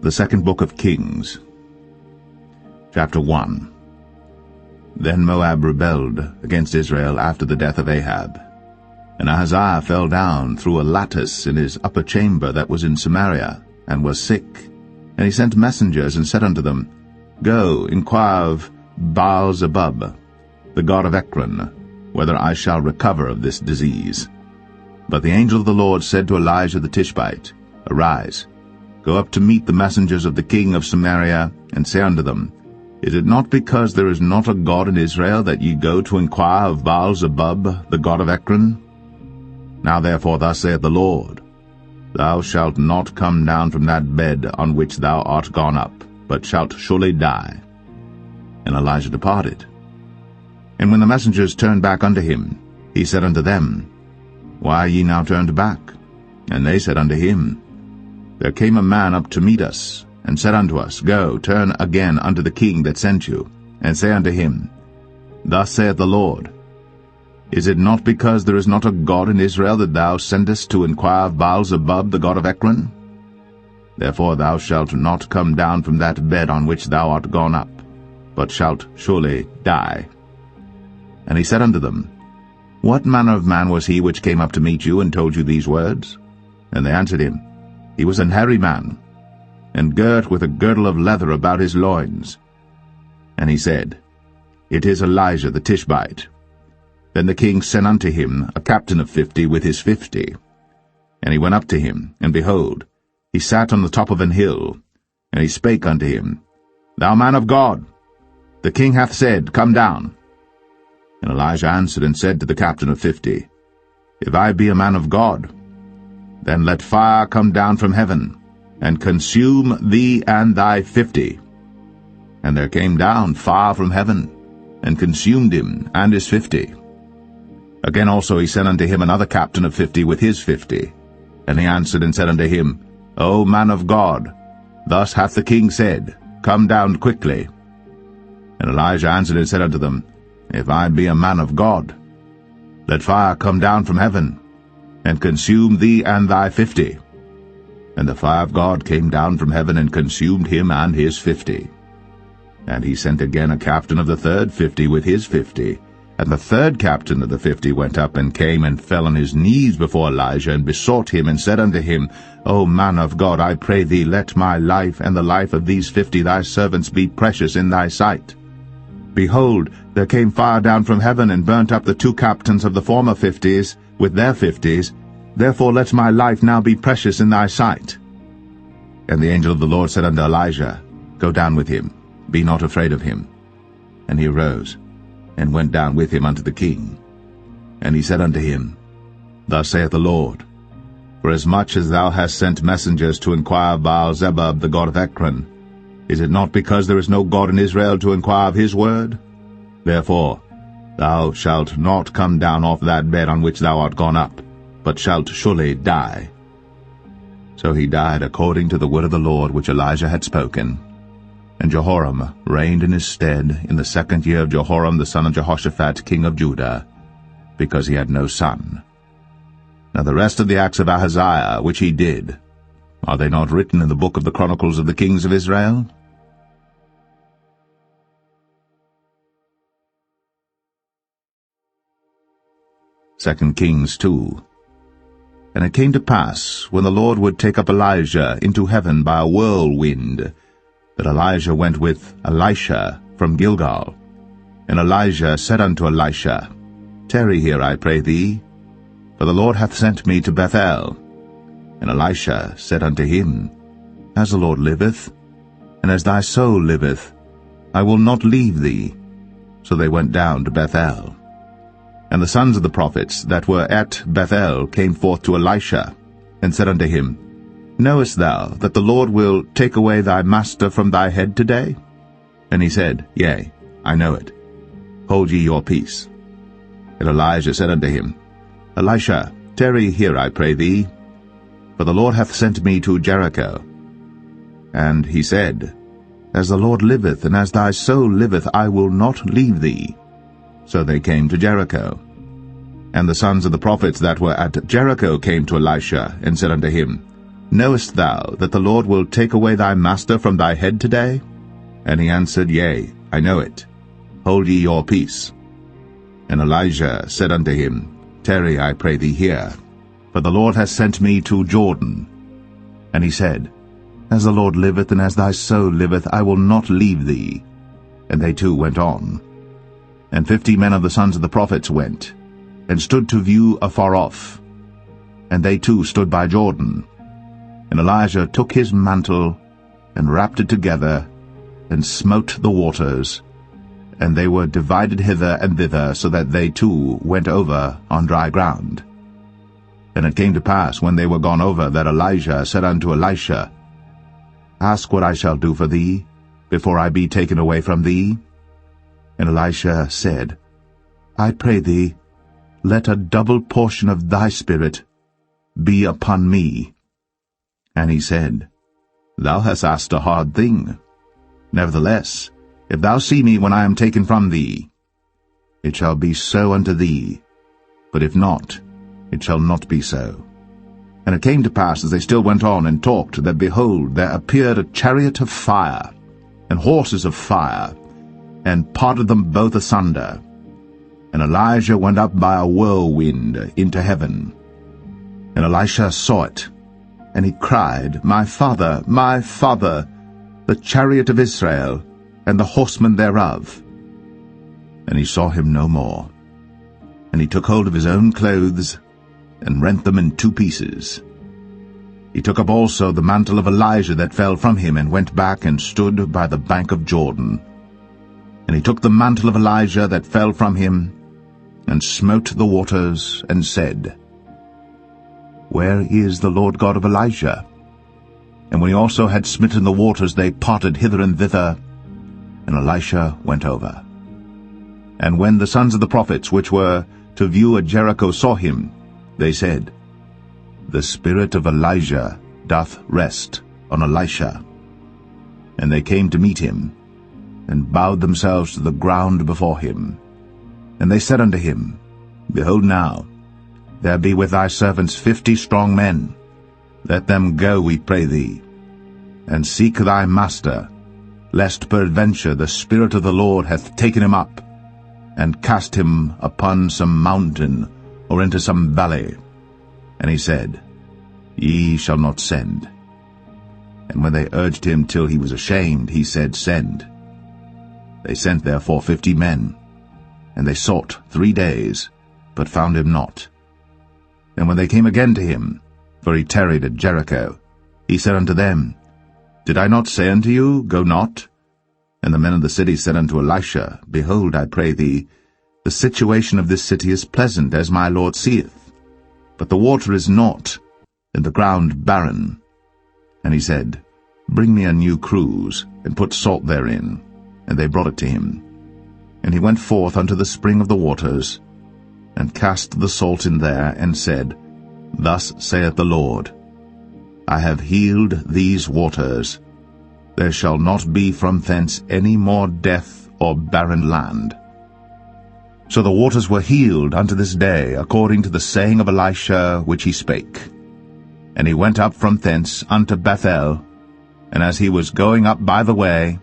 The second book of Kings, chapter 1. Then Moab rebelled against Israel after the death of Ahab. And Ahaziah fell down through a lattice in his upper chamber that was in Samaria, and was sick. And he sent messengers, and said unto them, Go, inquire of Baal-zebub, the god of Ekron, whether I shall recover of this disease. But the angel of the Lord said to Elijah the Tishbite, Arise, go up to meet the messengers of the king of Samaria, and say unto them, Is it not because there is not a God in Israel that ye go to inquire of Baal-zebub, the god of Ekron? Now therefore thus saith the Lord, Thou shalt not come down from that bed on which thou art gone up, but shalt surely die. And Elijah departed. And when the messengers turned back unto him, he said unto them, Why are ye now turned back? And they said unto him, There came a man up to meet us, and said unto us, Go, turn again unto the king that sent you, and say unto him, Thus saith the Lord, Is it not because there is not a God in Israel that thou sendest to inquire of Baal-zebub, the god of Ekron? Therefore thou shalt not come down from that bed on which thou art gone up, but shalt surely die. And he said unto them, What manner of man was he which came up to meet you, and told you these words? And they answered him, He was an hairy man, and girt with a girdle of leather about his loins. And he said, It is Elijah the Tishbite. Then the king sent unto him a captain of 50 with his 50. And he went up to him, and behold, he sat on the top of an hill. And he spake unto him, Thou man of God, the king hath said, Come down. And Elijah answered and said to the captain of 50, If I be a man of God, then let fire come down from heaven, and consume thee and thy 50. And there came down fire from heaven, and consumed him and his 50. Again also he sent unto him another captain of 50 with his 50. And he answered and said unto him, O man of God, thus hath the king said, Come down quickly. And Elijah answered and said unto them, If I be a man of God, let fire come down from heaven, and consume thee and thy 50. And the fire of God came down from heaven, and consumed him and his 50. And he sent again a captain of the third 50 with his 50. And the third captain of the 50 went up, and came and fell on his knees before Elijah, and besought him, and said unto him, O man of God, I pray thee, let my life and the life of these 50 thy servants be precious in thy sight. Behold, there came fire down from heaven, and burnt up the 2 captains of the former 50s with their 50s. Therefore let my life now be precious in thy sight. And the angel of the Lord said unto Elijah, Go down with him, be not afraid of him. And he arose, and went down with him unto the king. And he said unto him, Thus saith the Lord, Forasmuch as thou hast sent messengers to inquire of Baal-zebub, the god of Ekron, is it not because there is no God in Israel to inquire of his word? Therefore thou shalt not come down off that bed on which thou art gone up, but shalt surely die. So he died according to the word of the Lord which Elijah had spoken. And Jehoram reigned in his stead in the 2nd year of Jehoram the son of Jehoshaphat king of Judah, because he had no son. Now the rest of the acts of Ahaziah which he did, are they not written in the book of the Chronicles of the kings of Israel? 2 Kings 2. And it came to pass, when the Lord would take up Elijah into heaven by a whirlwind, that Elijah went with Elisha from Gilgal. And Elijah said unto Elisha, Tarry here, I pray thee, for the Lord hath sent me to Bethel. And Elisha said unto him, As the Lord liveth, and as thy soul liveth, I will not leave thee. So they went down to Bethel. And the sons of the prophets that were at Bethel came forth to Elisha, and said unto him, Knowest thou that the Lord will take away thy master from thy head today? And he said, Yea, I know it. Hold ye your peace. And Elijah said unto him, Elisha, tarry here, I pray thee, for the Lord hath sent me to Jericho. And he said, As the Lord liveth, and as thy soul liveth, I will not leave thee. So they came to Jericho. And the sons of the prophets that were at Jericho came to Elisha, and said unto him, Knowest thou that the Lord will take away thy master from thy head today? And he answered, Yea, I know it. Hold ye your peace. And Elijah said unto him, Tarry, I pray thee here, for the Lord hath sent me to Jordan. And he said, As the Lord liveth, and as thy soul liveth, I will not leave thee. And they two went on. And 50 men of the sons of the prophets went, and stood to view afar off. And they too stood by Jordan. And Elijah took his mantle, and wrapped it together, and smote the waters, and they were divided hither and thither, so that they too went over on dry ground. And it came to pass, when they were gone over, that Elijah said unto Elisha, Ask what I shall do for thee, before I be taken away from thee. And Elisha said, I pray thee, let a double portion of thy spirit be upon me. And he said, Thou hast asked a hard thing. Nevertheless, if thou see me when I am taken from thee, it shall be so unto thee, but if not, it shall not be so. And it came to pass, as they still went on and talked, that, behold, there appeared a chariot of fire, and horses of fire, and parted them both asunder. And Elijah went up by a whirlwind into heaven. And Elisha saw it, and he cried, My father, the chariot of Israel, and the horsemen thereof. And he saw him no more. And he took hold of his own clothes, and rent them in 2 pieces. He took up also the mantle of Elijah that fell from him, and went back and stood by the bank of Jordan. And he took the mantle of Elijah that fell from him, and smote the waters, and said, Where is the Lord God of Elijah? And when he also had smitten the waters, they parted hither and thither, and Elisha went over. And when the sons of the prophets, which were to view at Jericho, saw him, they said, The spirit of Elijah doth rest on Elisha. And they came to meet him, and bowed themselves to the ground before him. And they said unto him, Behold now, there be with thy servants 50 strong men. Let them go, we pray thee, and seek thy master, lest peradventure the Spirit of the Lord hath taken him up, and cast him upon some mountain, or into some valley. And he said, Ye shall not send. And when they urged him till he was ashamed, he said, Send. They sent therefore 50 men, and they sought 3 days, but found him not. And when they came again to him, for he tarried at Jericho, he said unto them, Did I not say unto you, Go not? And the men of the city said unto Elisha, Behold, I pray thee, the situation of this city is pleasant, as my Lord seeth, but the water is naught, and the ground barren. And he said, Bring me a new cruse, and put salt therein. And they brought it to him. And he went forth unto the spring of the waters, and cast the salt in there, and said, Thus saith the Lord, I have healed these waters. There shall not be from thence any more death or barren land. So the waters were healed unto this day, according to the saying of Elisha which he spake. And he went up from thence unto Bethel, and as he was going up by the way,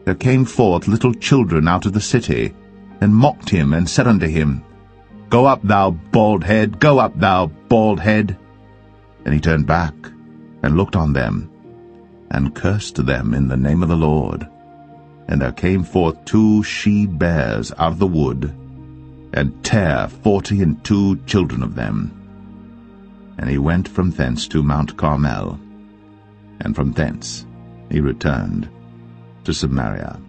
there came forth little children out of the city, and mocked him, and said unto him, Go up, thou bald head, go up, thou bald head. And he turned back, and looked on them, and cursed them in the name of the Lord. And there came forth 2 she-bears out of the wood, and tare 42 children of them. And he went from thence to Mount Carmel, and from thence he returned to Samaria.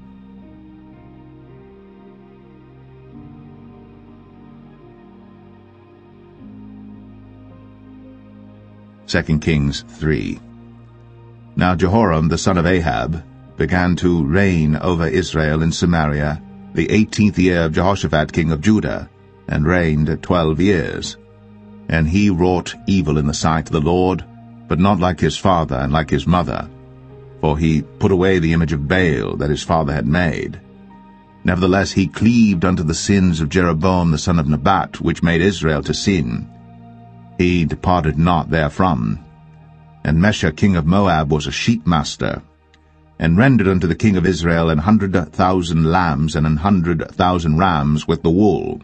Second Kings 3. Now Jehoram the son of Ahab began to reign over Israel in Samaria the 18th year of Jehoshaphat king of Judah, and reigned 12 years. And he wrought evil in the sight of the Lord, but not like his father and like his mother, for he put away the image of Baal that his father had made. Nevertheless he cleaved unto the sins of Jeroboam the son of Nebat, which made Israel to sin. He departed not therefrom. And Mesha king of Moab was a sheepmaster, and rendered unto the king of Israel 100,000 lambs and 100,000 rams with the wool.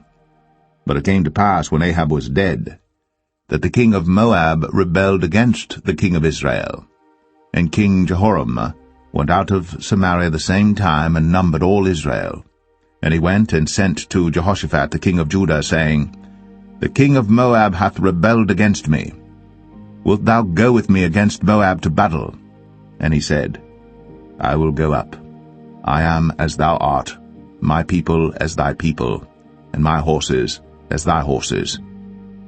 But it came to pass, when Ahab was dead, that the king of Moab rebelled against the king of Israel. And King Jehoram went out of Samaria the same time, and numbered all Israel. And he went and sent to Jehoshaphat the king of Judah, saying, The king of Moab hath rebelled against me. Wilt thou go with me against Moab to battle? And he said, I will go up. I am as thou art, my people as thy people, and my horses as thy horses.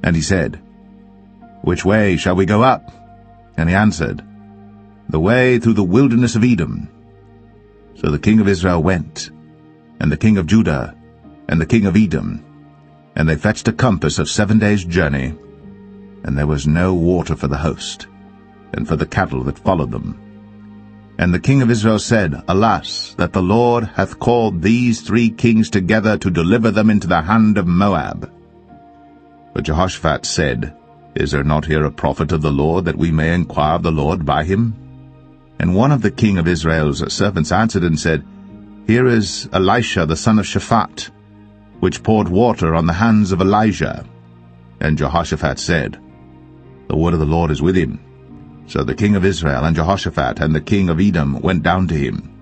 And he said, Which way shall we go up? And he answered, The way through the wilderness of Edom. So the king of Israel went, and the king of Judah, and the king of Edom, and they fetched a compass of 7 days' journey, and there was no water for the host, and for the cattle that followed them. And the king of Israel said, Alas, that the Lord hath called these 3 kings together to deliver them into the hand of Moab. But Jehoshaphat said, Is there not here a prophet of the Lord, that we may inquire of the Lord by him? And one of the king of Israel's servants answered and said, Here is Elisha the son of Shaphat, which poured water on the hands of Elijah. And Jehoshaphat said, The word of the Lord is with him. So the king of Israel and Jehoshaphat and the king of Edom went down to him.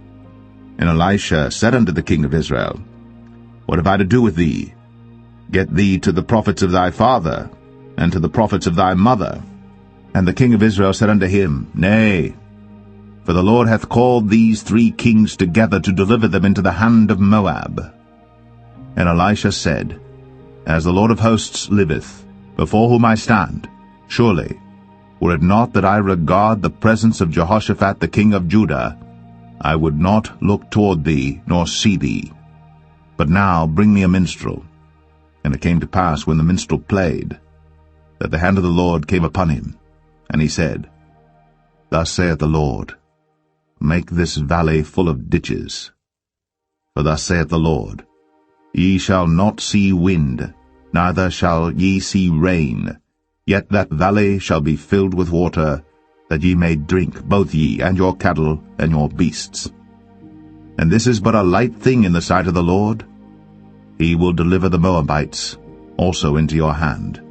And Elisha said unto the king of Israel, What have I to do with thee? Get thee to the prophets of thy father, and to the prophets of thy mother. And the king of Israel said unto him, Nay, for the Lord hath called these 3 kings together to deliver them into the hand of Moab. And Elisha said, As the Lord of hosts liveth, before whom I stand, surely, were it not that I regard the presence of Jehoshaphat the king of Judah, I would not look toward thee, nor see thee. But now bring me a minstrel. And it came to pass, when the minstrel played, that the hand of the Lord came upon him. And he said, Thus saith the Lord, Make this valley full of ditches. For thus saith the Lord, Ye shall not see wind, neither shall ye see rain, yet that valley shall be filled with water, that ye may drink, both ye, and your cattle, and your beasts. And this is but a light thing in the sight of the Lord. He will deliver the Moabites also into your hand.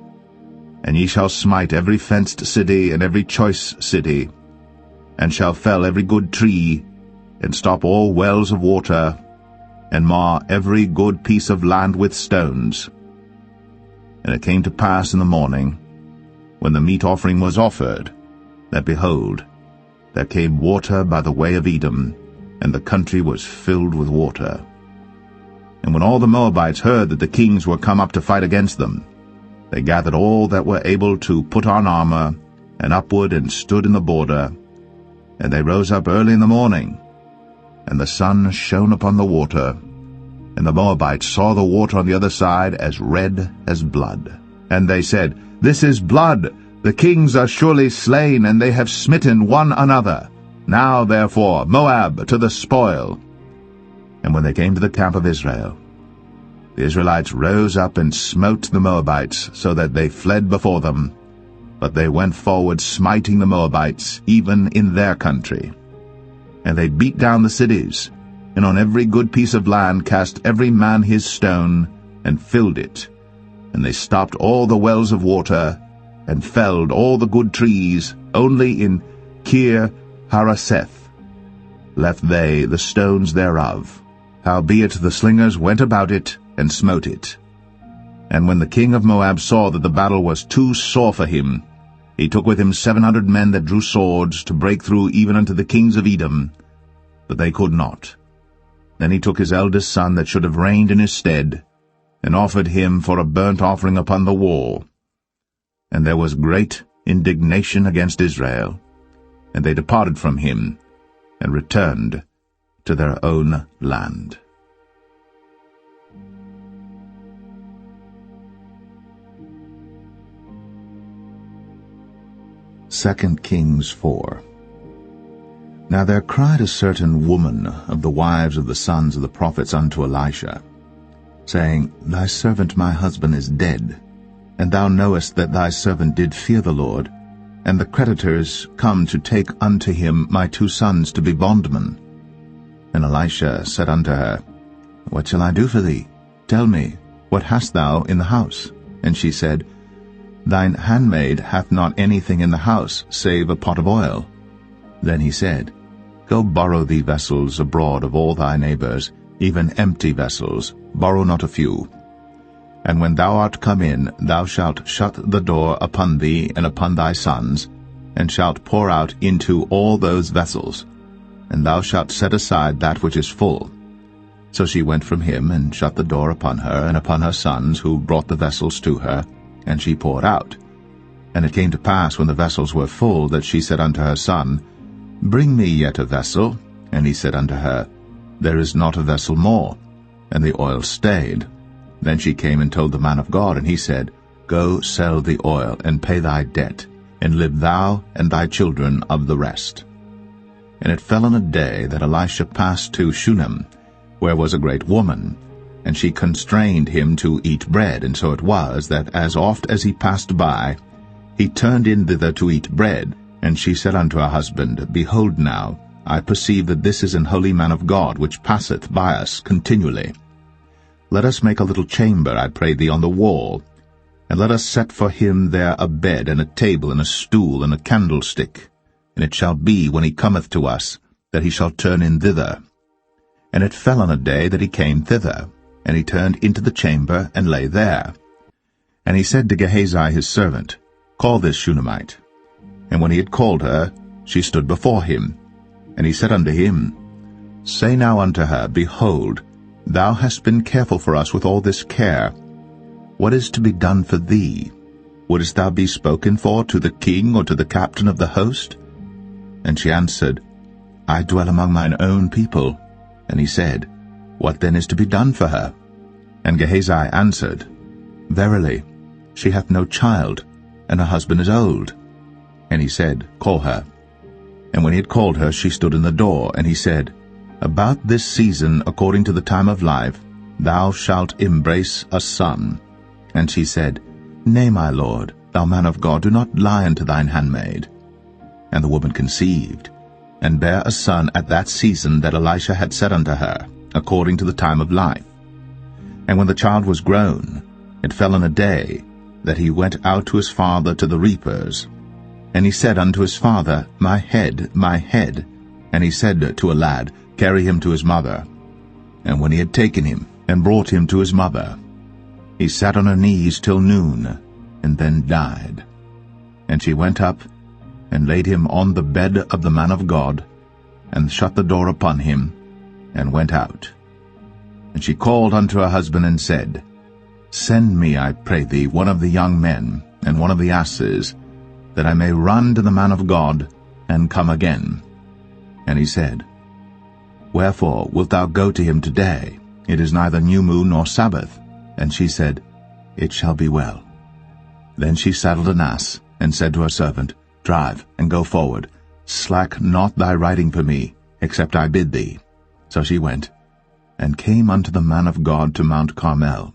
And ye shall smite every fenced city and every choice city, and shall fell every good tree, and stop all wells of water, and mar every good piece of land with stones. And it came to pass in the morning, when the meat offering was offered, that, behold, there came water by the way of Edom, and the country was filled with water. And when all the Moabites heard that the kings were come up to fight against them, they gathered all that were able to put on armor, and upward and stood in the border. And they rose up early in the morning, and the sun shone upon the water, and the Moabites saw the water on the other side as red as blood. And they said, This is blood, the kings are surely slain, and they have smitten one another. Now therefore, Moab to the spoil. And when they came to the camp of Israel, the Israelites rose up and smote the Moabites, so that they fled before them. But they went forward, smiting the Moabites, even in their country. And they beat down the cities, and on every good piece of land cast every man his stone, and filled it. And they stopped all the wells of water, and felled all the good trees. Only in Kir Hareseth left they the stones thereof. Howbeit the slingers went about it, and smote it. And when the king of Moab saw that the battle was too sore for him, he took with him 700 men that drew swords, to break through even unto the kings of Edom, but they could not. Then he took his eldest son that should have reigned in his stead, and offered him for a burnt offering upon the wall. And there was great indignation against Israel, and they departed from him, and returned to their own land. 2 Kings 4. Now there cried a certain woman of the wives of the sons of the prophets unto Elisha, saying, Thy servant my husband is dead, and thou knowest that thy servant did fear the Lord, and the creditors come to take unto him my 2 sons to be bondmen. And Elisha said unto her, What shall I do for thee? Tell me, what hast thou in the house? And she said, Thine handmaid hath not anything in the house, save a pot of oil. Then he said, Go borrow thee vessels abroad of all thy neighbors, even empty vessels, borrow not a few. And when thou art come in, thou shalt shut the door upon thee and upon thy sons, and shalt pour out into all those vessels, and thou shalt set aside that which is full. So she went from him, and shut the door upon her and upon her sons, who brought the vessels to her, and she poured out. And it came to pass, when the vessels were full, that she said unto her son, Bring me yet a vessel. And he said unto her, There is not a vessel more. And the oil stayed. Then she came and told the man of God, and he said, Go sell the oil, and pay thy debt, and live thou and thy children of the rest. And it fell on a day that Elisha passed to Shunem, where was a great woman, and she constrained him to eat bread. And so it was, that as oft as he passed by, he turned in thither to eat bread. And she said unto her husband, Behold now, I perceive that this is an holy man of God, which passeth by us continually. Let us make a little chamber, I pray thee, on the wall, and let us set for him there a bed, and a table, and a stool, and a candlestick. And it shall be, when he cometh to us, that he shall turn in thither. And it fell on a day that he came thither, and he turned into the chamber, and lay there. And he said to Gehazi his servant, Call this Shunammite. And when he had called her, she stood before him. And he said unto him, Say now unto her, Behold, thou hast been careful for us with all this care. What is to be done for thee? Wouldest thou be spoken for to the king or to the captain of the host? And she answered, I dwell among mine own people. And he said, What then is to be done for her? And Gehazi answered, Verily, she hath no child, and her husband is old. And he said, Call her. And when he had called her, she stood in the door. And he said, About this season, according to the time of life, thou shalt embrace a son. And she said, Nay, my lord, thou man of God, do not lie unto thine handmaid. And the woman conceived, and bare a son at that season that Elisha had said unto her, according to the time of life. And when the child was grown, it fell on a day that he went out to his father to the reapers. And he said unto his father, My head, my head. And he said to a lad, Carry him to his mother. And when he had taken him, and brought him to his mother, he sat on her knees till noon, and then died. And she went up, and laid him on the bed of the man of God, and shut the door upon him, and went out. And she called unto her husband, and said, Send me, I pray thee, one of the young men, and one of the asses, that I may run to the man of God, and come again. And he said, Wherefore wilt thou go to him today? It is neither new moon nor Sabbath. And she said, It shall be well. Then she saddled an ass, and said to her servant, Drive, and go forward. Slack not thy riding for me, except I bid thee. So she went, and came unto the man of God to Mount Carmel.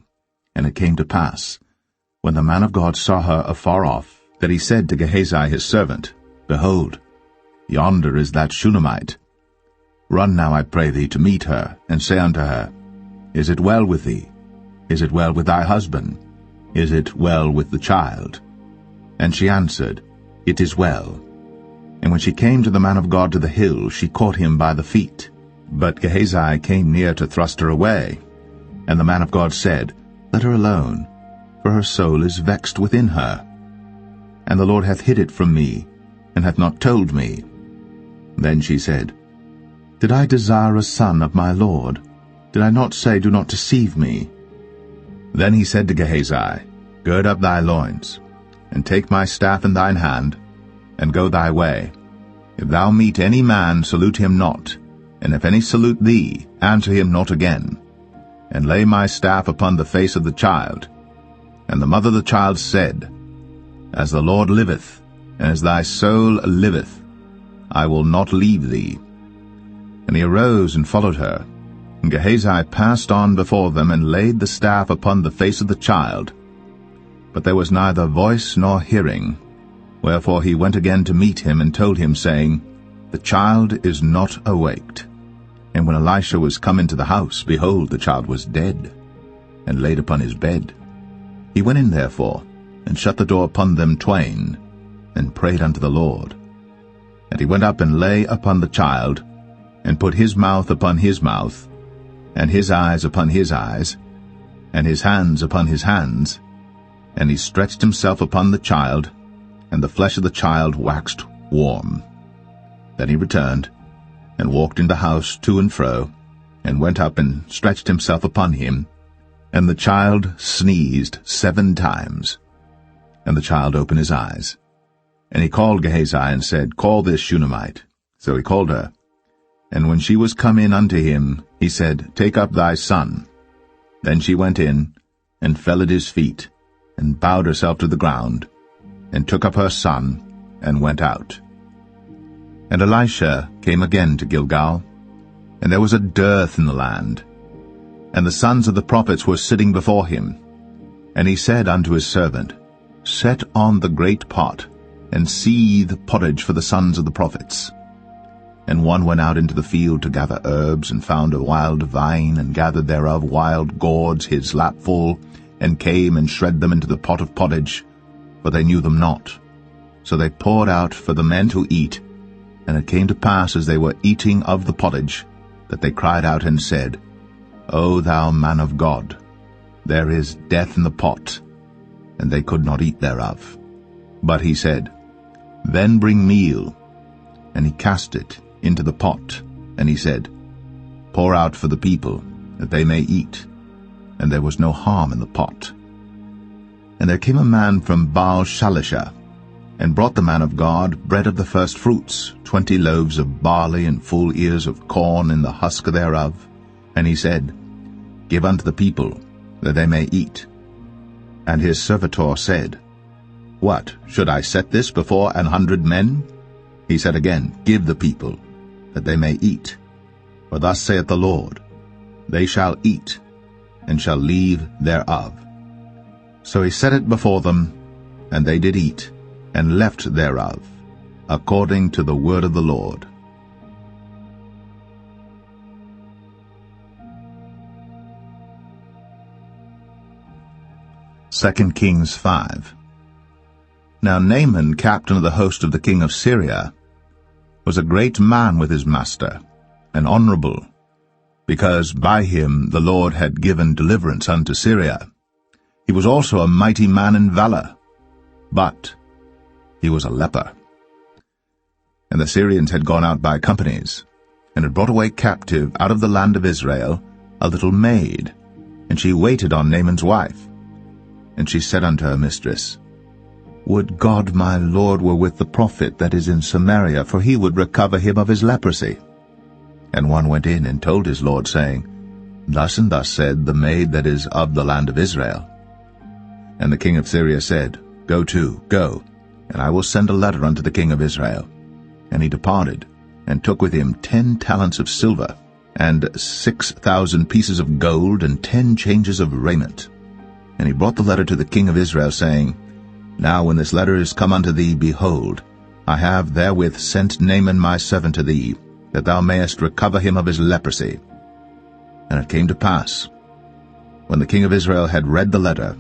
And it came to pass, when the man of God saw her afar off, that he said to Gehazi his servant, Behold, yonder is that Shunammite. Run now, I pray thee, to meet her, and say unto her, Is it well with thee? Is it well with thy husband? Is it well with the child? And she answered, It is well. And when she came to the man of God to the hill, she caught him by the feet. But Gehazi came near to thrust her away. And the man of God said, Let her alone, for her soul is vexed within her. And the Lord hath hid it from me, and hath not told me. Then she said, Did I desire a son of my Lord? Did I not say, Do not deceive me? Then he said to Gehazi, Gird up thy loins, and take my staff in thine hand, and go thy way. If thou meet any man, salute him not, and if any salute thee, answer him not again. And lay my staff upon the face of the child. And the mother of the child said, As the Lord liveth, and as thy soul liveth, I will not leave thee. And he arose and followed her. And Gehazi passed on before them, and laid the staff upon the face of the child. But there was neither voice nor hearing. Wherefore he went again to meet him, and told him, saying, The child is not awaked. And when Elisha was come into the house, behold, the child was dead, and laid upon his bed. He went in therefore, and shut the door upon them twain, and prayed unto the Lord. And he went up and lay upon the child, and put his mouth upon his mouth, and his eyes upon his eyes, and his hands upon his hands. And he stretched himself upon the child, and the flesh of the child waxed warm. Then he returned, and walked in the house to and fro, and went up and stretched himself upon him. And the child sneezed 7 times. And the child opened his eyes. And he called Gehazi, and said, Call this Shunammite. So he called her. And when she was come in unto him, he said, Take up thy son. Then she went in, and fell at his feet, and bowed herself to the ground, and took up her son, and went out. And Elisha came again to Gilgal, and there was a dearth in the land. And the sons of the prophets were sitting before him. And he said unto his servant, Set on the great pot, and seethe pottage for the sons of the prophets. And one went out into the field to gather herbs, and found a wild vine, and gathered thereof wild gourds his lapful, and came and shred them into the pot of pottage, for they knew them not. So they poured out for the men to eat. And it came to pass, as they were eating of the pottage, that they cried out and said, O thou man of God, there is death in the pot. And they could not eat thereof. But he said, Then bring meal. And he cast it into the pot. And he said, Pour out for the people, that they may eat. And there was no harm in the pot. And there came a man from Baal-Shalisha, and brought the man of God bread of the first fruits, 20 loaves of barley, and full ears of corn in the husk thereof. And he said, Give unto the people, that they may eat. And his servitor said, What, should I set this before 100 men? He said again, Give the people, that they may eat. For thus saith the Lord, They shall eat, and shall leave thereof. So he set it before them, and they did eat, and left thereof, according to the word of the Lord. Second Kings 5. Now Naaman, captain of the host of the king of Syria, was a great man with his master, and honorable, because by him the Lord had given deliverance unto Syria. He was also a mighty man in valor, but he was a leper. And the Syrians had gone out by companies, and had brought away captive out of the land of Israel a little maid, and she waited on Naaman's wife. And she said unto her mistress, Would God my Lord were with the prophet that is in Samaria, for he would recover him of his leprosy. And one went in and told his lord, saying, Thus and thus said the maid that is of the land of Israel. And the king of Syria said, Go to, go, and I will send a letter unto the king of Israel. And he departed, and took with him 10 talents of silver, and 6,000 pieces of gold, and 10 changes of raiment. And he brought the letter to the king of Israel, saying, Now when this letter is come unto thee, behold, I have therewith sent Naaman my servant to thee, that thou mayest recover him of his leprosy. And it came to pass, when the king of Israel had read the letter,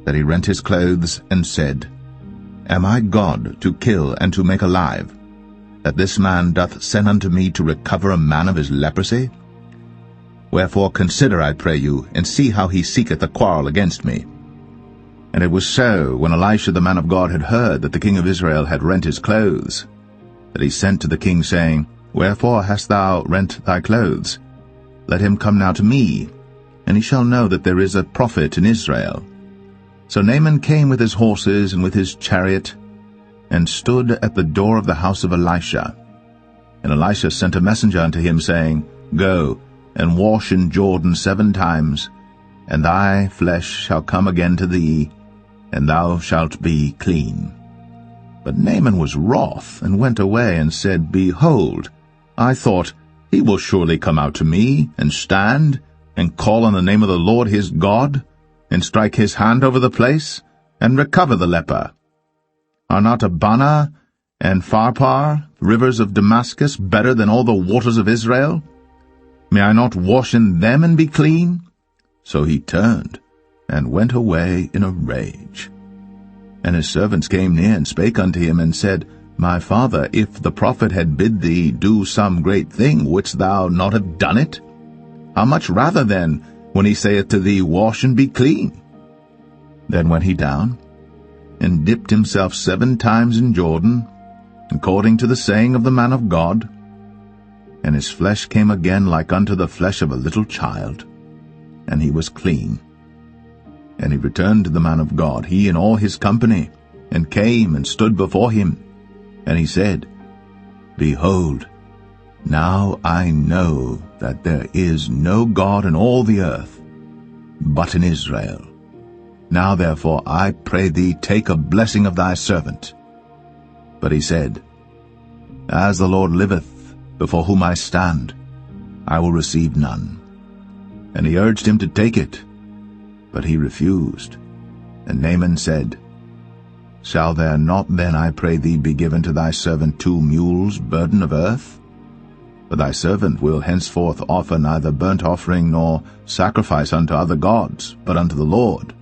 that he rent his clothes, and said, Am I God to kill and to make alive, that this man doth send unto me to recover a man of his leprosy? Wherefore consider, I pray you, and see how he seeketh a quarrel against me. And it was so, when Elisha the man of God had heard that the king of Israel had rent his clothes, that he sent to the king, saying, Wherefore hast thou rent thy clothes? Let him come now to me, and he shall know that there is a prophet in Israel. So Naaman came with his horses and with his chariot, and stood at the door of the house of Elisha. And Elisha sent a messenger unto him, saying, Go, and wash in Jordan 7 times, and thy flesh shall come again to thee, and thou shalt be clean. But Naaman was wroth, and went away, and said, Behold, I thought, he will surely come out to me, and stand, and call on the name of the Lord his God, and strike his hand over the place, and recover the leper. Are not Abana and Pharpar, rivers of Damascus, better than all the waters of Israel? May I not wash in them and be clean?" So he turned and went away in a rage. And his servants came near and spake unto him, and said, My father, if the prophet had bid thee do some great thing, wouldst thou not have done it? How much rather then, when he saith to thee, Wash and be clean? Then went he down, and dipped himself 7 times in Jordan, according to the saying of the man of God, and his flesh came again like unto the flesh of a little child, and he was clean. And he returned to the man of God, he and all his company, and came and stood before him. And he said, Behold, now I know that there is no God in all the earth, but in Israel. Now therefore I pray thee, take a blessing of thy servant. But he said, As the Lord liveth, before whom I stand, I will receive none. And he urged him to take it, but he refused. And Naaman said, Shall there not then, I pray thee, be given to thy servant 2 mules, burden of earth? For thy servant will henceforth offer neither burnt offering nor sacrifice unto other gods, but unto the Lord.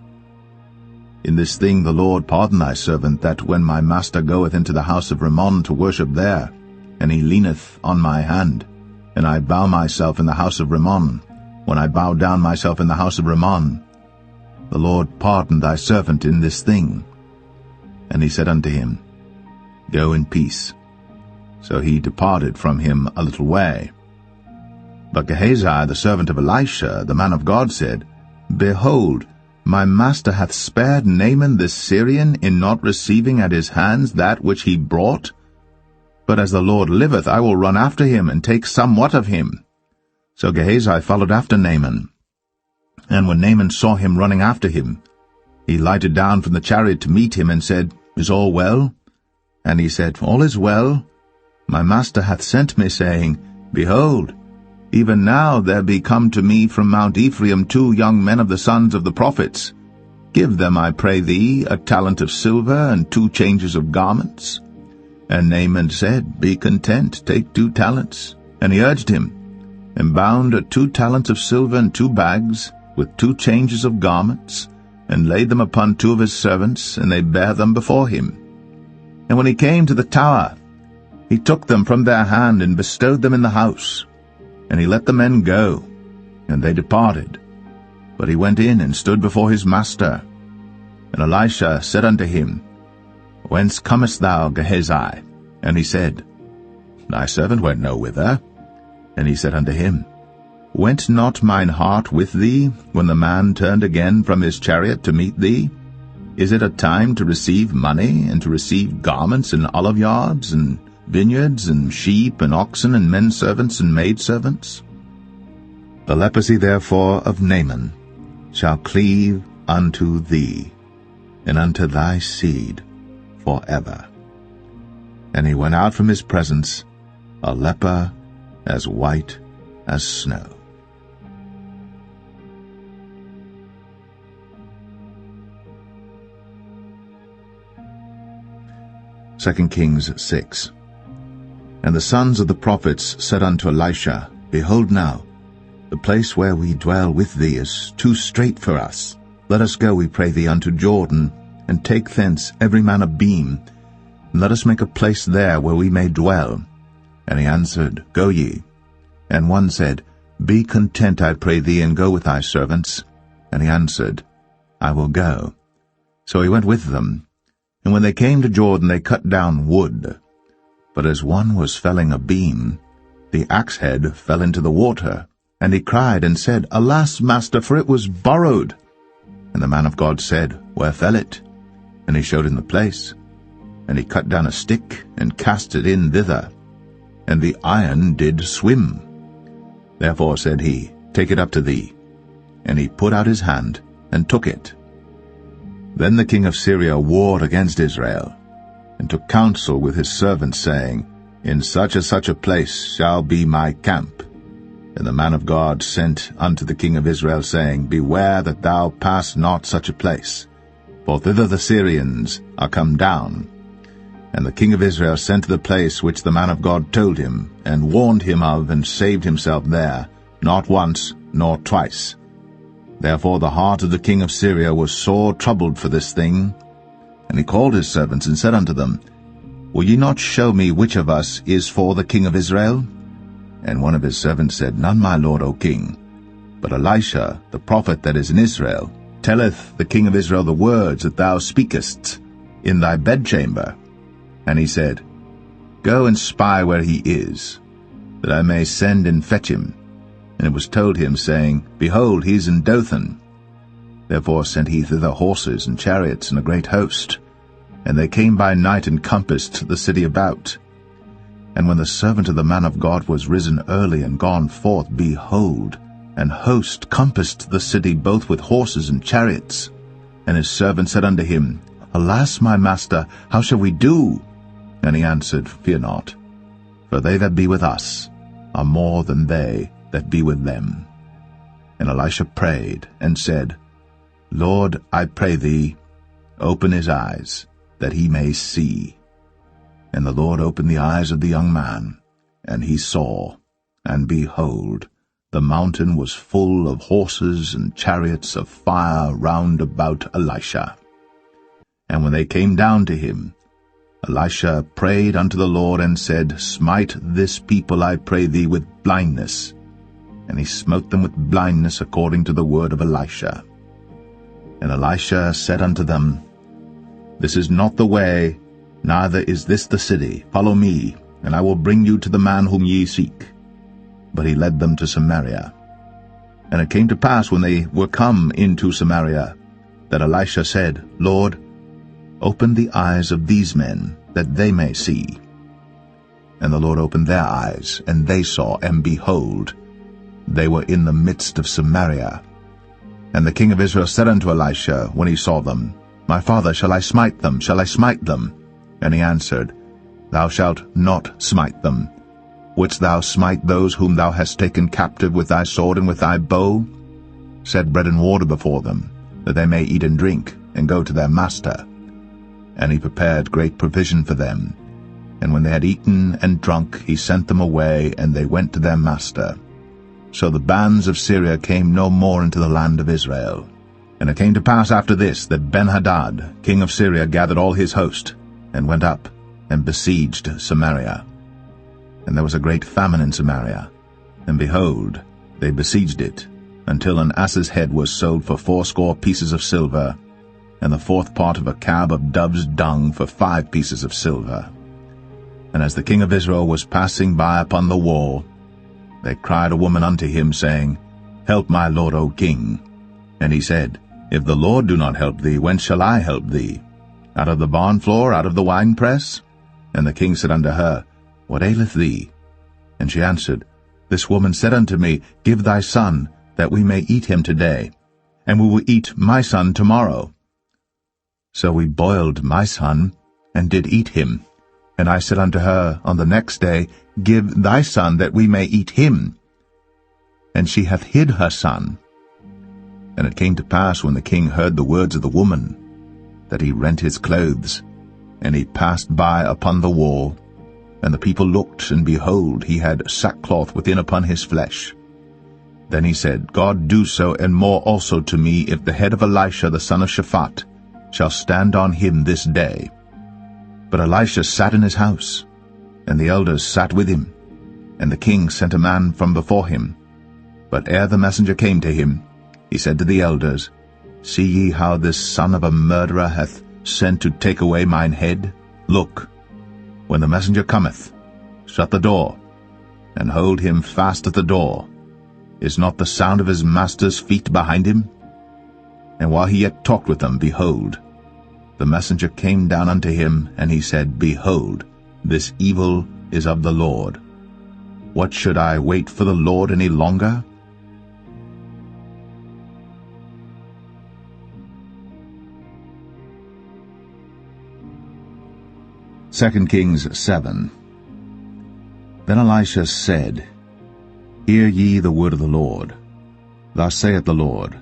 In this thing the Lord pardon thy servant, that when my master goeth into the house of Rimmon to worship there, and he leaneth on my hand, and I bow myself in the house of Rimmon, when I bow down myself in the house of Rimmon, the Lord pardon thy servant in this thing. And he said unto him, Go in peace. So he departed from him a little way. But Gehazi, the servant of Elisha, the man of God, said, Behold, my master hath spared Naaman the Syrian in not receiving at his hands that which he brought. But as the Lord liveth, I will run after him, and take somewhat of him. So Gehazi followed after Naaman. And when Naaman saw him running after him, he lighted down from the chariot to meet him, and said, Is all well? And he said, All is well. My master hath sent me, saying, Behold, even now there be come to me from Mount Ephraim 2 young men of the sons of the prophets. Give them, I pray thee, a talent of silver, and 2 changes of garments. And Naaman said, Be content, take 2 talents. And he urged him, and bound 2 talents of silver in 2 bags, with 2 changes of garments, and laid them upon 2 of his servants, and they bare them before him. And when he came to the tower, he took them from their hand, and bestowed them in the house. And he let the men go, and they departed. But he went in and stood before his master. And Elisha said unto him, Whence comest thou, Gehazi? And he said, Thy servant went no whither. And he said unto him, Went not mine heart with thee, when the man turned again from his chariot to meet thee? Is it a time to receive money, and to receive garments and oliveyards, and vineyards, and sheep, and oxen, and men servants, and maid servants? The leprosy therefore of Naaman shall cleave unto thee, and unto thy seed forever. And he went out from his presence, a leper as white as snow. Second Kings 6. And the sons of the prophets said unto Elisha, Behold now, the place where we dwell with thee is too strait for us. Let us go, we pray thee, unto Jordan, and take thence every man a beam, and let us make a place there where we may dwell. And he answered, Go ye. And one said, Be content, I pray thee, and go with thy servants. And he answered, I will go. So he went with them. And when they came to Jordan, they cut down wood. But as one was felling a beam, the axe head fell into the water. And he cried and said, Alas, master, for it was borrowed. And the man of God said, Where fell it? And he showed him the place. And he cut down a stick, and cast it in thither. And the iron did swim. Therefore said he, Take it up to thee. And he put out his hand, and took it. Then the king of Syria warred against Israel, and took counsel with his servants, saying, In such a place shall be my camp. And the man of God sent unto the king of Israel, saying, Beware that thou pass not such a place, for thither the Syrians are come down. And the king of Israel sent to the place which the man of God told him, and warned him of, and saved himself there, not once nor twice. Therefore the heart of the king of Syria was sore troubled for this thing. And he called his servants, and said unto them, Will ye not show me which of us is for the king of Israel? And one of his servants said, None, my lord, O king. But Elisha, the prophet that is in Israel, telleth the king of Israel the words that thou speakest in thy bedchamber. And he said, Go and spy where he is, that I may send and fetch him. And it was told him, saying, Behold, he is in Dothan. Therefore sent he thither horses and chariots and a great host. And they came by night and compassed the city about. And when the servant of the man of God was risen early and gone forth, behold, an host compassed the city both with horses and chariots. And his servant said unto him, Alas, my master, how shall we do? And he answered, Fear not, for they that be with us are more than they that be with them. And Elisha prayed, and said, Lord, I pray thee, open his eyes, that he may see. And the Lord opened the eyes of the young man, and he saw, and behold, the mountain was full of horses and chariots of fire round about Elisha. And when they came down to him, Elisha prayed unto the Lord, and said, Smite this people, I pray thee, with blindness. And he smote them with blindness according to the word of Elisha. And Elisha said unto them, This is not the way, neither is this the city. Follow me, and I will bring you to the man whom ye seek. But he led them to Samaria. And it came to pass, when they were come into Samaria, that Elisha said, Lord, open the eyes of these men, that they may see. And the Lord opened their eyes, and they saw, and behold, they were in the midst of Samaria. And the king of Israel said unto Elisha, when he saw them, My father, shall I smite them? Shall I smite them? And he answered, Thou shalt not smite them. Wouldst thou smite those whom thou hast taken captive with thy sword and with thy bow? Set bread and water before them, that they may eat and drink, and go to their master. And he prepared great provision for them. And when they had eaten and drunk, he sent them away, and they went to their master. So the bands of Syria came no more into the land of Israel. And it came to pass after this, that Ben-Hadad, king of Syria, gathered all his host, and went up, and besieged Samaria. And there was a great famine in Samaria, and behold, they besieged it, until an ass's head was sold for 80 pieces of silver, and the 4th part of a cab of dove's dung for 5 pieces of silver. And as the king of Israel was passing by upon the wall, they cried a woman unto him, saying, Help my lord, O king. And he said, If the Lord do not help thee, whence shall I help thee? Out of the barn floor, out of the winepress? And the king said unto her, What aileth thee? And she answered, This woman said unto me, Give thy son, that we may eat him today, and we will eat my son tomorrow. So we boiled my son, and did eat him. And I said unto her on the next day, Give thy son, that we may eat him. And she hath hid her son. And it came to pass, when the king heard the words of the woman, that he rent his clothes, and he passed by upon the wall. And the people looked, and behold, he had sackcloth within upon his flesh. Then he said, God do so, and more also to me, if the head of Elisha the son of Shaphat shall stand on him this day. But Elisha sat in his house, and the elders sat with him. And the king sent a man from before him. But ere the messenger came to him, he said to the elders, See ye how this son of a murderer hath sent to take away mine head? Look, when the messenger cometh, shut the door, and hold him fast at the door. Is not the sound of his master's feet behind him? And while he yet talked with them, behold, the messenger came down unto him, and he said, Behold, this evil is of the Lord. What should I wait for the Lord any longer? Second Kings 7. Then Elisha said, Hear ye the word of the Lord. Thus saith the Lord,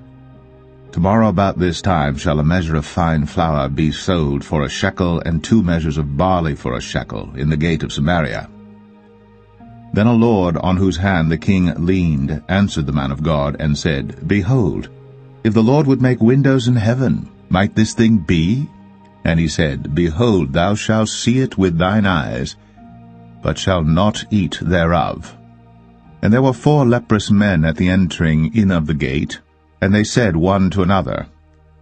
Tomorrow about this time shall a measure of fine flour be sold for a shekel, and 2 measures of barley for a shekel, in the gate of Samaria. Then a lord on whose hand the king leaned answered the man of God, and said, Behold, if the Lord would make windows in heaven, might this thing be? And he said, Behold, thou shalt see it with thine eyes, but shalt not eat thereof. And there were 4 leprous men at the entering in of the gate, and they said one to another,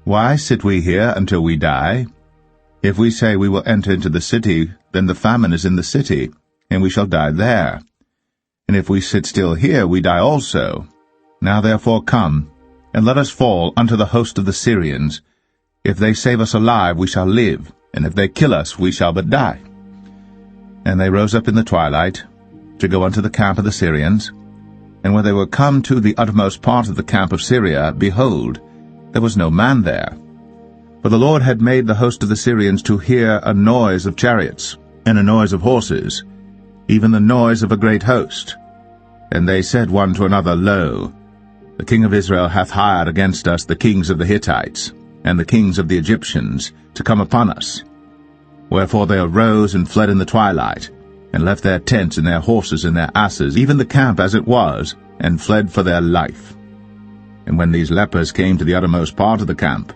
Why sit we here until we die? If we say we will enter into the city, then the famine is in the city, and we shall die there. And if we sit still here, we die also. Now therefore come, and let us fall unto the host of the Syrians. If they save us alive, we shall live, and if they kill us, we shall but die. And they rose up in the twilight, to go unto the camp of the Syrians. And when they were come to the uttermost part of the camp of Syria, behold, there was no man there. For the Lord had made the host of the Syrians to hear a noise of chariots, and a noise of horses, even the noise of a great host. And they said one to another, Lo, the king of Israel hath hired against us the kings of the Hittites, and the kings of the Egyptians, to come upon us. Wherefore they arose and fled in the twilight, and left their tents and their horses and their asses, even the camp as it was, and fled for their life. And when these lepers came to the uttermost part of the camp,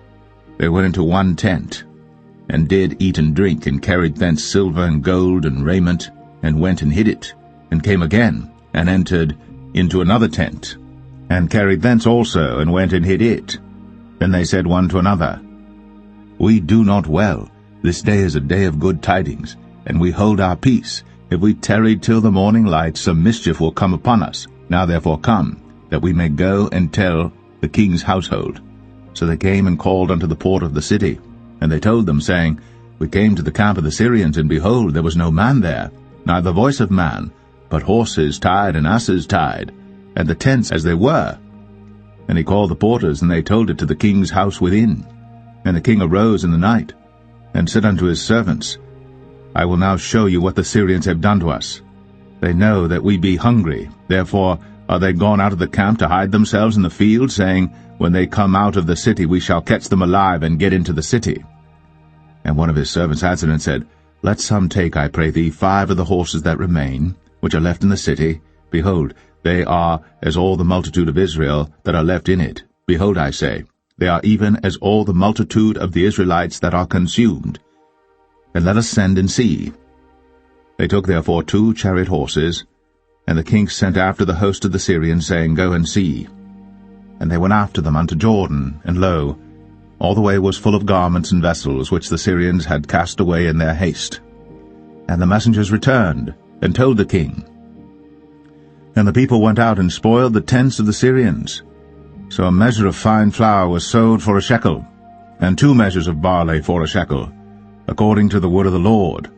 they went into one tent, and did eat and drink, and carried thence silver and gold and raiment, and went and hid it, and came again, and entered into another tent, and carried thence also, and went and hid it. Then they said one to another, We do not well. This day is a day of good tidings, and we hold our peace. If we tarry till the morning light, some mischief will come upon us. Now therefore come, that we may go and tell the king's household. So they came and called unto the port of the city. And they told them, saying, We came to the camp of the Syrians, and behold, there was no man there, neither voice of man, but horses tied and asses tied, and the tents as they were. And he called the porters, and they told it to the king's house within. And the king arose in the night, and said unto his servants, I will now show you what the Syrians have done to us. They know that we be hungry, therefore are they gone out of the camp to hide themselves in the field, saying, When they come out of the city, we shall catch them alive, and get into the city. And one of his servants answered and said, Let some take, I pray thee, 5 of the horses that remain, which are left in the city. Behold, they are as all the multitude of Israel that are left in it. Behold, I say, they are even as all the multitude of the Israelites that are consumed. And let us send and see. They took therefore 2 chariot horses, and the king sent after the host of the Syrians, saying, Go and see. And they went after them unto Jordan, and lo, all the way was full of garments and vessels, which the Syrians had cast away in their haste. And the messengers returned, and told the king. And the people went out and spoiled the tents of the Syrians. So a measure of fine flour was sold for a shekel, and 2 measures of barley for a shekel, according to the word of the Lord.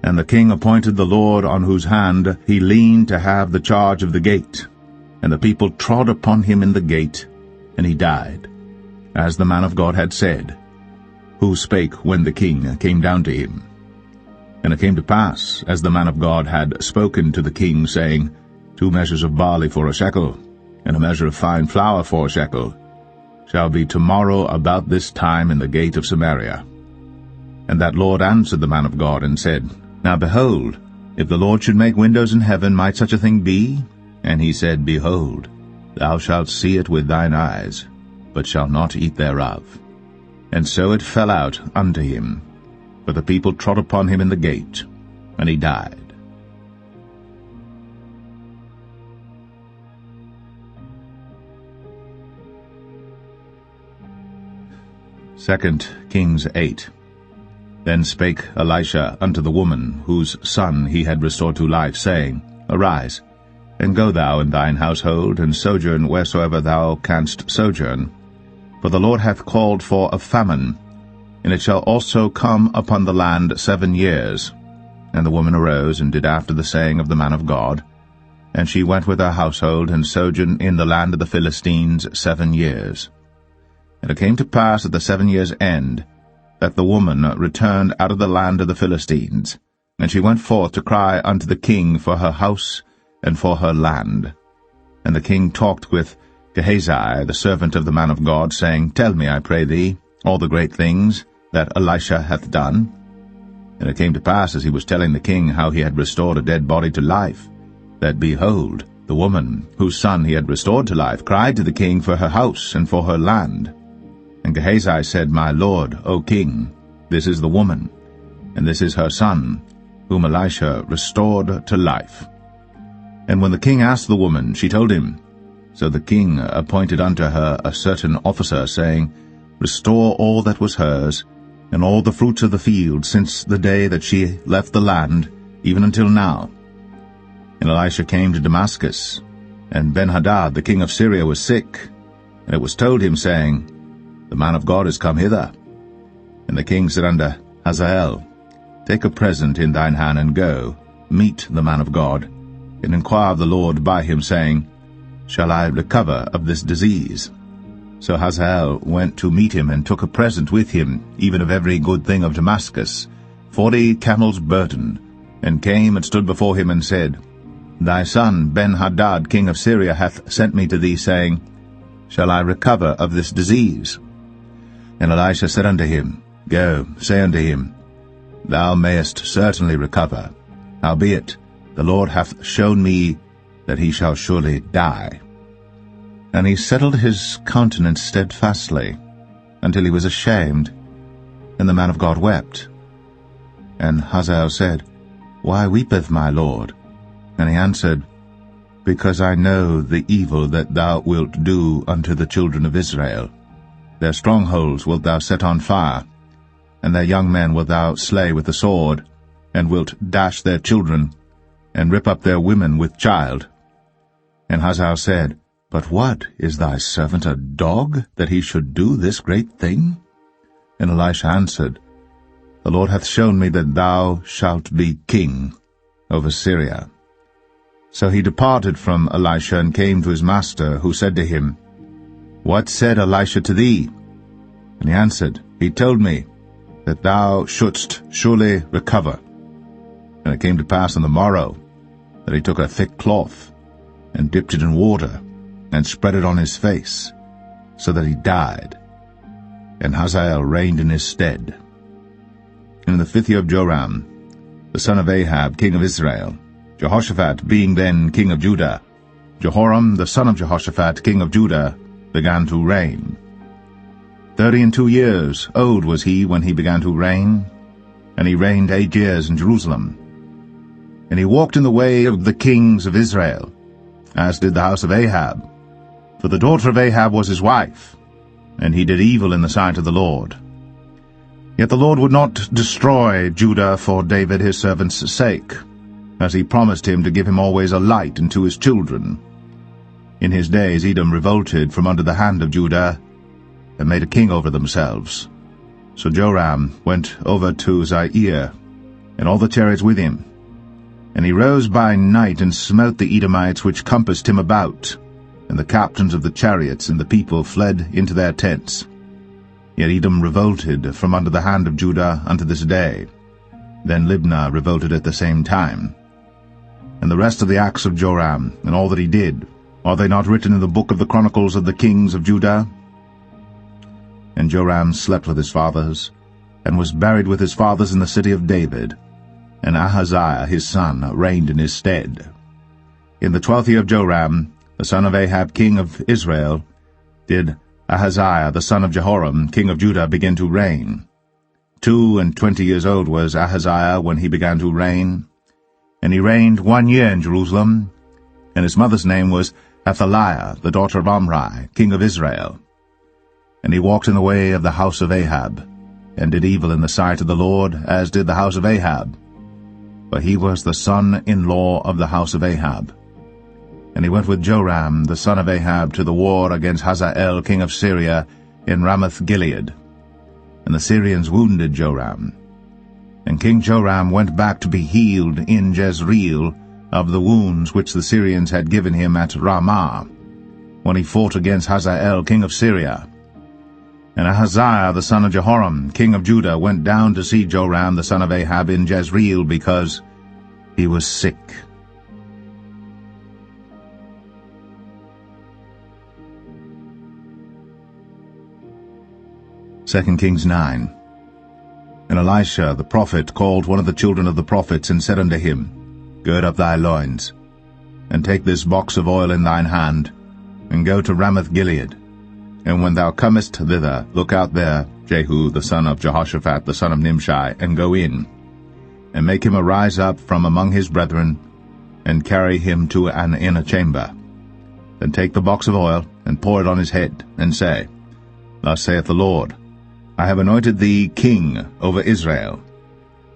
And the king appointed the Lord on whose hand he leaned to have the charge of the gate. And the people trod upon him in the gate, and he died, as the man of God had said, who spake when the king came down to him. And it came to pass, as the man of God had spoken to the king, saying, 2 measures of barley for a shekel, and a measure of fine flour for a shekel, shall be tomorrow about this time in the gate of Samaria. And that Lord answered the man of God, and said, Now behold, if the Lord should make windows in heaven, might such a thing be? And he said, Behold, thou shalt see it with thine eyes, but shalt not eat thereof. And so it fell out unto him, for the people trod upon him in the gate, and he died. 2 Kings 8. Then spake Elisha unto the woman, whose son he had restored to life, saying, Arise, and go thou and thine household, and sojourn wheresoever thou canst sojourn. For the Lord hath called for a famine, and it shall also come upon the land 7 years. And the woman arose, and did after the saying of the man of God. And she went with her household, and sojourned in the land of the Philistines 7 years. And it came to pass at the 7 years' end, that the woman returned out of the land of the Philistines, and she went forth to cry unto the king for her house and for her land. And the king talked with Gehazi, the servant of the man of God, saying, Tell me, I pray thee, all the great things that Elisha hath done. And it came to pass, as he was telling the king how he had restored a dead body to life, that, behold, the woman, whose son he had restored to life, cried to the king for her house and for her land. And Gehazi said, My lord, O king, this is the woman, and this is her son, whom Elisha restored to life. And when the king asked the woman, she told him. So the king appointed unto her a certain officer, saying, Restore all that was hers, and all the fruits of the field, since the day that she left the land, even until now. And Elisha came to Damascus, and Benhadad the king of Syria was sick. And it was told him, saying, The man of God is come hither. And the king said unto Hazael, Take a present in thine hand, and go, meet the man of God, and inquire of the Lord by him, saying, Shall I recover of this disease? So Hazael went to meet him, and took a present with him, even of every good thing of Damascus, 40 camels' burden, and came and stood before him, and said, Thy son Ben-Hadad king of Syria hath sent me to thee, saying, Shall I recover of this disease? And Elisha said unto him, Go, say unto him, Thou mayest certainly recover. Howbeit, the Lord hath shown me that he shall surely die. And he settled his countenance steadfastly, until he was ashamed. And the man of God wept. And Hazael said, Why weepeth my lord? And he answered, Because I know the evil that thou wilt do unto the children of Israel. Their strongholds wilt thou set on fire, and their young men wilt thou slay with the sword, and wilt dash their children, and rip up their women with child. And Hazael said, But what, is thy servant a dog, that he should do this great thing? And Elisha answered, The Lord hath shown me that thou shalt be king over Syria. So he departed from Elisha, and came to his master, who said to him, What said Elisha to thee? And he answered, He told me that thou shouldst surely recover. And it came to pass on the morrow that he took a thick cloth, and dipped it in water, and spread it on his face, so that he died. And Hazael reigned in his stead. And in the 5th year of Joram, the son of Ahab, king of Israel, Jehoshaphat being then king of Judah, Jehoram the son of Jehoshaphat, king of Judah, began to reign. 32 years old was he when he began to reign, and he reigned 8 years in Jerusalem. And he walked in the way of the kings of Israel, as did the house of Ahab. For the daughter of Ahab was his wife, and he did evil in the sight of the Lord. Yet the Lord would not destroy Judah for David his servant's sake, as he promised him to give him always a light unto his children. In his days Edom revolted from under the hand of Judah, and made a king over themselves. So Joram went over to Zair, and all the chariots with him. And he rose by night, and smote the Edomites which compassed him about, and the captains of the chariots and the people fled into their tents. Yet Edom revolted from under the hand of Judah unto this day. Then Libnah revolted at the same time. And the rest of the acts of Joram, and all that he did, are they not written in the book of the Chronicles of the kings of Judah? And Joram slept with his fathers, and was buried with his fathers in the city of David. And Ahaziah his son reigned in his stead. In the 12th year of Joram, the son of Ahab king of Israel, did Ahaziah the son of Jehoram king of Judah begin to reign. 22 years old was Ahaziah when he began to reign. And he reigned 1 year in Jerusalem, and his mother's name was Athaliah, the daughter of Omri, king of Israel. And he walked in the way of the house of Ahab, and did evil in the sight of the Lord, as did the house of Ahab. For he was the son-in-law of the house of Ahab. And he went with Joram the son of Ahab to the war against Hazael king of Syria in Ramoth-Gilead. And the Syrians wounded Joram. And King Joram went back to be healed in Jezreel of the wounds which the Syrians had given him at Ramah, when he fought against Hazael king of Syria. And Ahaziah the son of Jehoram king of Judah went down to see Joram the son of Ahab in Jezreel, because he was sick. 2 Kings 9. And Elisha the prophet called one of the children of the prophets, and said unto him, Gird up thy loins, and take this box of oil in thine hand, and go to Ramoth-Gilead. And when thou comest thither, look out there Jehu the son of Jehoshaphat the son of Nimshi, and go in, and make him arise up from among his brethren, and carry him to an inner chamber. Then take the box of oil, and pour it on his head, and say, Thus saith the Lord, I have anointed thee king over Israel.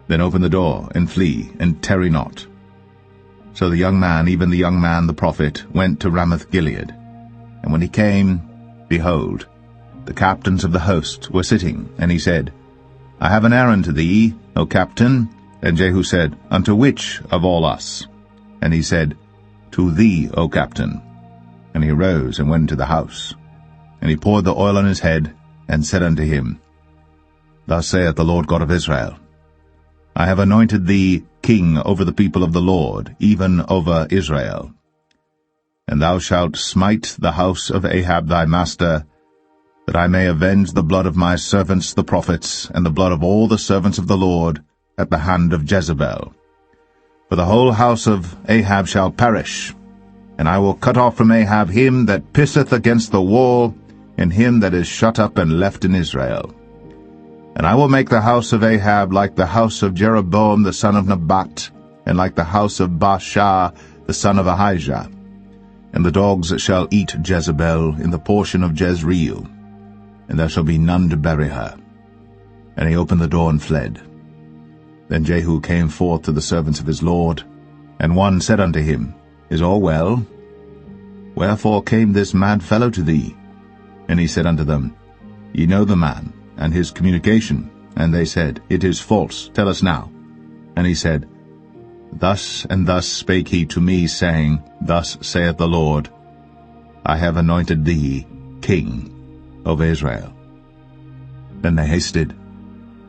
Then open the door, and flee, and tarry not. So the young man, even the young man the prophet, went to Ramoth-Gilead. And when he came, behold, the captains of the host were sitting, and he said, I have an errand to thee, O captain. And Jehu said, Unto which of all us? And he said, To thee, O captain. And he arose and went into the house. And he poured the oil on his head, and said unto him, Thus saith the Lord God of Israel, I have anointed thee king over the people of the Lord, even over Israel. And thou shalt smite the house of Ahab thy master, that I may avenge the blood of my servants the prophets, and the blood of all the servants of the Lord, at the hand of Jezebel. For the whole house of Ahab shall perish, and I will cut off from Ahab him that pisseth against the wall, and him that is shut up and left in Israel. And I will make the house of Ahab like the house of Jeroboam the son of Nebat, and like the house of Baasha the son of Ahijah. And the dogs shall eat Jezebel in the portion of Jezreel, and there shall be none to bury her. And he opened the door and fled. Then Jehu came forth to the servants of his lord, and one said unto him, Is all well? Wherefore came this mad fellow to thee? And he said unto them, Ye know the man, and his communication. And they said, It is false, tell us now. And he said, Thus and thus spake he to me, saying, Thus saith the Lord, I have anointed thee king over Israel. Then they hasted,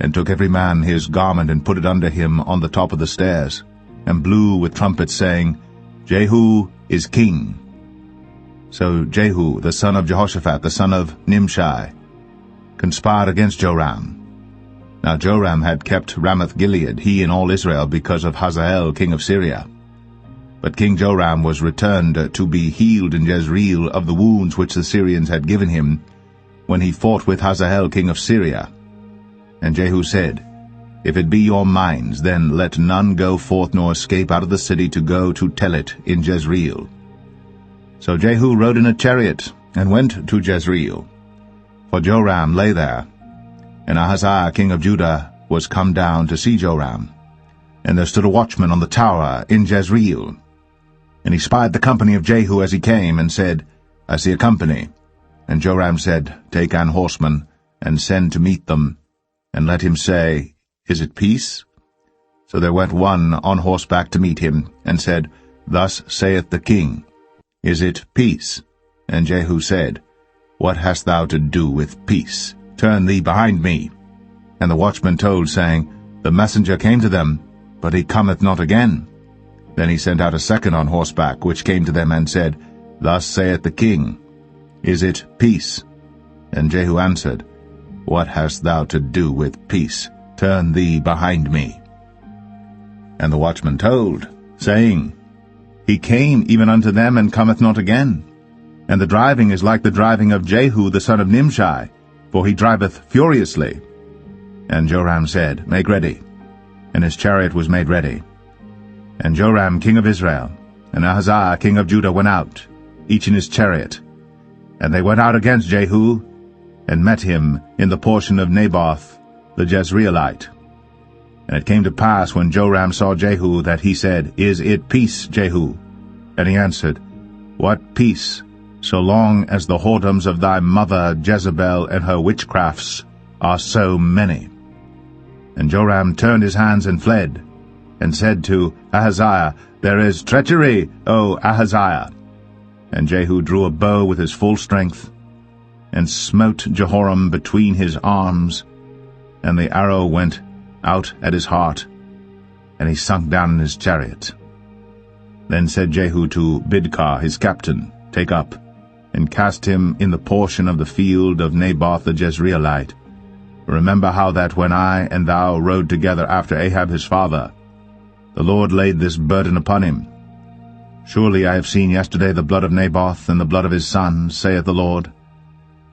and took every man his garment, and put it under him on the top of the stairs, and blew with trumpets, saying, Jehu is king. So Jehu the son of Jehoshaphat the son of Nimshi conspired against Joram. Now Joram had kept Ramoth-Gilead, he and all Israel, because of Hazael king of Syria. But King Joram was returned to be healed in Jezreel of the wounds which the Syrians had given him, when he fought with Hazael king of Syria. And Jehu said, If it be your minds, then let none go forth nor escape out of the city to go to tell it in Jezreel. So Jehu rode in a chariot, and went to Jezreel. For Joram lay there, and Ahaziah king of Judah was come down to see Joram. And there stood a watchman on the tower in Jezreel. And he spied the company of Jehu as he came, and said, I see a company. And Joram said, Take an horseman, and send to meet them, and let him say, Is it peace? So there went one on horseback to meet him, and said, Thus saith the king, Is it peace? And Jehu said, What hast thou to do with peace? Turn thee behind me. And the watchman told, saying, The messenger came to them, but he cometh not again. Then he sent out a second on horseback, which came to them, and said, Thus saith the king, Is it peace? And Jehu answered, What hast thou to do with peace? Turn thee behind me. And the watchman told, saying, He came even unto them, and cometh not again. And the driving is like the driving of Jehu the son of Nimshi, for he driveth furiously. And Joram said, Make ready. And his chariot was made ready. And Joram king of Israel, and Ahaziah king of Judah went out, each in his chariot. And they went out against Jehu, and met him in the portion of Naboth the Jezreelite. And it came to pass, when Joram saw Jehu, that he said, Is it peace, Jehu? And he answered, What peace, so long as the whoredoms of thy mother Jezebel and her witchcrafts are so many? And Joram turned his hands and fled, and said to Ahaziah, There is treachery, O Ahaziah. And Jehu drew a bow with his full strength, and smote Jehoram between his arms, and the arrow went out at his heart, and he sunk down in his chariot. Then said Jehu to Bidkar his captain, Take up, and cast him in the portion of the field of Naboth the Jezreelite, Remember how that when I and thou rode together after Ahab his father, the Lord laid this burden upon him. Surely I have seen yesterday the blood of Naboth and the blood of his sons, saith the Lord.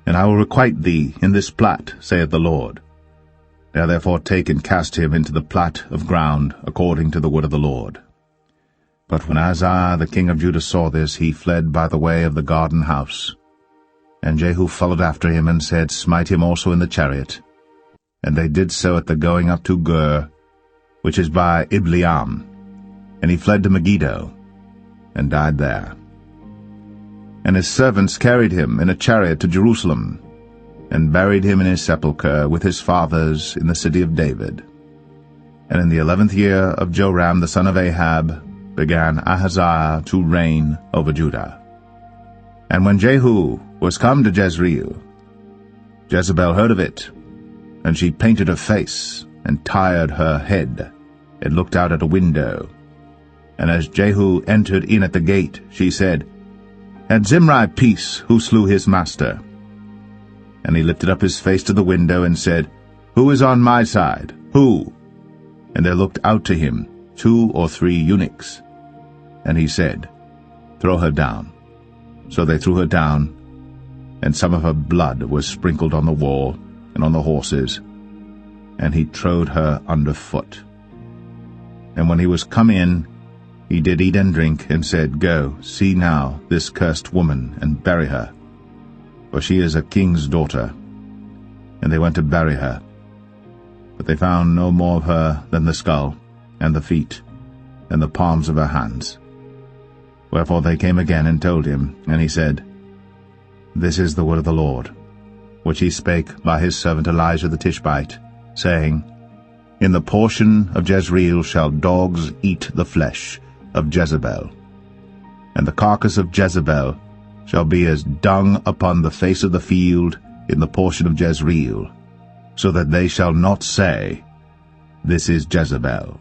And I will requite thee in this plat, saith the Lord. Now therefore take and cast him into the plat of ground, according to the word of the Lord. But when Ahaziah the king of Judah saw this, he fled by the way of the garden house. And Jehu followed after him, and said, Smite him also in the chariot. And they did so at the going up to Gur, which is by Ibleam. And he fled to Megiddo, and died there. And his servants carried him in a chariot to Jerusalem, and buried him in his sepulchre with his fathers in the city of David. And in the 11th year of Joram the son of Ahab began Ahaziah to reign over Judah. And when Jehu was come to Jezreel, Jezebel heard of it, and she painted her face, and tired her head, and looked out at a window. And as Jehu entered in at the gate, she said, Had Zimri peace, who slew his master? And he lifted up his face to the window, and said, Who is on my side? Who? And there looked out to him 2 or 3 eunuchs. And he said, Throw her down. So they threw her down, and some of her blood was sprinkled on the wall, and on the horses, and he trode her under foot. And when he was come in, he did eat and drink, and said, Go, see now this cursed woman, and bury her, for she is a king's daughter. And they went to bury her. But they found no more of her than the skull, and the feet, and the palms of her hands. Wherefore they came again and told him, and he said, This is the word of the Lord, which he spake by his servant Elijah the Tishbite, saying, In the portion of Jezreel shall dogs eat the flesh of Jezebel, and the carcass of Jezebel shall be as dung upon the face of the field in the portion of Jezreel, so that they shall not say, This is Jezebel.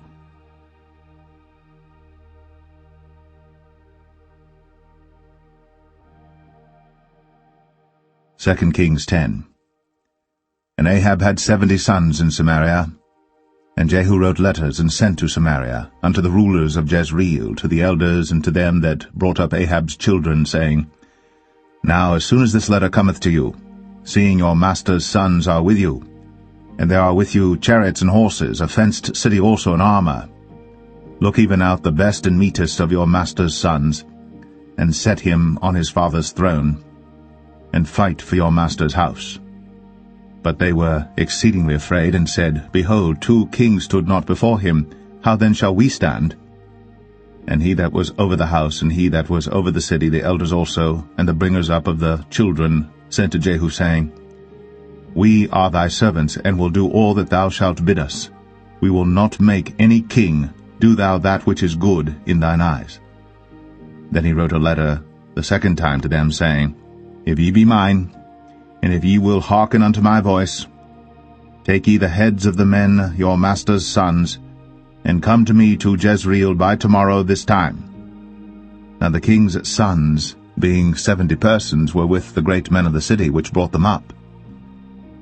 Second Kings 10. And Ahab had 70 sons in Samaria. And Jehu wrote letters and sent to Samaria unto the rulers of Jezreel, to the elders, and to them that brought up Ahab's children, saying, Now as soon as this letter cometh to you, seeing your master's sons are with you, and there are with you chariots and horses, a fenced city also in armor, look even out the best and meetest of your master's sons, and set him on his father's throne, and fight for your master's house. But they were exceedingly afraid, and said, Behold, 2 kings stood not before him. How then shall we stand? And he that was over the house, and he that was over the city, the elders also, and the bringers up of the children, sent to Jehu, saying, We are thy servants, and will do all that thou shalt bid us. We will not make any king. Do thou that which is good in thine eyes. Then he wrote a letter the second time to them, saying, If ye be mine, and if ye will hearken unto my voice, take ye the heads of the men your master's sons, and come to me to Jezreel by tomorrow this time. Now the king's sons, being 70 persons, were with the great men of the city, which brought them up.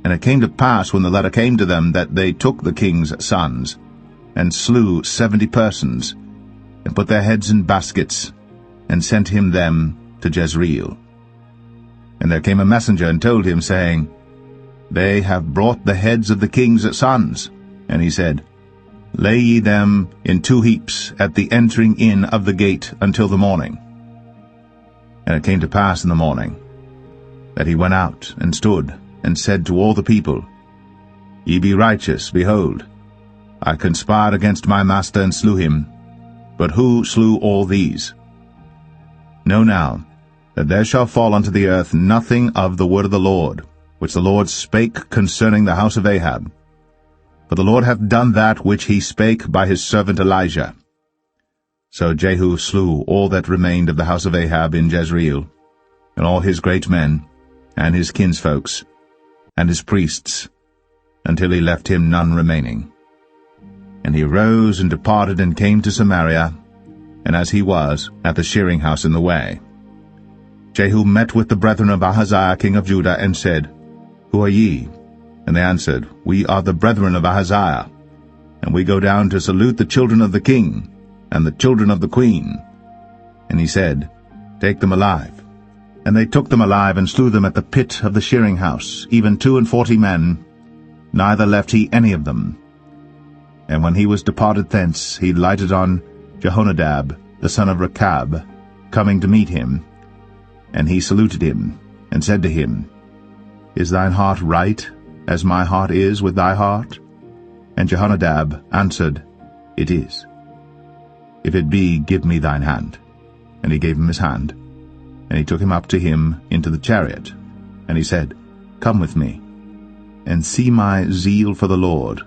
And it came to pass, when the letter came to them, that they took the king's sons, and slew 70 persons, and put their heads in baskets, and sent him them to Jezreel. And there came a messenger, and told him, saying, They have brought the heads of the king's sons. And he said, Lay ye them in 2 heaps at the entering in of the gate until the morning. And it came to pass in the morning, that he went out, and stood, and said to all the people, Ye be righteous, behold, I conspired against my master, and slew him. But who slew all these? Know now, that there shall fall unto the earth nothing of the word of the Lord, which the Lord spake concerning the house of Ahab. For the Lord hath done that which he spake by his servant Elijah. So Jehu slew all that remained of the house of Ahab in Jezreel, and all his great men, and his kinsfolks, and his priests, until he left him none remaining. And he arose and departed, and came to Samaria, and as he was, at the shearing house in the way, Jehu met with the brethren of Ahaziah king of Judah, and said, Who are ye? And they answered, We are the brethren of Ahaziah, and we go down to salute the children of the king and the children of the queen. And he said, Take them alive. And they took them alive and slew them at the pit of the shearing house, even 42 men, neither left he any of them. And when he was departed thence, he lighted on Jehonadab, the son of Rechab, coming to meet him. And he saluted him, and said to him, Is thine heart right, as my heart is with thy heart? And Jehonadab answered, It is. If it be, give me thine hand. And he gave him his hand. And he took him up to him into the chariot. And he said, Come with me, and see my zeal for the Lord.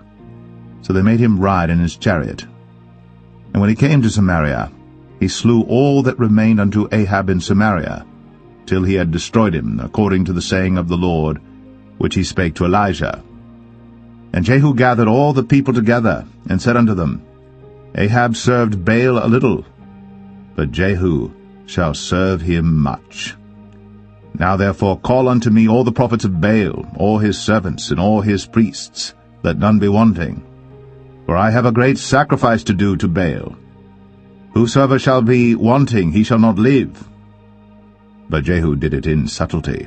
So they made him ride in his chariot. And when he came to Samaria, he slew all that remained unto Ahab in Samaria, till he had destroyed him, according to the saying of the Lord, which he spake to Elijah. And Jehu gathered all the people together, and said unto them, Ahab served Baal a little, but Jehu shall serve him much. Now therefore call unto me all the prophets of Baal, all his servants, and all his priests, that none be wanting. For I have a great sacrifice to do to Baal. Whosoever shall be wanting, he shall not live. But Jehu did it in subtlety,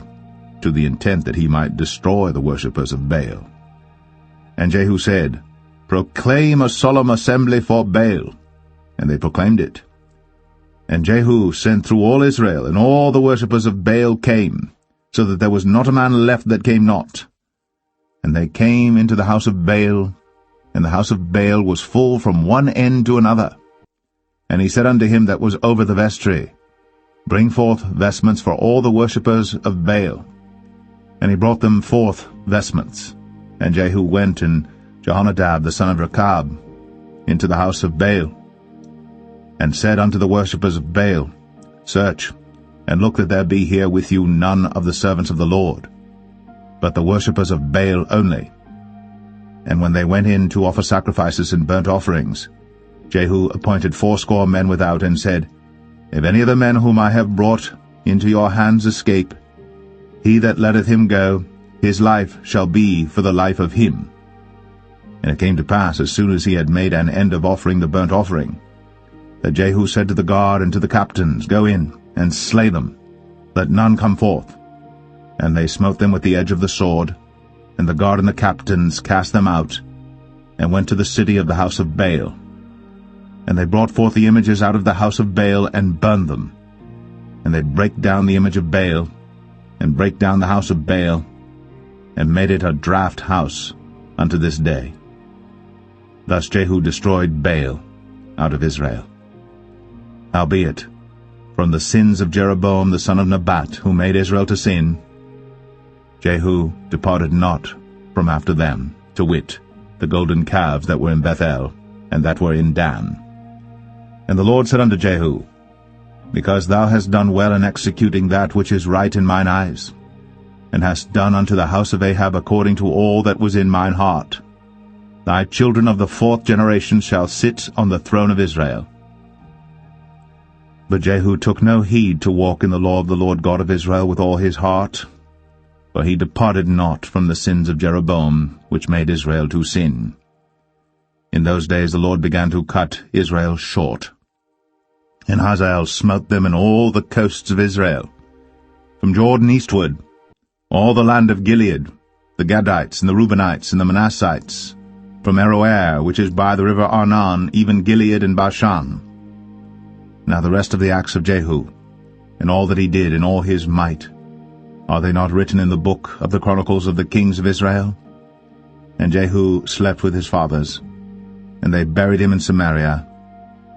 to the intent that he might destroy the worshippers of Baal. And Jehu said, Proclaim a solemn assembly for Baal. And they proclaimed it. And Jehu sent through all Israel, and all the worshippers of Baal came, so that there was not a man left that came not. And they came into the house of Baal, and the house of Baal was full from one end to another. And he said unto him that was over the vestry, Bring forth vestments for all the worshippers of Baal. And he brought them forth vestments. And Jehu went, and Jehonadab the son of Rechab, into the house of Baal, and said unto the worshippers of Baal, Search, and look that there be here with you none of the servants of the Lord, but the worshippers of Baal only. And when they went in to offer sacrifices and burnt offerings, Jehu appointed 80 men without, and said, If any of the men whom I have brought into your hands escape, he that letteth him go, his life shall be for the life of him. And it came to pass, as soon as he had made an end of offering the burnt offering, that Jehu said to the guard and to the captains, Go in, and slay them, let none come forth. And they smote them with the edge of the sword, and the guard and the captains cast them out, and went to the city of the house of Baal. And they brought forth the images out of the house of Baal, and burned them. And they brake down the image of Baal, and brake down the house of Baal, and made it a draught house unto this day. Thus Jehu destroyed Baal out of Israel. Howbeit, from the sins of Jeroboam the son of Nebat, who made Israel to sin, Jehu departed not from after them, to wit, the golden calves that were in Bethel, and that were in Dan. And the Lord said unto Jehu, Because thou hast done well in executing that which is right in mine eyes, and hast done unto the house of Ahab according to all that was in mine heart, thy children of the 4th generation shall sit on the throne of Israel. But Jehu took no heed to walk in the law of the Lord God of Israel with all his heart, for he departed not from the sins of Jeroboam, which made Israel to sin. In those days the Lord began to cut Israel short. And Hazael smote them in all the coasts of Israel, from Jordan eastward, all the land of Gilead, the Gadites, and the Reubenites, and the Manassites, from Aroer, which is by the river Arnon, even Gilead and Bashan. Now the rest of the acts of Jehu, and all that he did in all his might, are they not written in the book of the chronicles of the kings of Israel? And Jehu slept with his fathers, and they buried him in Samaria,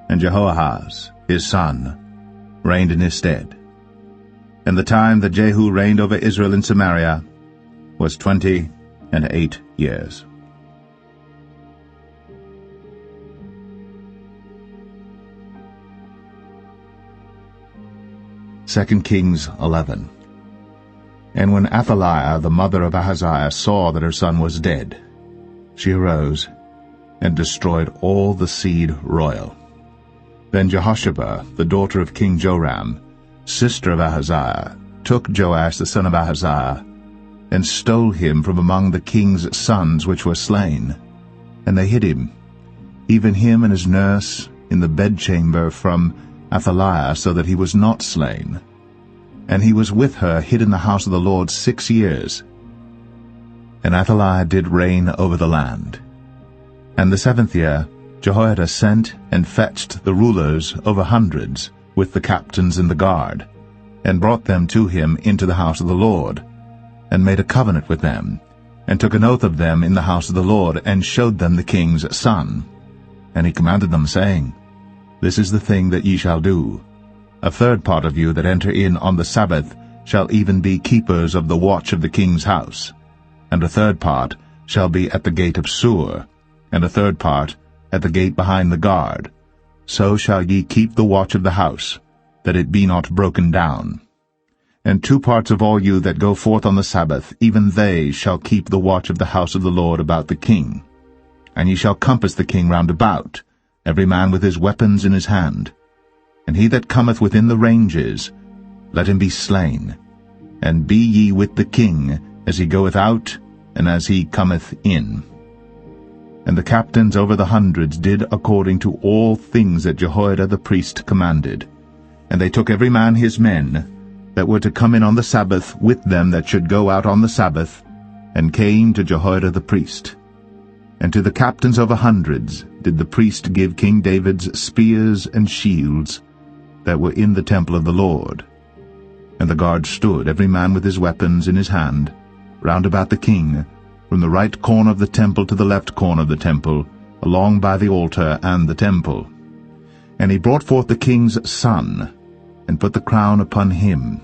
and Jehoahaz, his son, reigned in his stead. And the time that Jehu reigned over Israel in Samaria was 28 years. 2 Kings 11. And when Athaliah the mother of Ahaziah saw that her son was dead, she arose and destroyed all the seed royal. Then Jehosheba, the daughter of King Joram, sister of Ahaziah, took Joash the son of Ahaziah, and stole him from among the king's sons which were slain. And they hid him, even him and his nurse, in the bedchamber from Athaliah, so that he was not slain. And he was with her hid in the house of the Lord 6 years. And Athaliah did reign over the land. And the 7th year Jehoiada sent and fetched the rulers over hundreds, with the captains and the guard, and brought them to him into the house of the Lord, and made a covenant with them, and took an oath of them in the house of the Lord, and showed them the king's son. And he commanded them, saying, This is the thing that ye shall do. A third part of you that enter in on the Sabbath shall even be keepers of the watch of the king's house, and a third part shall be at the gate of Sur, and a third part at the gate behind the guard. So shall ye keep the watch of the house, that it be not broken down. And 2 parts of all you that go forth on the Sabbath, even they shall keep the watch of the house of the Lord about the king. And ye shall compass the king round about, every man with his weapons in his hand. And he that cometh within the ranges, let him be slain. And be ye with the king, as he goeth out, and as he cometh in. And the captains over the hundreds did according to all things that Jehoiada the priest commanded. And they took every man his men, that were to come in on the Sabbath, with them that should go out on the Sabbath, and came to Jehoiada the priest. And to the captains over hundreds did the priest give King David's spears and shields, that were in the temple of the Lord. And the guard stood, every man with his weapons in his hand, round about the king, from the right corner of the temple to the left corner of the temple, along by the altar and the temple. And he brought forth the king's son, and put the crown upon him,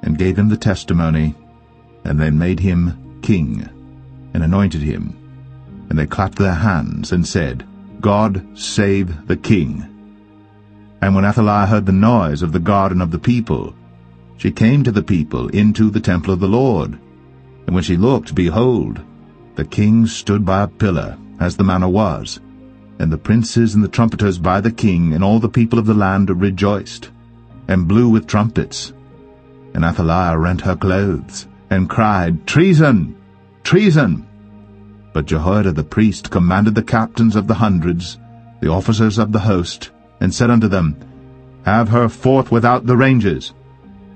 and gave him the testimony, and they made him king, and anointed him. And they clapped their hands, and said, God save the king. And when Athaliah heard the noise of the guard and of the people, she came to the people into the temple of the Lord. And when she looked, behold, the king stood by a pillar, as the manner was, and the princes and the trumpeters by the king, and all the people of the land rejoiced, and blew with trumpets. And Athaliah rent her clothes, and cried, Treason! Treason! But Jehoiada the priest commanded the captains of the hundreds, the officers of the host, and said unto them, Have her forth without the ranges,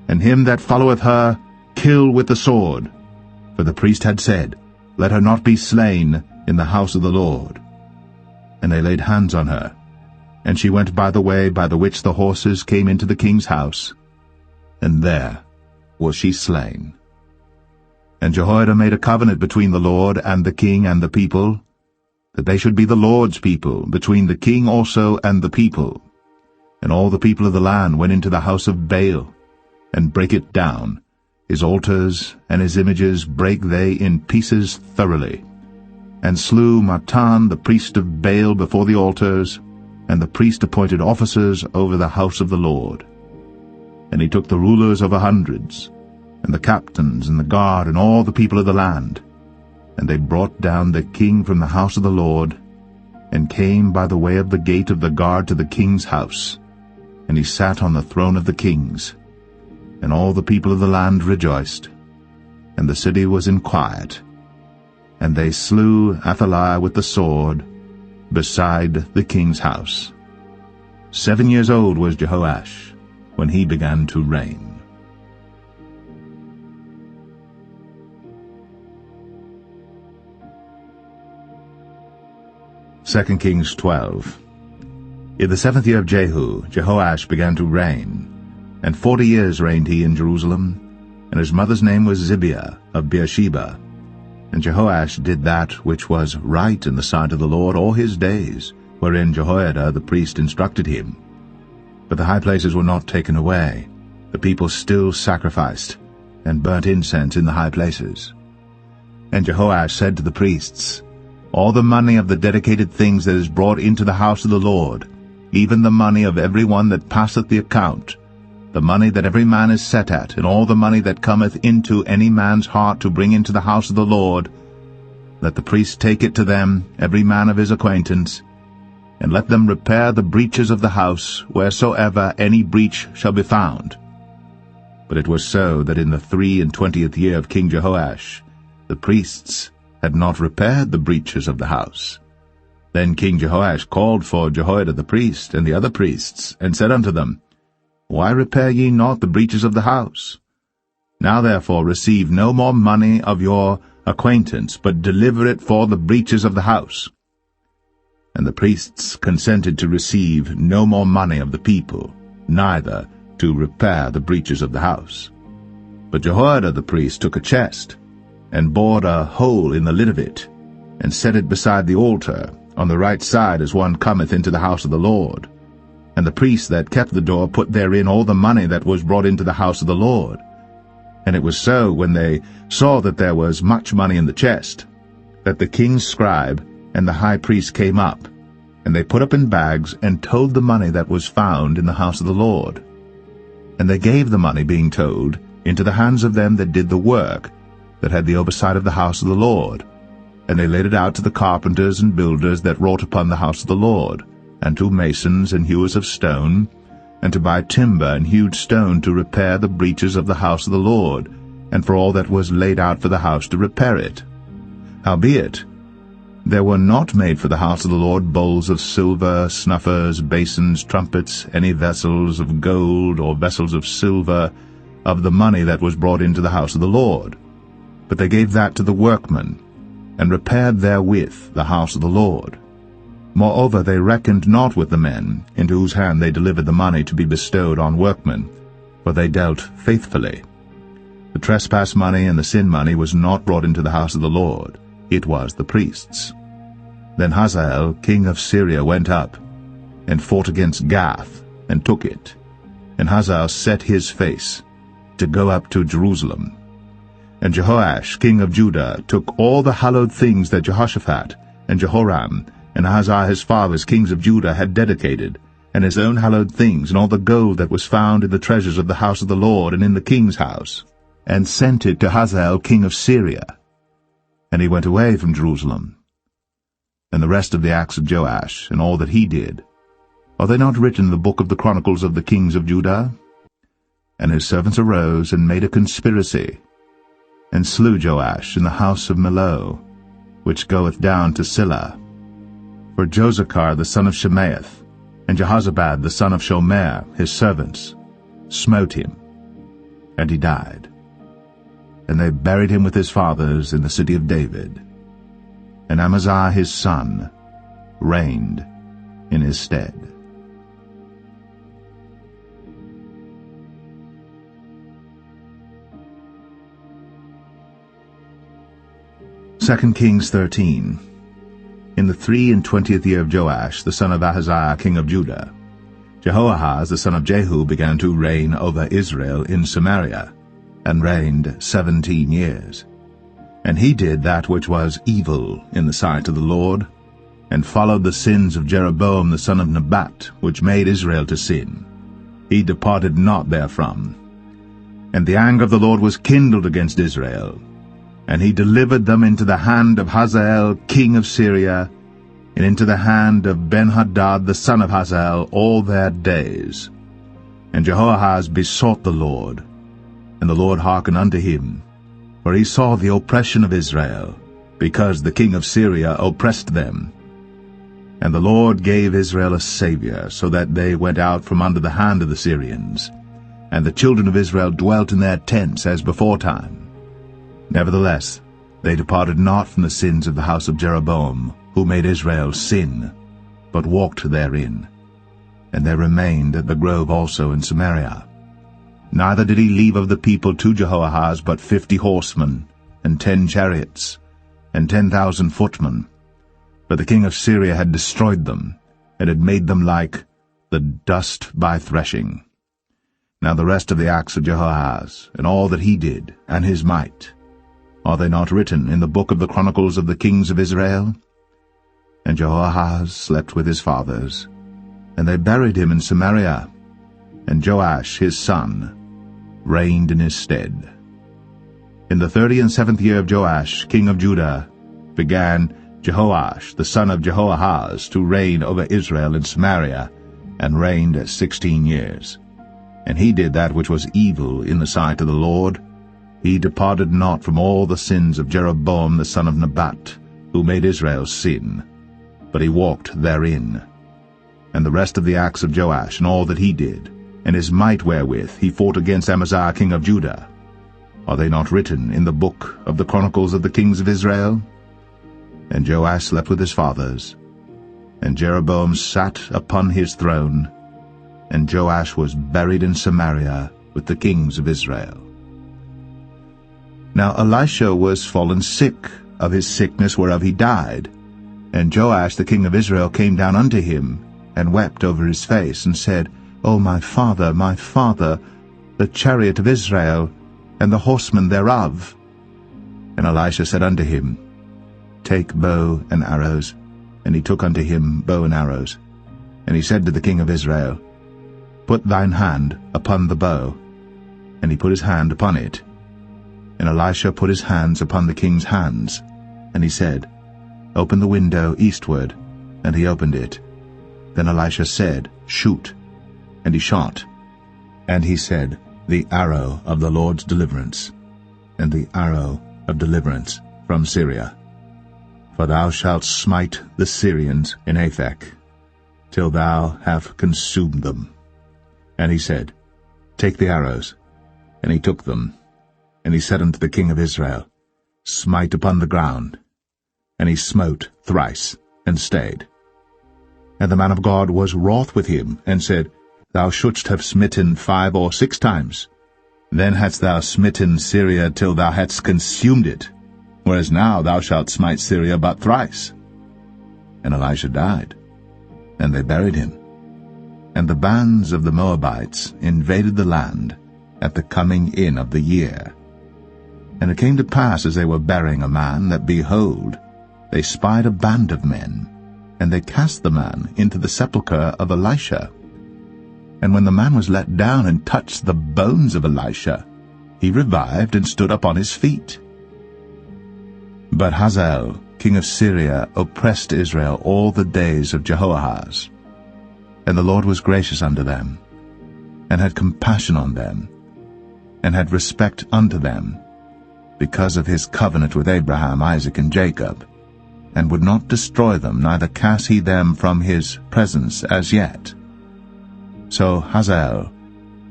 and him that followeth her kill with the sword. For the priest had said, Let her not be slain in the house of the Lord. And they laid hands on her, and she went by the way by the which the horses came into the king's house, and there was she slain. And Jehoiada made a covenant between the Lord and the king and the people, that they should be the Lord's people, between the king also and the people. And all the people of the land went into the house of Baal, and brake it down. His altars and his images brake they in pieces thoroughly, and slew Mattan the priest of Baal before the altars, and the priest appointed officers over the house of the Lord. And he took the rulers over hundreds, and the captains and the guard, and all the people of the land, and they brought down the king from the house of the Lord, and came by the way of the gate of the guard to the king's house, and he sat on the throne of the kings. And all the people of the land rejoiced, and the city was in quiet. And they slew Athaliah with the sword beside the king's house. 7 years old was Jehoash when he began to reign. 2 Kings 12. In the 7th year of Jehu, Jehoash began to reign, and 40 years reigned he in Jerusalem, and his mother's name was Zibiah of Beersheba. And Jehoash did that which was right in the sight of the Lord all his days, wherein Jehoiada the priest instructed him. But the high places were not taken away. The people still sacrificed, and burnt incense in the high places. And Jehoash said to the priests, All the money of the dedicated things that is brought into the house of the Lord, even the money of every one that passeth the account, the money that every man is set at, and all the money that cometh into any man's heart to bring into the house of the Lord, let the priest take it to them, every man of his acquaintance, and let them repair the breaches of the house, wheresoever any breach shall be found. But it was so that in the 23 year of King Jehoash, the priests had not repaired the breaches of the house. Then King Jehoash called for Jehoiada the priest and the other priests, and said unto them, Why repair ye not the breaches of the house? Now therefore receive no more money of your acquaintance, but deliver it for the breaches of the house. And the priests consented to receive no more money of the people, neither to repair the breaches of the house. But Jehoiada the priest took a chest, and bored a hole in the lid of it, and set it beside the altar, on the right side as one cometh into the house of the Lord. And the priests that kept the door put therein all the money that was brought into the house of the Lord. And it was so, when they saw that there was much money in the chest, that the king's scribe and the high priest came up, and they put up in bags, and told the money that was found in the house of the Lord. And they gave the money, being told, into the hands of them that did the work, that had the oversight of the house of the Lord. And they laid it out to the carpenters and builders that wrought upon the house of the Lord, and to masons and hewers of stone, and to buy timber and hewed stone to repair the breaches of the house of the Lord, and for all that was laid out for the house to repair it. Howbeit, there were not made for the house of the Lord bowls of silver, snuffers, basins, trumpets, any vessels of gold or vessels of silver, of the money that was brought into the house of the Lord. But they gave that to the workmen, and repaired therewith the house of the Lord. Moreover, they reckoned not with the men, into whose hand they delivered the money to be bestowed on workmen, for they dealt faithfully. The trespass money and the sin money was not brought into the house of the Lord, it was the priests. Then Hazael king of Syria went up, and fought against Gath, and took it. And Hazael set his face to go up to Jerusalem. And Jehoash king of Judah took all the hallowed things that Jehoshaphat and Jehoram and Ahaziah his fathers kings of Judah had dedicated, and his own hallowed things, and all the gold that was found in the treasures of the house of the Lord and in the king's house, and sent it to Hazael king of Syria. And he went away from Jerusalem. And the rest of the acts of Joash, and all that he did, are they not written in the book of the Chronicles of the kings of Judah? And his servants arose and made a conspiracy, and slew Joash in the house of Millo, which goeth down to Silla. For Josachar the son of Shemaeth, and Jehozabad the son of Shomer, his servants, smote him, and he died. And they buried him with his fathers in the city of David. And Amaziah his son reigned in his stead. 2 Kings 13. In the 23 year of Joash, the son of Ahaziah, king of Judah, Jehoahaz, the son of Jehu, began to reign over Israel in Samaria, and reigned 17 years. And he did that which was evil in the sight of the Lord, and followed the sins of Jeroboam the son of Nebat, which made Israel to sin. He departed not therefrom. And the anger of the Lord was kindled against Israel, and he delivered them into the hand of Hazael king of Syria, and into the hand of Benhadad the son of Hazael all their days. And Jehoahaz besought the Lord, and the Lord hearkened unto him, for he saw the oppression of Israel, because the king of Syria oppressed them. And the Lord gave Israel a Saviour, so that they went out from under the hand of the Syrians, and the children of Israel dwelt in their tents as beforetime. Nevertheless, they departed not from the sins of the house of Jeroboam, who made Israel sin, but walked therein. And they remained at the grove also in Samaria. Neither did he leave of the people to Jehoahaz but 50 horsemen, and 10 chariots, and 10,000 footmen. But the king of Syria had destroyed them, and had made them like the dust by threshing. Now the rest of the acts of Jehoahaz, and all that he did, and his might, are they not written in the book of the Chronicles of the kings of Israel? And Jehoahaz slept with his fathers, and they buried him in Samaria, and Joash his son reigned in his stead. In the 37th year of Joash king of Judah began Jehoash the son of Jehoahaz to reign over Israel in Samaria, and reigned 16 years. and he did that which was evil in the sight of the Lord. He departed not from all the sins of Jeroboam the son of Nebat, who made Israel sin, but he walked therein. And the rest of the acts of Joash, and all that he did, and his might wherewith he fought against Amaziah king of Judah, are they not written in the book of the Chronicles of the kings of Israel? And Joash slept with his fathers, and Jeroboam sat upon his throne, and Joash was buried in Samaria with the kings of Israel. Now Elisha was fallen sick of his sickness whereof he died. And Joash the king of Israel came down unto him, and wept over his face, and said, O my father, the chariot of Israel, and the horsemen thereof. And Elisha said unto him, Take bow and arrows. And he took unto him bow and arrows. And he said to the king of Israel, Put thine hand upon the bow. And he put his hand upon it. And Elisha put his hands upon the king's hands. And he said, Open the window eastward. And he opened it. Then Elisha said, Shoot. And he shot. And he said, The arrow of the Lord's deliverance, and the arrow of deliverance from Syria. For thou shalt smite the Syrians in Aphek, till thou have consumed them. And he said, Take the arrows. And he took them. And he said unto the king of Israel, Smite upon the ground. And he smote thrice, and stayed. And the man of God was wroth with him, and said, Thou shouldst have smitten 5 or 6 times. Then hadst thou smitten Syria till thou hadst consumed it, whereas now thou shalt smite Syria but thrice. And Elisha died, and they buried him. And the bands of the Moabites invaded the land at the coming in of the year. And it came to pass, as they were burying a man, that, behold, they spied a band of men, and they cast the man into the sepulchre of Elisha. And when the man was let down and touched the bones of Elisha, he revived and stood up on his feet. But Hazael, king of Syria, oppressed Israel all the days of Jehoahaz. And the Lord was gracious unto them, and had compassion on them, and had respect unto them, because of his covenant with Abraham, Isaac, and Jacob, and would not destroy them, neither cast he them from his presence as yet. So Hazael,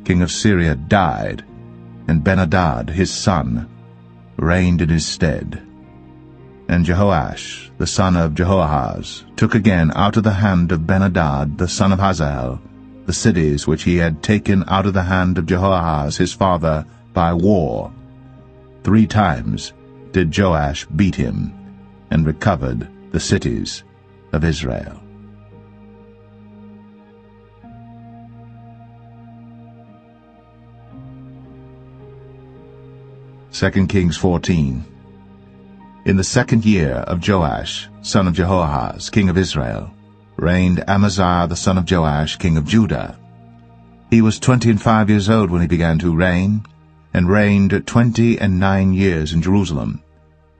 king of Syria, died, and Ben-Hadad his son reigned in his stead. And Jehoash, the son of Jehoahaz, took again out of the hand of Ben-Hadad the son of Hazael the cities which he had taken out of the hand of Jehoahaz his father by war. 3 times did Joash beat him, and recovered the cities of Israel. Second Kings 14. In the 2nd year of Joash, son of Jehoahaz, king of Israel, reigned Amaziah the son of Joash, king of Judah. He was 25 years old when he began to reign, and reigned 29 years in Jerusalem.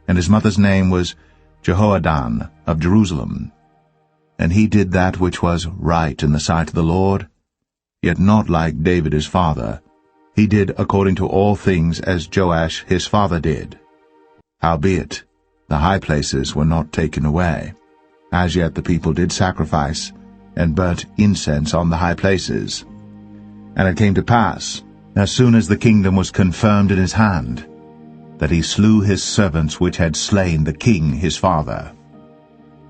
And his mother's name was Jehoadan of Jerusalem. And he did that which was right in the sight of the Lord, yet not like David his father. He did according to all things as Joash his father did. Howbeit, the high places were not taken away. As yet the people did sacrifice, and burnt incense on the high places. And it came to pass, as soon as the kingdom was confirmed in his hand, that he slew his servants which had slain the king his father.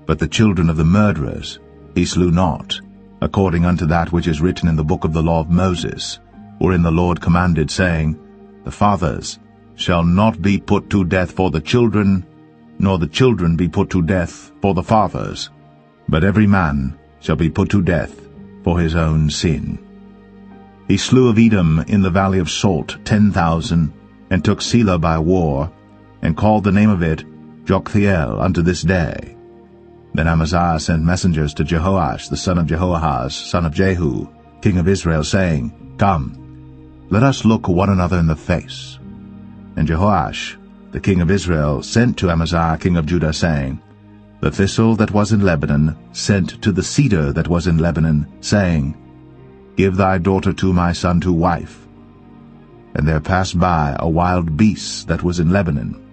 But the children of the murderers he slew not, according unto that which is written in the book of the law of Moses, wherein the Lord commanded, saying, The fathers shall not be put to death for the children, nor the children be put to death for the fathers, but every man shall be put to death for his own sin. He slew of Edom in the valley of Salt 10,000, and took Selah by war, and called the name of it Joktheel unto this day. Then Amaziah sent messengers to Jehoash the son of Jehoahaz, son of Jehu, king of Israel, saying, Come, let us look one another in the face. And Jehoash, the king of Israel, sent to Amaziah king of Judah, saying, The thistle that was in Lebanon sent to the cedar that was in Lebanon, saying, Give thy daughter to my son to wife. And there passed by a wild beast that was in Lebanon,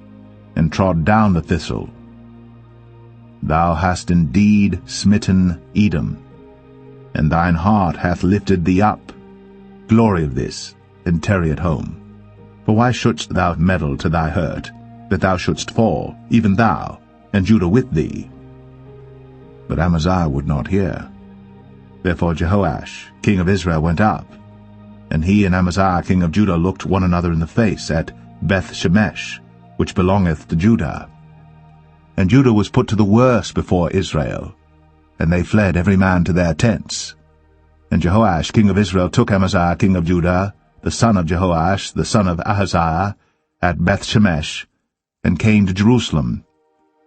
and trod down the thistle. Thou hast indeed smitten Edom, and thine heart hath lifted thee up. Glory of this, and tarry at home. For why shouldst thou meddle to thy hurt, that thou shouldst fall, even thou, and Judah with thee? But Amaziah would not hear. Therefore Jehoash, king of Israel, went up, and he and Amaziah king of Judah looked one another in the face at Beth-shemesh, which belongeth to Judah. And Judah was put to the worse before Israel, and they fled every man to their tents. And Jehoash king of Israel took Amaziah king of Judah, the son of Jehoash, the son of Ahaziah, at Beth-shemesh, and came to Jerusalem,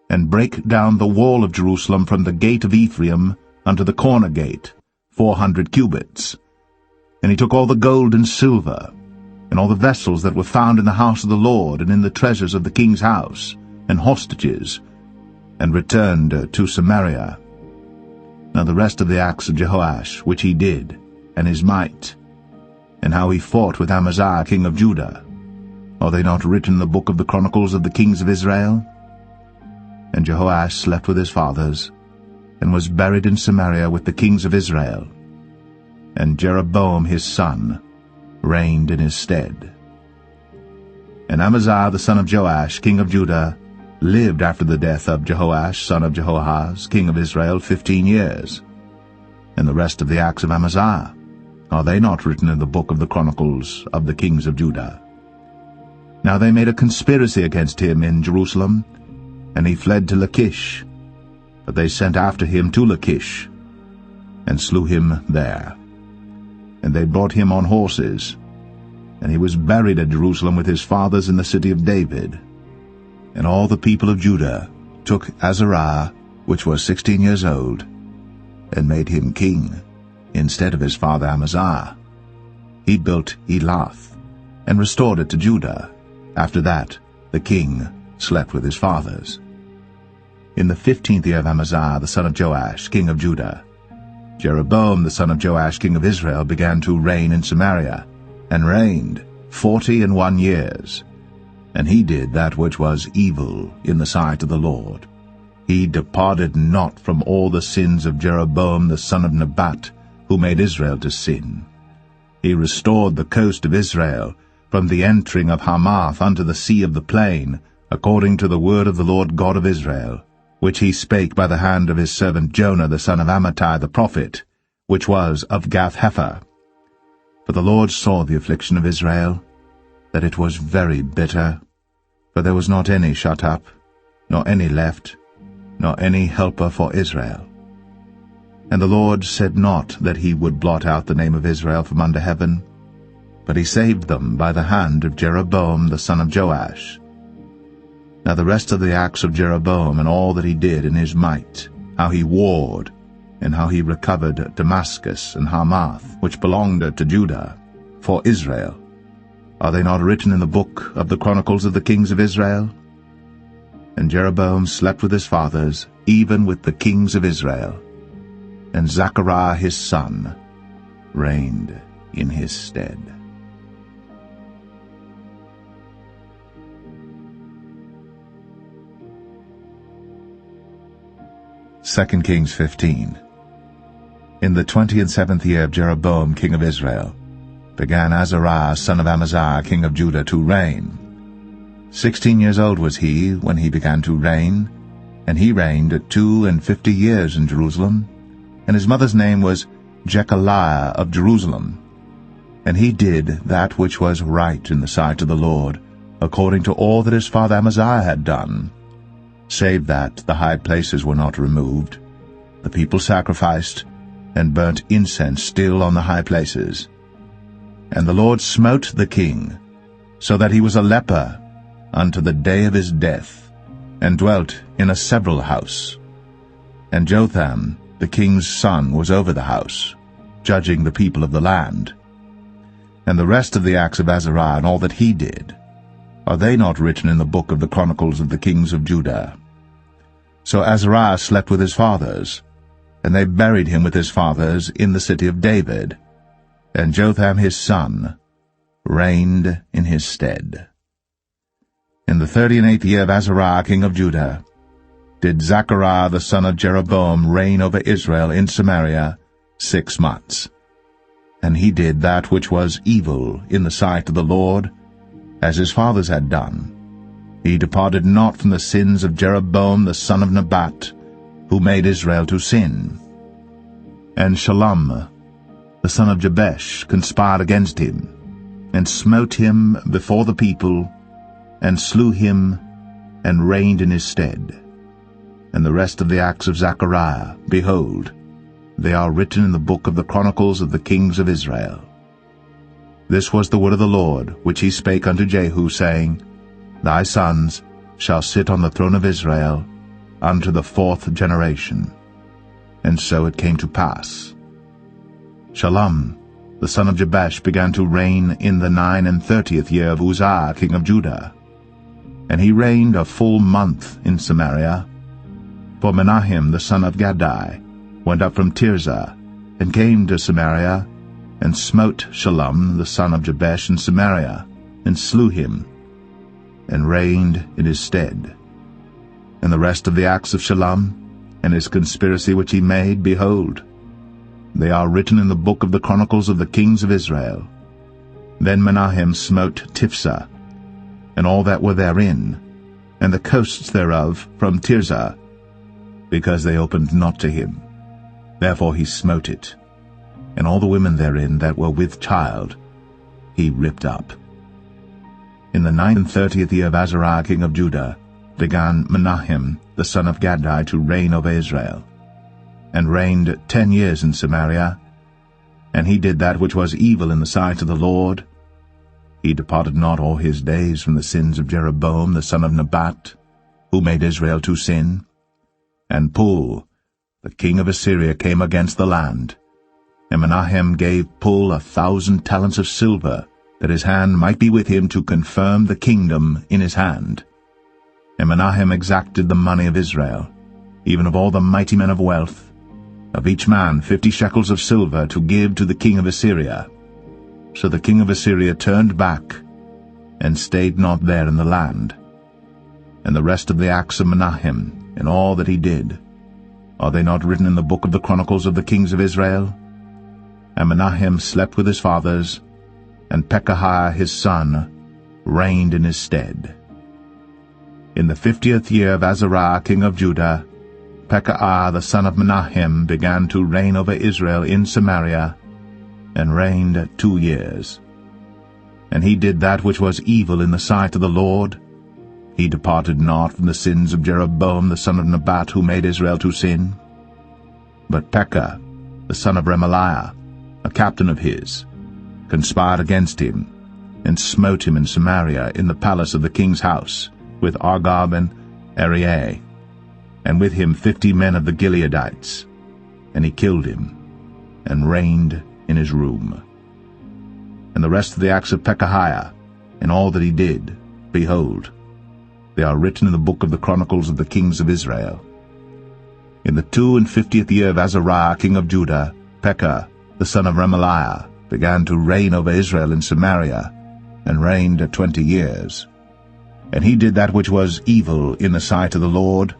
and brake down the wall of Jerusalem from the gate of Ephraim unto the corner gate, 400 cubits. And he took all the gold and silver, and all the vessels that were found in the house of the Lord, and in the treasures of the king's house, and hostages, and returned to Samaria. Now the rest of the acts of Jehoash, which he did, and his might, and how he fought with Amaziah king of Judah, are they not written in the book of the chronicles of the kings of Israel? And Jehoash slept with his fathers, and was buried in Samaria with the kings of Israel. And Jeroboam his son reigned in his stead. And Amaziah the son of Joash king of Judah lived after the death of Jehoash son of Jehoahaz king of Israel 15 years. And the rest of the acts of Amaziah, are they not written in the book of the chronicles of the kings of Judah? Now they made a conspiracy against him in Jerusalem, and he fled to Lachish. But they sent after him to Lachish, and slew him there. And they brought him on horses, and he was buried at Jerusalem with his fathers in the city of David. And all the people of Judah took Azariah, which was 16 years old, and made him king, instead of his father Amaziah. He built Elath, and restored it to Judah. After that the king slept with his fathers. In the 15th year of Amaziah the son of Joash king of Judah, Jeroboam the son of Joash king of Israel began to reign in Samaria, and reigned 41 years. And he did that which was evil in the sight of the Lord. He departed not from all the sins of Jeroboam the son of Nebat, who made Israel to sin. He restored the coast of Israel, from the entering of Hamath unto the sea of the plain, according to the word of the Lord God of Israel, which he spake by the hand of his servant Jonah the son of Amittai the prophet, which was of Gath-hepher. For the Lord saw the affliction of Israel, that it was very bitter, for there was not any shut up, nor any left, nor any helper for Israel. And the Lord said not that he would blot out the name of Israel from under heaven, but he saved them by the hand of Jeroboam the son of Joash. Now the rest of the acts of Jeroboam, and all that he did in his might, how he warred, and how he recovered Damascus and Hamath, which belonged to Judah, for Israel, are they not written in the book of the chronicles of the kings of Israel? And Jeroboam slept with his fathers, even with the kings of Israel, and Zechariah his son reigned in his stead. 2 Kings 15. In the 27th year of Jeroboam king of Israel began Azariah son of Amaziah king of Judah to reign. 16 years old was he when he began to reign, and he reigned 52 years in Jerusalem. And his mother's name was Jechaliah of Jerusalem. And he did that which was right in the sight of the Lord, according to all that his father Amaziah had done, save that the high places were not removed. The people sacrificed, and burnt incense still on the high places. And the Lord smote the king, so that he was a leper unto the day of his death, and dwelt in a several house. And Jotham the king's son was over the house, judging the people of the land. And the rest of the acts of Azariah, and all that he did, are they not written in the book of the chronicles of the kings of Judah? So Azariah slept with his fathers, and they buried him with his fathers in the city of David. and Jotham his son reigned in his stead. In the 38th year of Azariah king of Judah did Zechariah the son of Jeroboam reign over Israel in Samaria 6 months. And he did that which was evil in the sight of the Lord, as his fathers had done. He departed not from the sins of Jeroboam the son of Nebat, who made Israel to sin. And Shallum the son of Jabesh conspired against him, and smote him before the people, and slew him, and reigned in his stead. And the rest of the acts of Zechariah, behold, they are written in the book of the chronicles of the kings of Israel. This was the word of the Lord, which he spake unto Jehu, saying, Thy sons shall sit on the throne of Israel unto the 4th generation. And so it came to pass. Shallum the son of Jabesh began to reign in the 39th year of Uzziah king of Judah. And he reigned a full month in Samaria. For Menahem the son of Gadai went up from Tirzah, and came to Samaria, and smote Shallum the son of Jabesh in Samaria, and slew him, and reigned in his stead. And the rest of the acts of Shallum, and his conspiracy which he made, behold, they are written in the book of the chronicles of the kings of Israel. Then Menahem smote Tiphsah, and all that were therein, and the coasts thereof from Tirzah, because they opened not to him. Therefore he smote it, and all the women therein that were with child he ripped up. In the 39th year of Azariah king of Judah began Menahem the son of Gadai to reign over Israel, and reigned 10 years in Samaria. And he did that which was evil in the sight of the Lord. He departed not all his days from the sins of Jeroboam the son of Nebat, who made Israel to sin. And Pul, the king of Assyria, came against the land. And Menahem gave Pul 1,000 talents of silver, that his hand might be with him to confirm the kingdom in his hand. And Menahem exacted the money of Israel, even of all the mighty men of wealth, of each man 50 shekels of silver, to give to the king of Assyria. So the king of Assyria turned back, and stayed not there in the land. And the rest of the acts of Menahem, and all that he did, are they not written in the book of the chronicles of the kings of Israel? And Menahem slept with his fathers, and Pekahiah his son reigned in his stead. In the 50th year of Azariah king of Judah, Pekahiah the son of Menahem began to reign over Israel in Samaria, and reigned 2 years. And he did that which was evil in the sight of the Lord. He departed not from the sins of Jeroboam the son of Nebat, who made Israel to sin. But Pekah the son of Remaliah, a captain of his, conspired against him, and smote him in Samaria in the palace of the king's house, with Argob and Arieh, and with him 50 men of the Gileadites. And he killed him, and reigned in his room. And the rest of the acts of Pekahiah, and all that he did, behold, they are written in the book of the chronicles of the kings of Israel. In the 52nd year of Azariah king of Judah, Pekah the son of Remaliah began to reign over Israel in Samaria, and reigned 20 years. And he did that which was evil in the sight of the Lord.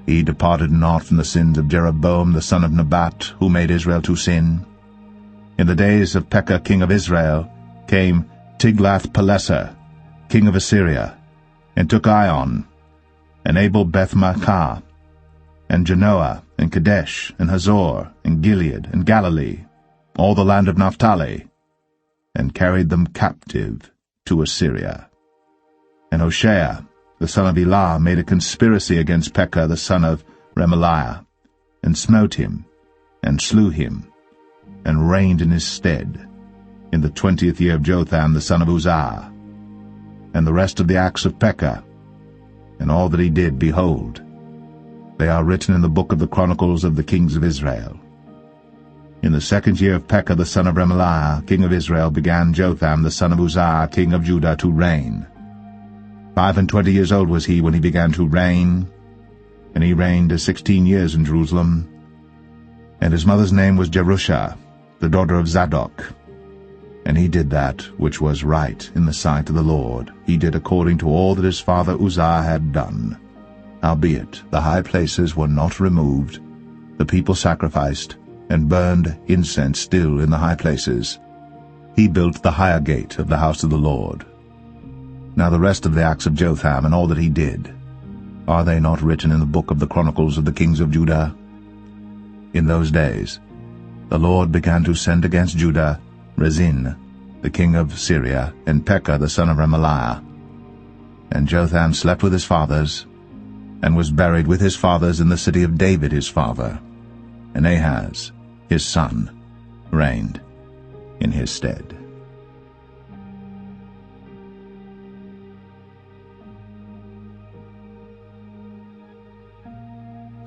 He departed not from the sins of Jeroboam the son of Nebat, who made Israel to sin. In the days of Pekah king of Israel came Tiglath-Pileser king of Assyria, and took Ion, and Abel-Beth-Maachah, and Genoa, and Kadesh, and Hazor, and Gilead, and Galilee, all the land of Naphtali, and carried them captive to Assyria. And Hoshea the son of Elah made a conspiracy against Pekah the son of Remaliah, and smote him, and slew him, and reigned in his stead, in the 20th year of Jotham the son of Uzziah. And the rest of the acts of Pekah, and all that he did, behold, they are written in the book of the chronicles of the kings of Israel. In the 2nd year of Pekah the son of Remaliah, king of Israel, began Jotham the son of Uzziah, king of Judah, to reign. 25 years old was he when he began to reign, and he reigned 16 years in Jerusalem. And his mother's name was Jerusha, the daughter of Zadok. And he did that which was right in the sight of the Lord. He did according to all that his father Uzziah had done. Howbeit the high places were not removed. The people sacrificed, and burned incense still in the high places. He built the higher gate of the house of the Lord. Now the rest of the acts of Jotham, and all that he did, are they not written in the book of the Chronicles of the kings of Judah? In those days the Lord began to send against Judah Rezin, the king of Syria, and Pekah the son of Remaliah. And Jotham slept with his fathers, and was buried with his fathers in the city of David his father. And Ahaz, his son, reigned in his stead.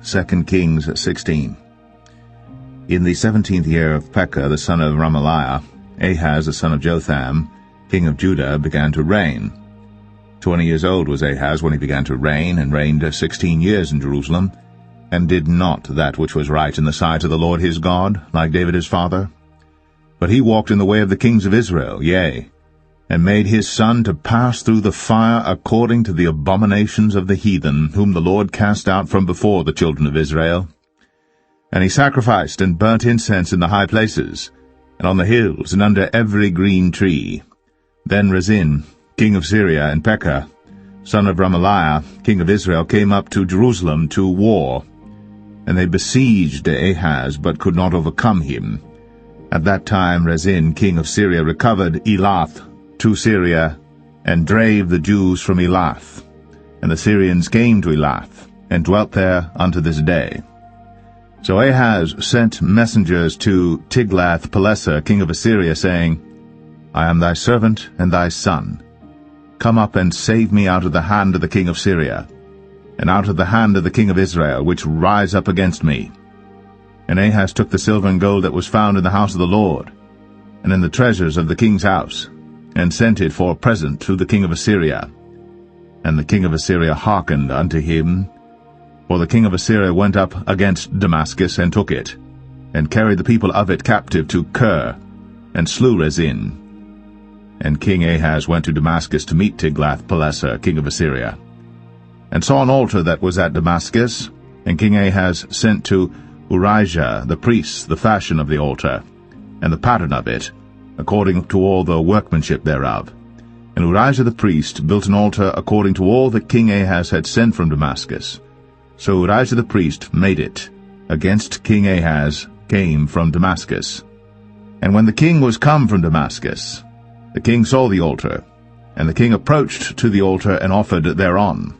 Second Kings 16. In the 17th year of Pekah the son of Remaliah, Ahaz the son of Jotham, king of Judah, began to reign. 20 years old was Ahaz when he began to reign, and reigned 16 years in Jerusalem, and did not that which was right in the sight of the Lord his God, like David his father. But he walked in the way of the kings of Israel, yea, and made his son to pass through the fire according to the abominations of the heathen, whom the Lord cast out from before the children of Israel. And he sacrificed and burnt incense in the high places, and on the hills, and under every green tree. Then Rezin, king of Syria, and Pekah, son of Remaliah, king of Israel, came up to Jerusalem to war. And they besieged Ahaz, but could not overcome him. At that time Rezin, king of Syria, recovered Elath to Syria, and drave the Jews from Elath. And the Syrians came to Elath, and dwelt there unto this day. So Ahaz sent messengers to Tiglath-Pileser, king of Assyria, saying, I am thy servant and thy son. Come up and save me out of the hand of the king of Syria, and out of the hand of the king of Israel, which rise up against me. And Ahaz took the silver and gold that was found in the house of the Lord, and in the treasures of the king's house, and sent it for a present to the king of Assyria. And the king of Assyria hearkened unto him, for the king of Assyria went up against Damascus, and took it, and carried the people of it captive to Kir, and slew Rezin. And King Ahaz went to Damascus to meet Tiglath-Pileser, king of Assyria, and saw an altar that was at Damascus. And King Ahaz sent to Urijah the priest the fashion of the altar, and the pattern of it, according to all the workmanship thereof. And Urijah the priest built an altar according to all that King Ahaz had sent from Damascus. So Urijah the priest made it, against King Ahaz came from Damascus. And when the king was come from Damascus, the king saw the altar, and the king approached to the altar, and offered thereon.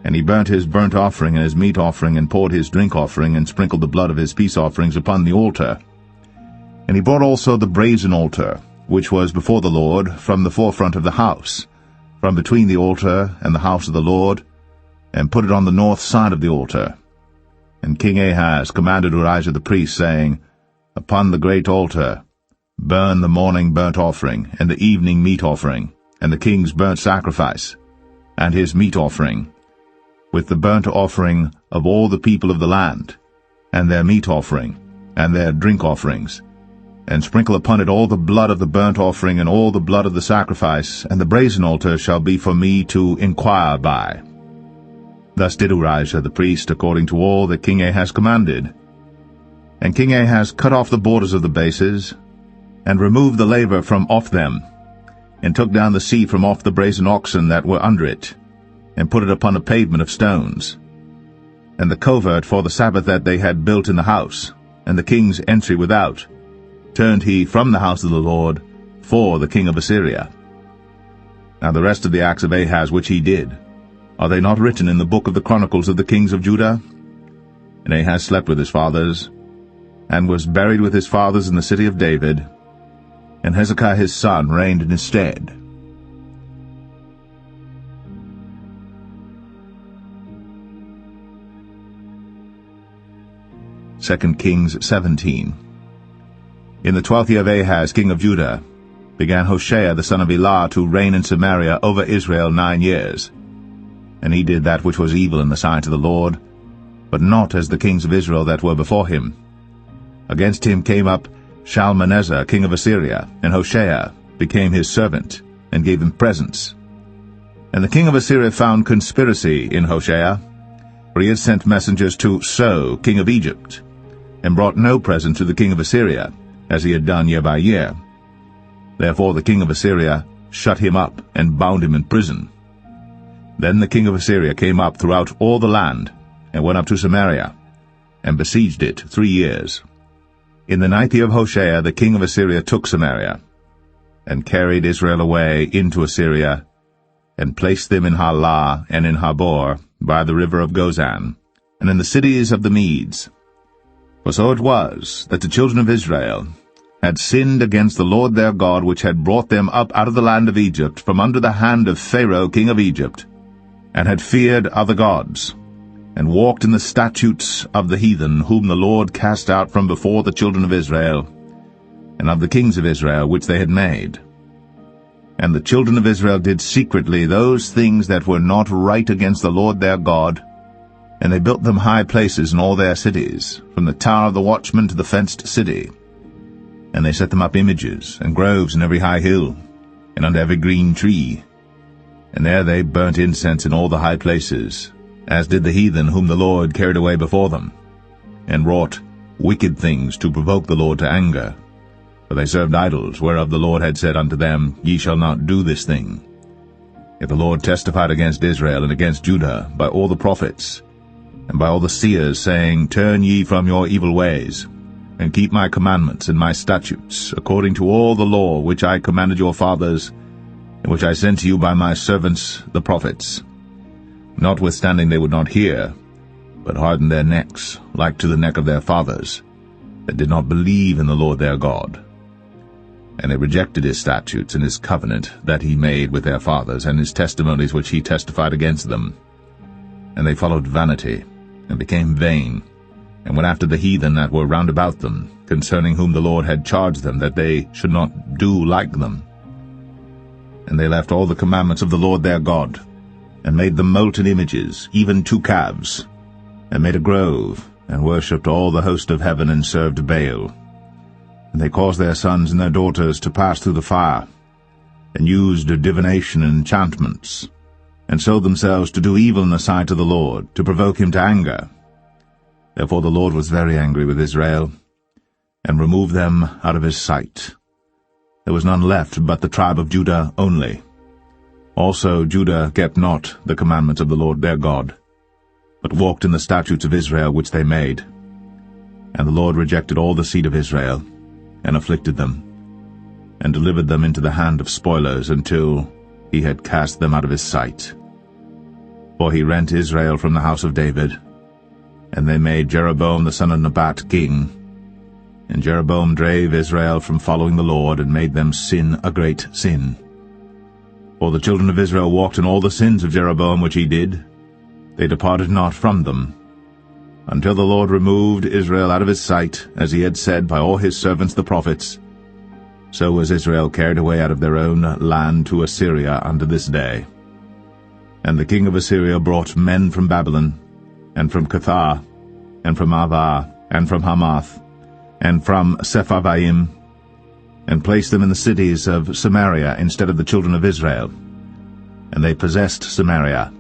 And he burnt his burnt offering and his meat offering, and poured his drink offering, and sprinkled the blood of his peace offerings upon the altar. And he brought also the brazen altar, which was before the Lord, from the forefront of the house, from between the altar and the house of the Lord, and put it on the north side of the altar. And King Ahaz commanded Urijah the priest, saying, Upon the great altar burn the morning burnt offering, and the evening meat offering, and the king's burnt sacrifice, and his meat offering, with the burnt offering of all the people of the land, and their meat offering, and their drink offerings, and sprinkle upon it all the blood of the burnt offering, and all the blood of the sacrifice, and the brazen altar shall be for me to inquire by. Thus did Urijah the priest according to all that King Ahaz commanded. And King Ahaz cut off the borders of the bases, and removed the laver from off them, and took down the seat from off the brazen oxen that were under it, and put it upon a pavement of stones. And the covert for the Sabbath that they had built in the house, and the king's entry without, turned he from the house of the Lord for the king of Assyria. Now the rest of the acts of Ahaz which he did, are they not written in the book of the Chronicles of the kings of Judah? And Ahaz slept with his fathers, and was buried with his fathers in the city of David, and Hezekiah his son reigned in his stead. Second Kings 17. In the 12th year of Ahaz king of Judah began Hoshea the son of Elah to reign in Samaria over Israel 9 years. And he did that which was evil in the sight of the Lord, but not as the kings of Israel that were before him. Against him came up Shalmaneser king of Assyria, and Hoshea became his servant, and gave him presents. And the king of Assyria found conspiracy in Hoshea, for he had sent messengers to So king of Egypt, and brought no present to the king of Assyria, as he had done year by year. Therefore the king of Assyria shut him up, and bound him in prison. Then the king of Assyria came up throughout all the land, and went up to Samaria, and besieged it 3 years. In the 9th year of Hoshea the king of Assyria took Samaria, and carried Israel away into Assyria, and placed them in Halah and in Habor, by the river of Gozan, and in the cities of the Medes. For so it was, that the children of Israel had sinned against the Lord their God, which had brought them up out of the land of Egypt, from under the hand of Pharaoh king of Egypt, and had feared other gods, and walked in the statutes of the heathen, whom the Lord cast out from before the children of Israel, and of the kings of Israel which they had made. And the children of Israel did secretly those things that were not right against the Lord their God, and they built them high places in all their cities, from the tower of the watchman to the fenced city. And they set them up images and groves in every high hill, and under every green tree. And there they burnt incense in all the high places, as did the heathen whom the Lord carried away before them, and wrought wicked things to provoke the Lord to anger. For they served idols, whereof the Lord had said unto them, Ye shall not do this thing. Yet the Lord testified against Israel and against Judah by all the prophets, and by all the seers, saying, Turn ye from your evil ways, and keep my commandments and my statutes, according to all the law which I commanded your fathers, and which I sent to you by my servants the prophets. Notwithstanding they would not hear, but hardened their necks, like to the neck of their fathers, that did not believe in the Lord their God. And they rejected his statutes and his covenant that he made with their fathers, and his testimonies which he testified against them. And they followed vanity, and became vain, and went after the heathen that were round about them, concerning whom the Lord had charged them that they should not do like them. And they left all the commandments of the Lord their God, and made them molten images, even 2 calves, and made a grove, and worshipped all the host of heaven, and served Baal. And they caused their sons and their daughters to pass through the fire, and used divination and enchantments, and sold themselves to do evil in the sight of the Lord, to provoke him to anger. Therefore the Lord was very angry with Israel, and removed them out of his sight. There was none left but the tribe of Judah only. Also Judah kept not the commandments of the Lord their God, but walked in the statutes of Israel which they made. And the Lord rejected all the seed of Israel, and afflicted them, and delivered them into the hand of spoilers, until he had cast them out of his sight. For he rent Israel from the house of David, and they made Jeroboam the son of Nebat king. And Jeroboam drave Israel from following the Lord, and made them sin a great sin. For the children of Israel walked in all the sins of Jeroboam which he did. They departed not from them, until the Lord removed Israel out of his sight, as he had said by all his servants the prophets. So was Israel carried away out of their own land to Assyria unto this day. And the king of Assyria brought men from Babylon, and from Cuthah, and from Avah, and from Hamath, and from Sepharvaim, and placed them in the cities of Samaria instead of the children of Israel. And they possessed Samaria,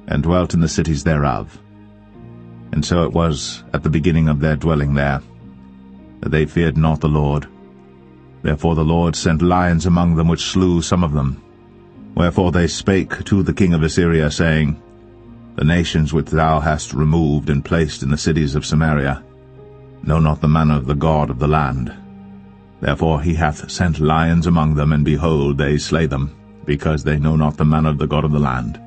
and dwelt in the cities thereof. And so it was at the beginning of their dwelling there, that they feared not the Lord. Therefore the Lord sent lions among them, which slew some of them. Wherefore they spake to the king of Assyria, saying, The nations which thou hast removed and placed in the cities of Samaria know not the manner of the God of the land. Therefore he hath sent lions among them, and behold, they slay them, because they know not the manner of the God of the land.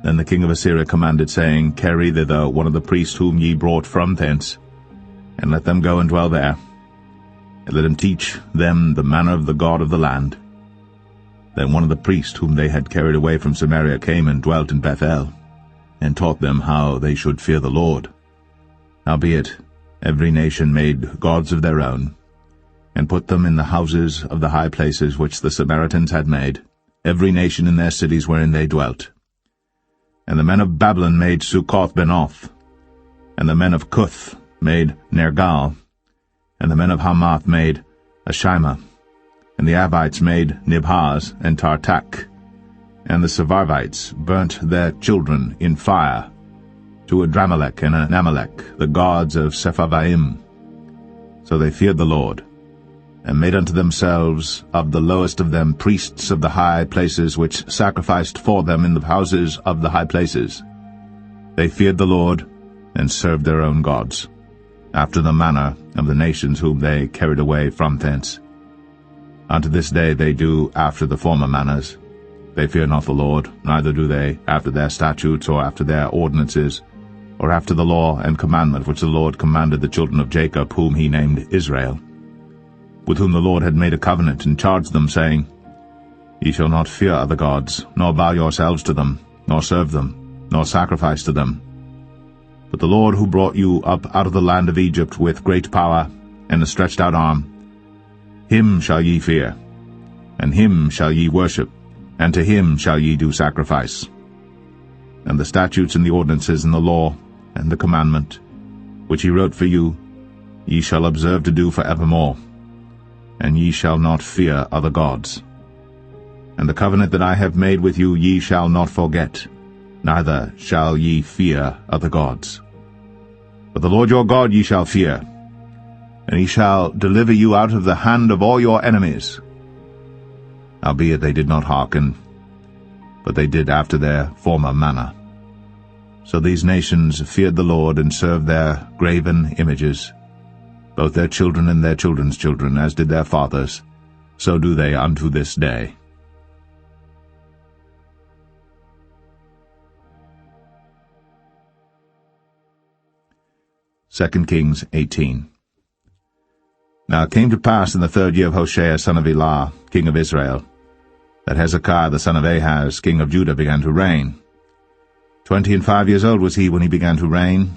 Then the king of Assyria commanded, saying, Carry thither one of the priests whom ye brought from thence, and let them go and dwell there, and let him teach them the manner of the God of the land. Then one of the priests whom they had carried away from Samaria came and dwelt in Bethel, and taught them how they should fear the Lord. Howbeit every nation made gods of their own, and put them in the houses of the high places which the Samaritans had made, every nation in their cities wherein they dwelt. And the men of Babylon made Succoth-Benoth, and the men of Cuth made Nergal, And the men of Hamath made Ashima, and the Avites made Nibhaz and Tartak, and the Sepharvites burnt their children in fire to Adramelech and Anamelech, the gods of Sepharvaim. So they feared the Lord, and made unto themselves of the lowest of them priests of the high places, which sacrificed for them in the houses of the high places. They feared the Lord, and served their own gods, after the manner of the nations whom they carried away from thence. Unto this day they do after the former manners. They fear not the Lord, neither do they after their statutes, or after their ordinances, or after the law and commandment which the Lord commanded the children of Jacob, whom he named Israel, with whom the Lord had made a covenant, and charged them, saying, Ye shall not fear other gods, nor bow yourselves to them, nor serve them, nor sacrifice to them. But the Lord, who brought you up out of the land of Egypt with great power and a stretched out arm, him shall ye fear, and him shall ye worship, and to him shall ye do sacrifice. And the statutes and the ordinances and the law and the commandment, which he wrote for you, ye shall observe to do for evermore, and ye shall not fear other gods. And the covenant that I have made with you ye shall not forget, neither shall ye fear other gods. But the Lord your God ye shall fear, and he shall deliver you out of the hand of all your enemies. Howbeit they did not hearken, but they did after their former manner. So these nations feared the Lord, and served their graven images, both their children and their children's children, as did their fathers, so do they unto this day. 2 Kings 18. Now it came to pass in the 3rd year of Hoshea son of Elah, king of Israel, that Hezekiah the son of Ahaz, king of Judah, began to reign. 25 years old was he when he began to reign,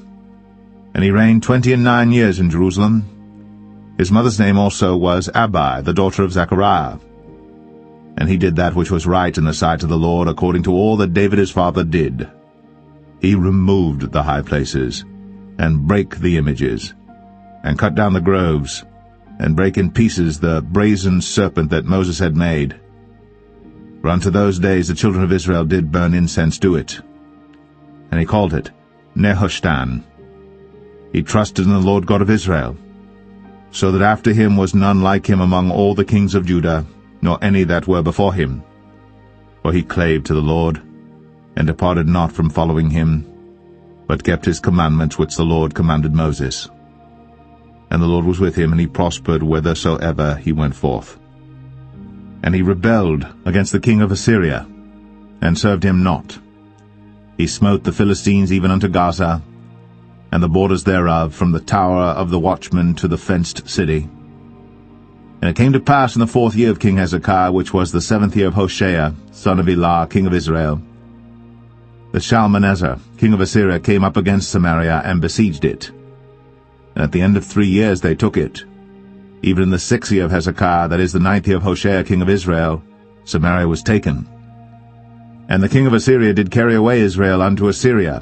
and he reigned 29 years in Jerusalem. His mother's name also was Abi, the daughter of Zechariah. And he did that which was right in the sight of the Lord, according to all that David his father did. He removed the high places, and brake the images, and cut down the groves, and brake in pieces the brazen serpent that Moses had made. For unto those days the children of Israel did burn incense to it. And he called it Nehushtan. He trusted in the Lord God of Israel, so that after him was none like him among all the kings of Judah, nor any that were before him. For he clave to the Lord, and departed not from following him, but kept his commandments which the Lord commanded Moses. And the Lord was with him, and he prospered whithersoever he went forth. And he rebelled against the king of Assyria, and served him not. He smote the Philistines even unto Gaza, and the borders thereof, from the tower of the watchman to the fenced city. And it came to pass in the 4th year of King Hezekiah, which was the 7th year of Hoshea, son of Elah, king of Israel, that Shalmaneser, king of Assyria, came up against Samaria, and besieged it. And at the end of 3 years they took it. Even in the 6th year of Hezekiah, that is the 9th year of Hoshea, king of Israel, Samaria was taken. And the king of Assyria did carry away Israel unto Assyria,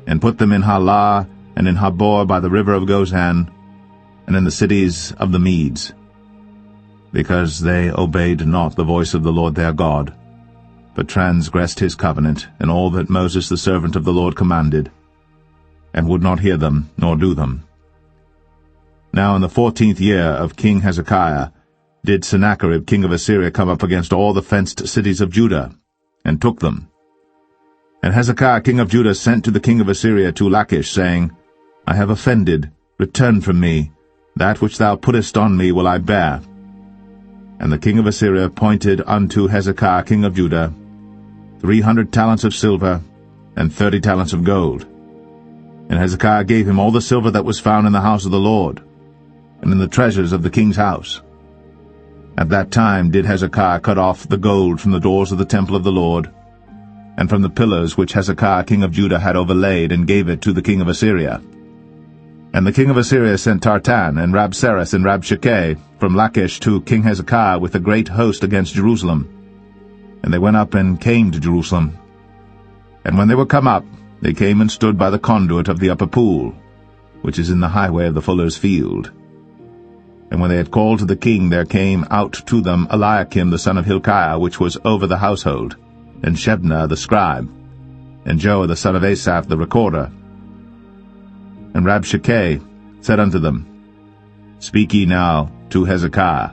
and put them in Halah, and in Habor by the river of Gozan, and in the cities of the Medes, because they obeyed not the voice of the Lord their God, but transgressed his covenant, and all that Moses the servant of the Lord commanded, and would not hear them, nor do them. Now in the 14th year of King Hezekiah did Sennacherib king of Assyria come up against all the fenced cities of Judah, and took them. And Hezekiah king of Judah sent to the king of Assyria to Lachish, saying, I have offended, return from me, that which thou puttest on me will I bear. And the king of Assyria appointed unto Hezekiah king of Judah 300 talents of silver, and 30 talents of gold. And Hezekiah gave him all the silver that was found in the house of the Lord, and in the treasures of the king's house. At that time did Hezekiah cut off the gold from the doors of the temple of the Lord, and from the pillars which Hezekiah king of Judah had overlaid, and gave it to the king of Assyria. And the king of Assyria sent Tartan, and Rabsaris, and Rabshakeh from Lachish to King Hezekiah with a great host against Jerusalem. And they went up and came to Jerusalem. And when they were come up, they came and stood by the conduit of the upper pool, which is in the highway of the fuller's field. And when they had called to the king, there came out to them Eliakim the son of Hilkiah, which was over the household, and Shebna the scribe, and Joah the son of Asaph the recorder. And Rabshakeh said unto them, Speak ye now to Hezekiah.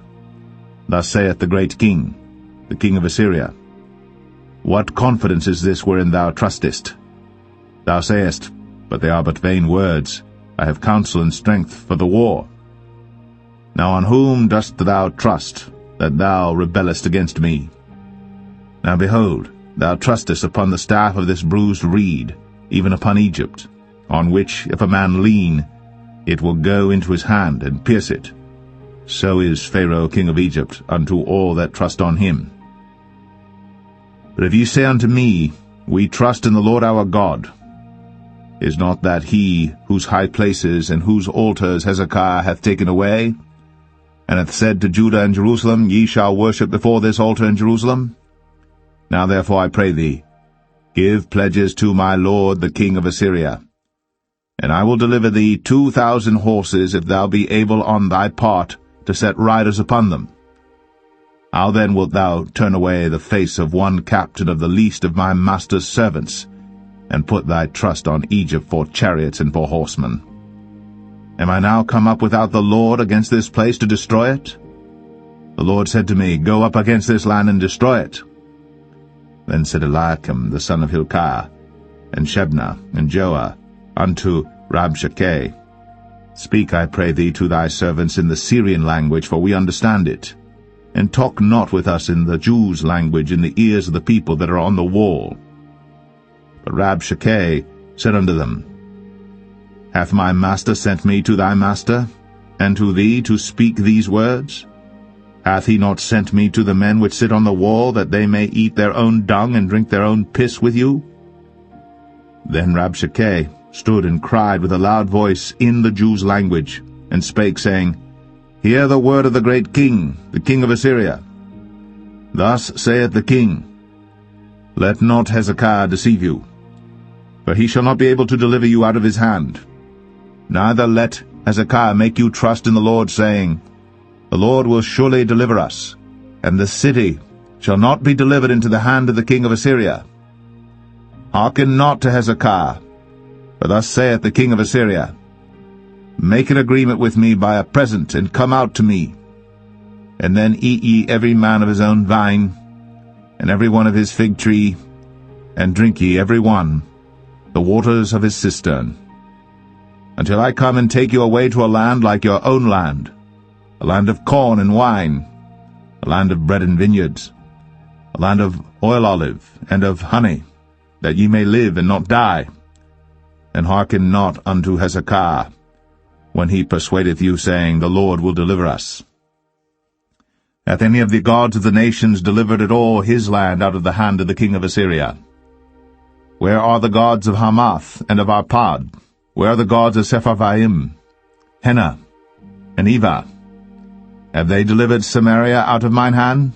Thus saith the great king, the king of Assyria, What confidence is this wherein thou trustest? Thou sayest, But they are but vain words. I have counsel and strength for the war. Now on whom dost thou trust, that thou rebellest against me? Now behold, thou trustest upon the staff of this bruised reed, even upon Egypt, on which if a man lean, it will go into his hand and pierce it. So is Pharaoh king of Egypt unto all that trust on him. But if ye say unto me, We trust in the Lord our God, is not that he whose high places and whose altars Hezekiah hath taken away, and hath said to Judah and Jerusalem, Ye shall worship before this altar in Jerusalem? Now therefore I pray thee, give pledges to my lord the king of Assyria, and I will deliver thee 2,000 horses, if thou be able on thy part to set riders upon them. How then wilt thou turn away the face of one captain of the least of my master's servants, and put thy trust on Egypt for chariots and for horsemen? Am I now come up without the Lord against this place to destroy it? The Lord said to me, Go up against this land and destroy it. Then said Eliakim the son of Hilkiah, and Shebna, and Joah, unto Rabshakeh, Speak, I pray thee, to thy servants in the Syrian language, for we understand it, and talk not with us in the Jews' language in the ears of the people that are on the wall. But Rabshakeh said unto them, Hath my master sent me to thy master, and to thee to speak these words? Hath he not sent me to the men which sit on the wall, that they may eat their own dung and drink their own piss with you? Then Rabshakeh stood and cried with a loud voice in the Jews' language, and spake, saying, Hear the word of the great king, the king of Assyria. Thus saith the king, Let not Hezekiah deceive you, for he shall not be able to deliver you out of his hand. Neither let Hezekiah make you trust in the Lord, saying, The Lord will surely deliver us, and the city shall not be delivered into the hand of the king of Assyria. Hearken not to Hezekiah, for thus saith the king of Assyria, Make an agreement with me by a present, and come out to me. And then eat ye every man of his own vine, and every one of his fig tree, and drink ye every one the waters of his cistern, until I come and take you away to a land like your own land, a land of corn and wine, a land of bread and vineyards, a land of oil olive and of honey, that ye may live and not die. And hearken not unto Hezekiah, when he persuadeth you, saying, The Lord will deliver us. Hath any of the gods of the nations delivered at all his land out of the hand of the king of Assyria? Where are the gods of Hamath and of Arpad? Where are the gods of Sepharvaim, Hena, and Eva? Have they delivered Samaria out of mine hand?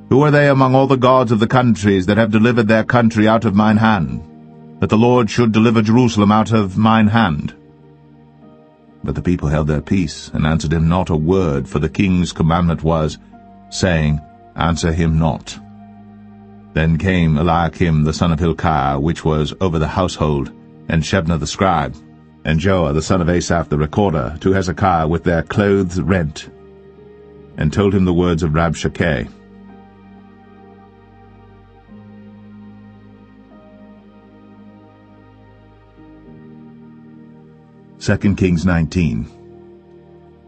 Who are they among all the gods of the countries that have delivered their country out of mine hand, that the Lord should deliver Jerusalem out of mine hand? But the people held their peace, and answered him not a word, for the king's commandment was, saying, Answer him not. Then came Eliakim the son of Hilkiah, which was over the household, and Shebna the scribe, and Joah the son of Asaph the recorder, to Hezekiah with their clothes rent, and told him the words of Rabshakeh. 2 Kings 19.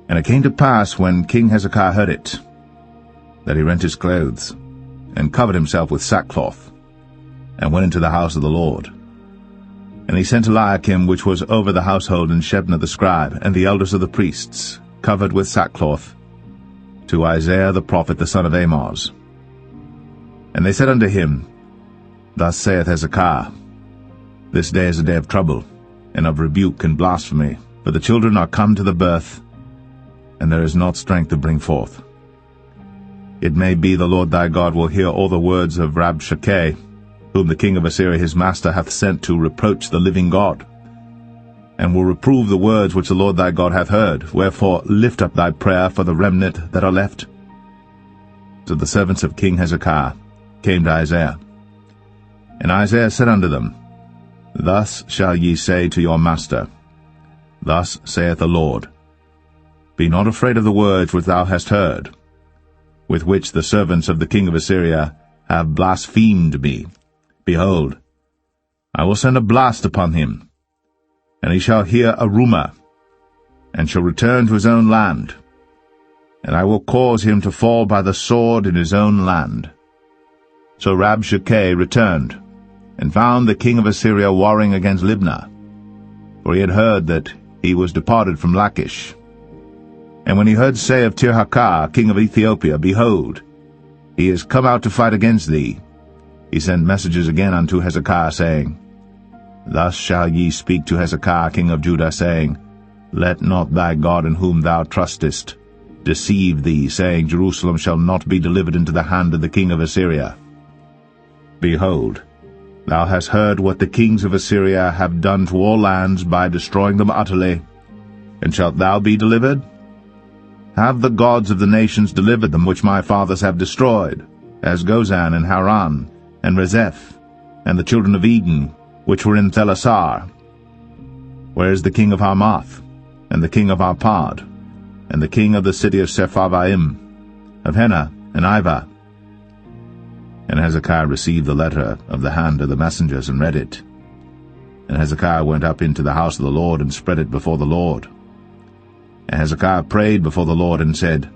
And it came to pass, when King Hezekiah heard it, that he rent his clothes, and covered himself with sackcloth, and went into the house of the Lord. And he sent Eliakim, which was over the household, and Shebna the scribe, and the elders of the priests, covered with sackcloth, to Isaiah the prophet, the son of Amoz. And they said unto him, Thus saith Hezekiah, This day is a day of trouble, and of rebuke and blasphemy, for the children are come to the birth, and there is not strength to bring forth. It may be the Lord thy God will hear all the words of Rabshakeh, whom the king of Assyria his master hath sent to reproach the living God. and will reprove the words which the Lord thy God hath heard. Wherefore lift up thy prayer for the remnant that are left. So the servants of King Hezekiah came to Isaiah. And Isaiah said unto them, Thus shall ye say to your master, Thus saith the Lord, Be not afraid of the words which thou hast heard, with which the servants of the king of Assyria have blasphemed me. Behold, I will send a blast upon him, and he shall hear a rumor, and shall return to his own land, and I will cause him to fall by the sword in his own land. So Rabshakeh returned, and found the king of Assyria warring against Libnah, for he had heard that he was departed from Lachish. And when he heard say of Tirhakah, king of Ethiopia, Behold, he is come out to fight against thee, he sent messages again unto Hezekiah, saying, Thus shall ye speak to Hezekiah king of Judah, saying, Let not thy God in whom thou trustest deceive thee, saying, Jerusalem shall not be delivered into the hand of the king of Assyria. Behold, thou hast heard what the kings of Assyria have done to all lands by destroying them utterly, and shalt thou be delivered? Have the gods of the nations delivered them which my fathers have destroyed, as Gozan and Haran, and Rezeph, and the children of Eden, which were in Thelasar? Where is the king of Hamath, and the king of Arpad, and the king of the city of Sepharvaim, of Hena and Ivah? And Hezekiah received the letter of the hand of the messengers, and read it. And Hezekiah went up into the house of the Lord, and spread it before the Lord. And Hezekiah prayed before the Lord, and said,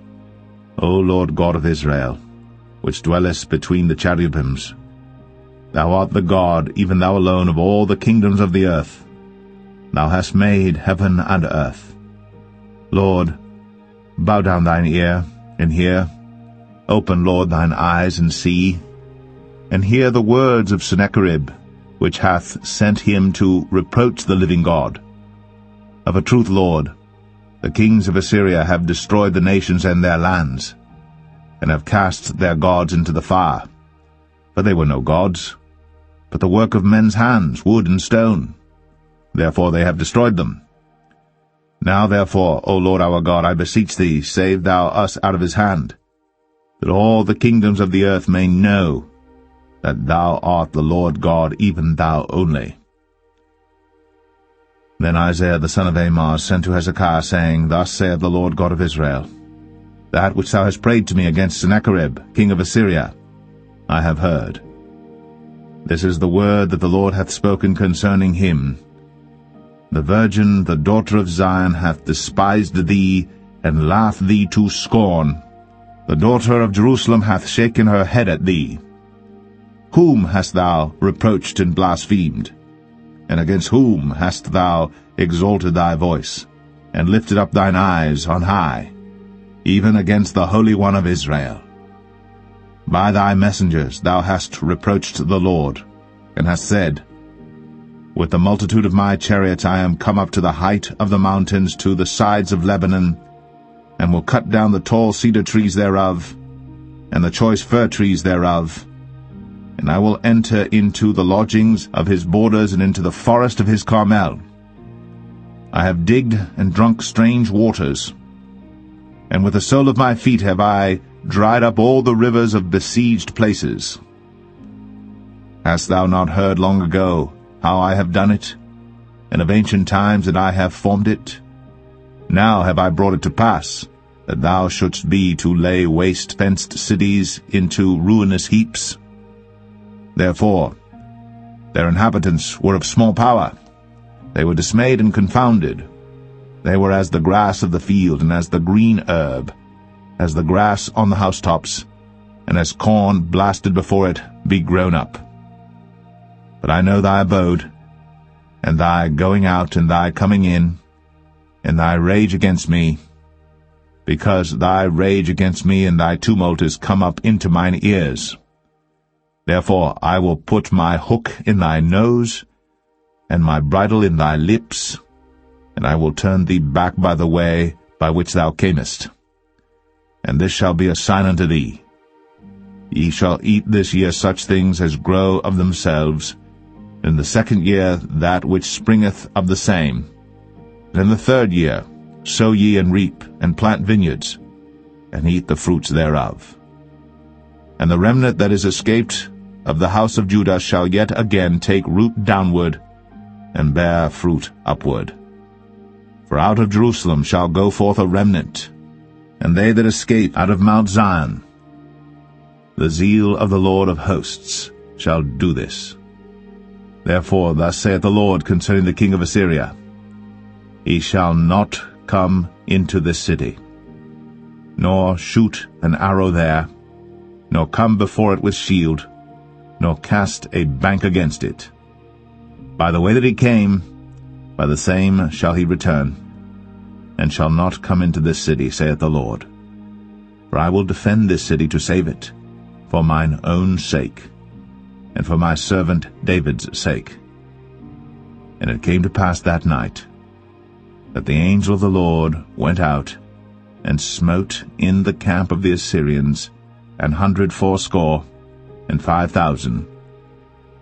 O Lord God of Israel, which dwellest between the cherubims, thou art the God, even thou alone, of all the kingdoms of the earth. Thou hast made heaven and earth. Lord, bow down thine ear, and hear. Open, Lord, thine eyes, and see. And hear the words of Sennacherib, which hath sent him to reproach the living God. Of a truth, Lord, the kings of Assyria have destroyed the nations and their lands, and have cast their gods into the fire. For they were no gods, but the work of men's hands, wood and stone. Therefore they have destroyed them. Now therefore, O Lord our God, I beseech thee, save thou us out of his hand, that all the kingdoms of the earth may know that thou art the Lord God, even thou only. Then Isaiah the son of Amoz sent to Hezekiah, saying, Thus saith the Lord God of Israel, That which thou hast prayed to me against Sennacherib, king of Assyria, I have heard. This is the word that the Lord hath spoken concerning him. The virgin, the daughter of Zion, hath despised thee, and laughed thee to scorn. The daughter of Jerusalem hath shaken her head at thee. Whom hast thou reproached and blasphemed? And against whom hast thou exalted thy voice, and lifted up thine eyes on high, even against the Holy One of Israel? By thy messengers thou hast reproached the Lord, and hast said, With the multitude of my chariots I am come up to the height of the mountains, to the sides of Lebanon, and will cut down the tall cedar trees thereof, and the choice fir trees thereof, and I will enter into the lodgings of his borders, and into the forest of his Carmel. I have digged and drunk strange waters, and with the sole of my feet have I dried up all the rivers of besieged places. Hast thou not heard long ago how I have done it, and of ancient times that I have formed it? Now have I brought it to pass, that thou shouldst be to lay waste fenced cities into ruinous heaps. Therefore their inhabitants were of small power. They were dismayed and confounded. They were as the grass of the field, and as the green herb, as the grass on the housetops, and as corn blasted before it be grown up. But I know thy abode, and thy going out and thy coming in, and thy rage against me, because thy rage against me and thy tumult is come up into mine ears. Therefore I will put my hook in thy nose, and my bridle in thy lips, and I will turn thee back by the way by which thou camest. And this shall be a sign unto thee. Ye shall eat this year such things as grow of themselves, in the second year that which springeth of the same, And in the 3rd year sow ye and reap, and plant vineyards, and eat the fruits thereof. And the remnant that is escaped of the house of Judah shall yet again take root downward, and bear fruit upward. For out of Jerusalem shall go forth a remnant, and they that escape out of Mount Zion. The zeal of the Lord of hosts shall do this. Therefore thus saith the Lord concerning the king of Assyria, He shall not come into this city, nor shoot an arrow there, nor come before it with shield, nor cast a bank against it. By the way that he came, by the same shall he return, and shall not come into this city, saith the Lord. For I will defend this city to save it, for mine own sake, and for my servant David's sake. And it came to pass that night, that the angel of the Lord went out, and smote in the camp of the Assyrians 180,500.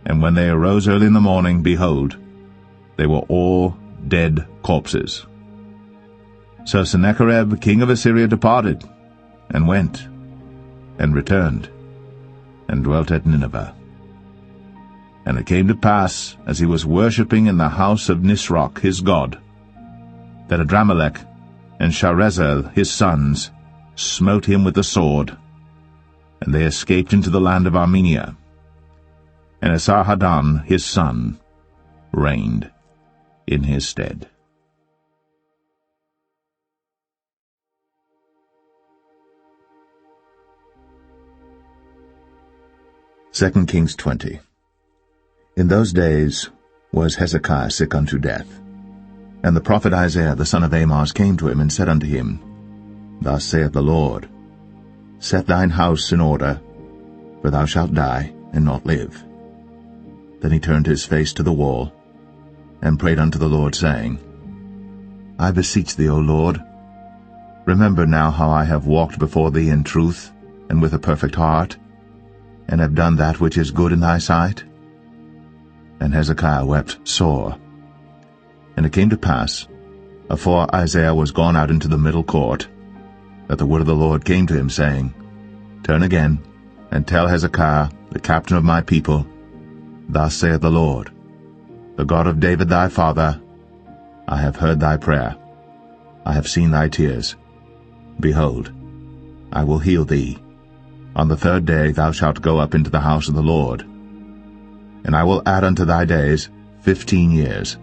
And when they arose early in the morning, behold, they were all dead corpses. So Sennacherib king of Assyria departed, and went, and returned, and dwelt at Nineveh. And it came to pass, as he was worshipping in the house of Nisroch his god, that Adramelech and Sharezer his sons smote him with the sword, and they escaped into the land of Armenia. And Esarhaddon his son reigned in his stead. Second Kings 20. In those days was Hezekiah sick unto death. And the prophet Isaiah the son of Amoz came to him, and said unto him, Thus saith the Lord, Set thine house in order, for thou shalt die, and not live. Then he turned his face to the wall, and prayed unto the Lord, saying, I beseech thee, O Lord, remember now how I have walked before thee in truth, and with a perfect heart, and have done that which is good in thy sight. And Hezekiah wept sore. And it came to pass, afore Isaiah was gone out into the middle court, that the word of the Lord came to him, saying, Turn again, and tell Hezekiah, the captain of my people, Thus saith the Lord, the God of David thy father, I have heard thy prayer, I have seen thy tears. Behold, I will heal thee. On the 3rd day thou shalt go up into the house of the Lord. And I will add unto thy days 15 years,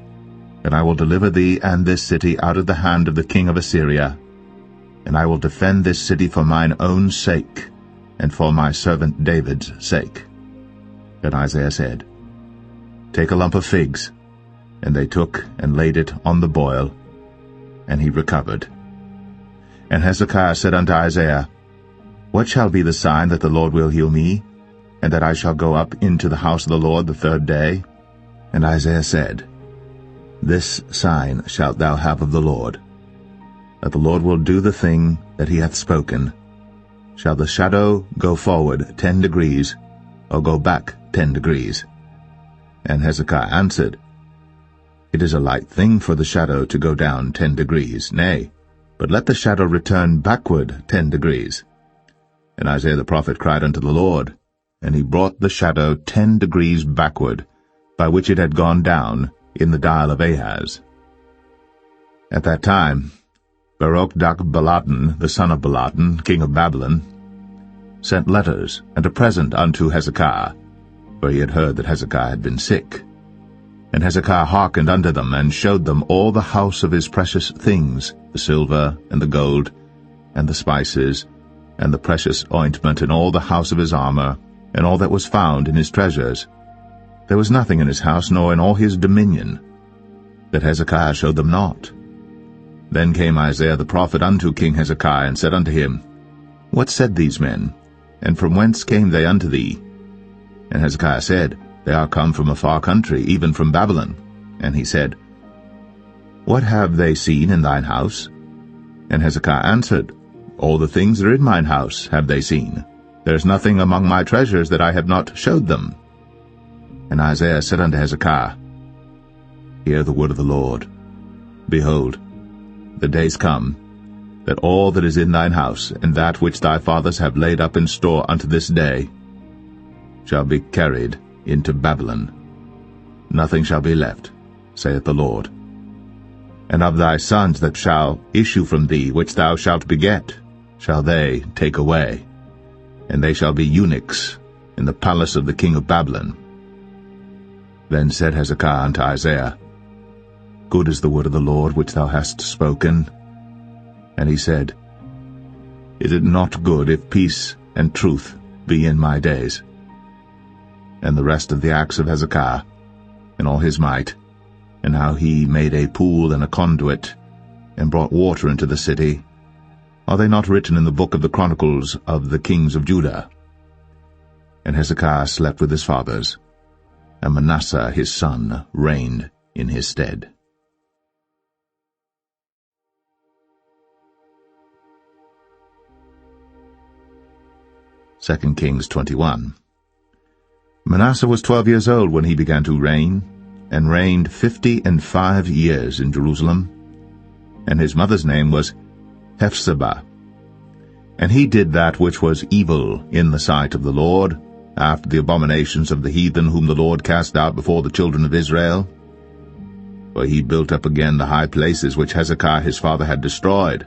and I will deliver thee and this city out of the hand of the king of Assyria, and I will defend this city for mine own sake, and for my servant David's sake. Then Isaiah said, Take a lump of figs. And they took and laid it on the boil, and he recovered. And Hezekiah said unto Isaiah, What shall be the sign that the Lord will heal me, and that I shall go up into the house of the Lord the 3rd day? And Isaiah said, This sign shalt thou have of the Lord, that the Lord will do the thing that he hath spoken. Shall the shadow go forward 10 degrees, or go back 10 degrees? And Hezekiah answered, It is a light thing for the shadow to go down 10 degrees, nay, but let the shadow return backward 10 degrees. And Isaiah the prophet cried unto the Lord, and he brought the shadow 10 degrees backward, by which it had gone down in the dial of Ahaz. At that time Berodach-Baladan, the son of Baladan, king of Babylon, sent letters and a present unto Hezekiah, for he had heard that Hezekiah had been sick. And Hezekiah hearkened unto them, and showed them all the house of his precious things, the silver, and the gold, and the spices, and the precious ointment, and all the house of his armor, and all that was found in his treasures. There was nothing in his house, nor in all his dominion, that Hezekiah showed them not. Then came Isaiah the prophet unto King Hezekiah, and said unto him, What said these men, and from whence came they unto thee? And Hezekiah said, They are come from a far country, even from Babylon. And he said, What have they seen in thine house? And Hezekiah answered, All the things that are in mine house have they seen. There is nothing among my treasures that I have not showed them. And Isaiah said unto Hezekiah, Hear the word of the Lord. Behold, the days come, that all that is in thine house, and that which thy fathers have laid up in store unto this day, shall be carried into Babylon. Nothing shall be left, saith the Lord. And of thy sons that shall issue from thee, which thou shalt beget, shall they take away, and they shall be eunuchs in the palace of the king of Babylon. Then said Hezekiah unto Isaiah, Good is the word of the Lord which thou hast spoken. And he said, Is it not good if peace and truth be in my days? And the rest of the acts of Hezekiah, and all his might, and how he made a pool and a conduit, and brought water into the city, are they not written in the book of the Chronicles of the kings of Judah? And Hezekiah slept with his fathers, and Manasseh his son reigned in his stead. 2 Kings 21. Manasseh was 12 years old when he began to reign, and reigned 55 years in Jerusalem. And his mother's name was Hephzibah. And he did that which was evil in the sight of the Lord, after the abominations of the heathen whom the Lord cast out before the children of Israel. For he built up again the high places which Hezekiah his father had destroyed.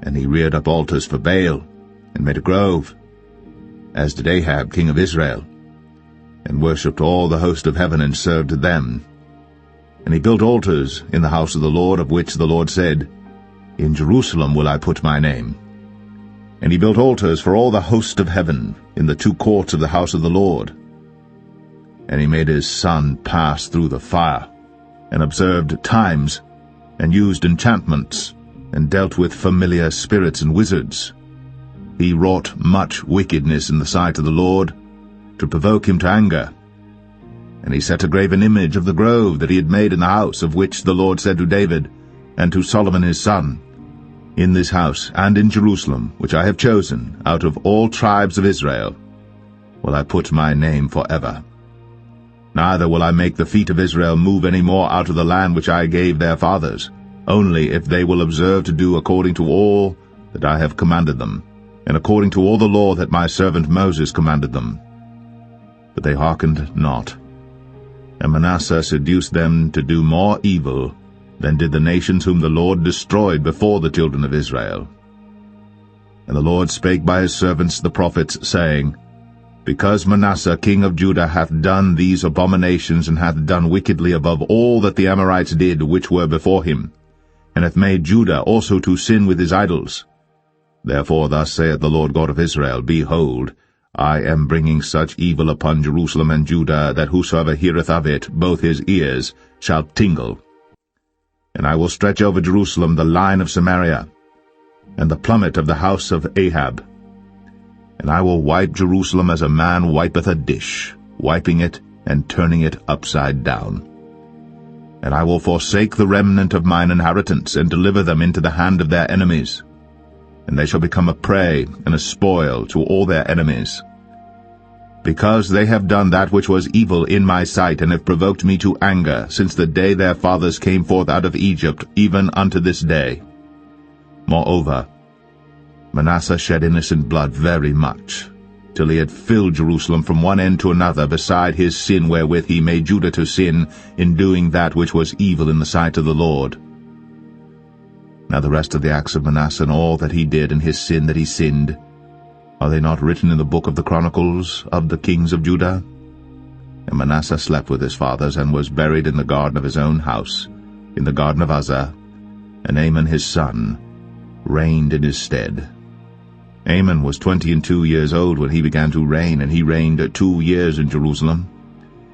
And he reared up altars for Baal, and made a grove, as did Ahab king of Israel, and worshipped all the host of heaven, and served them. And he built altars in the house of the Lord, of which the Lord said, In Jerusalem will I put my name. And he built altars for all the host of heaven in the two courts of the house of the Lord. And he made his son pass through the fire, and observed times, and used enchantments, and dealt with familiar spirits and wizards. He wrought much wickedness in the sight of the Lord, to provoke him to anger. And he set a graven image of the grove that he had made in the house, of which the Lord said to David and to Solomon his son, In this house and in Jerusalem, which I have chosen, out of all tribes of Israel, will I put my name forever. Neither will I make the feet of Israel move any more out of the land which I gave their fathers, only if they will observe to do according to all that I have commanded them, and according to all the law that my servant Moses commanded them. But they hearkened not. And Manasseh seduced them to do more evil than did the nations whom the Lord destroyed before the children of Israel. And the Lord spake by his servants the prophets, saying, Because Manasseh king of Judah hath done these abominations, and hath done wickedly above all that the Amorites did which were before him, and hath made Judah also to sin with his idols, therefore thus saith the Lord God of Israel, Behold, I am bringing such evil upon Jerusalem and Judah, that whosoever heareth of it, both his ears shall tingle. And I will stretch over Jerusalem the line of Samaria, and the plummet of the house of Ahab. And I will wipe Jerusalem as a man wipeth a dish, wiping it and turning it upside down. And I will forsake the remnant of mine inheritance, and deliver them into the hand of their enemies. And they shall become a prey and a spoil to all their enemies. Because they have done that which was evil in my sight, and have provoked me to anger, since the day their fathers came forth out of Egypt, even unto this day. Moreover, Manasseh shed innocent blood very much, till he had filled Jerusalem from one end to another, beside his sin wherewith he made Judah to sin, in doing that which was evil in the sight of the Lord. Now the rest of the acts of Manasseh, and all that he did, and his sin that he sinned, are they not written in the book of the Chronicles of the kings of Judah? And Manasseh slept with his fathers, and was buried in the garden of his own house, in the garden of Uzzah, and Amon his son reigned in his stead. Amon was 22 years old when he began to reign, and he reigned 2 years in Jerusalem.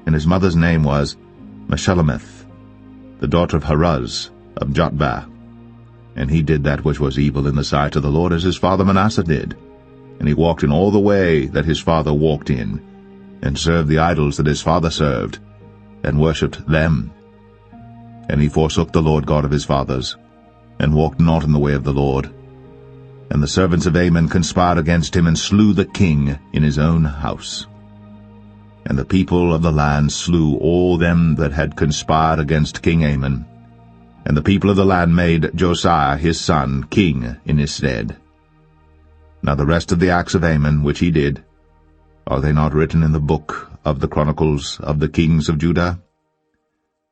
And his mother's name was Meshullemeth, the daughter of Haruz of Jotbah. And he did that which was evil in the sight of the Lord, as his father Manasseh did. And he walked in all the way that his father walked in, and served the idols that his father served, and worshipped them. And he forsook the Lord God of his fathers, and walked not in the way of the Lord. And the servants of Amon conspired against him, and slew the king in his own house. And the people of the land slew all them that had conspired against King Amon, And the people of the land made Josiah his son king in his stead. Now the rest of the acts of Amon which he did, are they not written in the book of the Chronicles of the kings of Judah?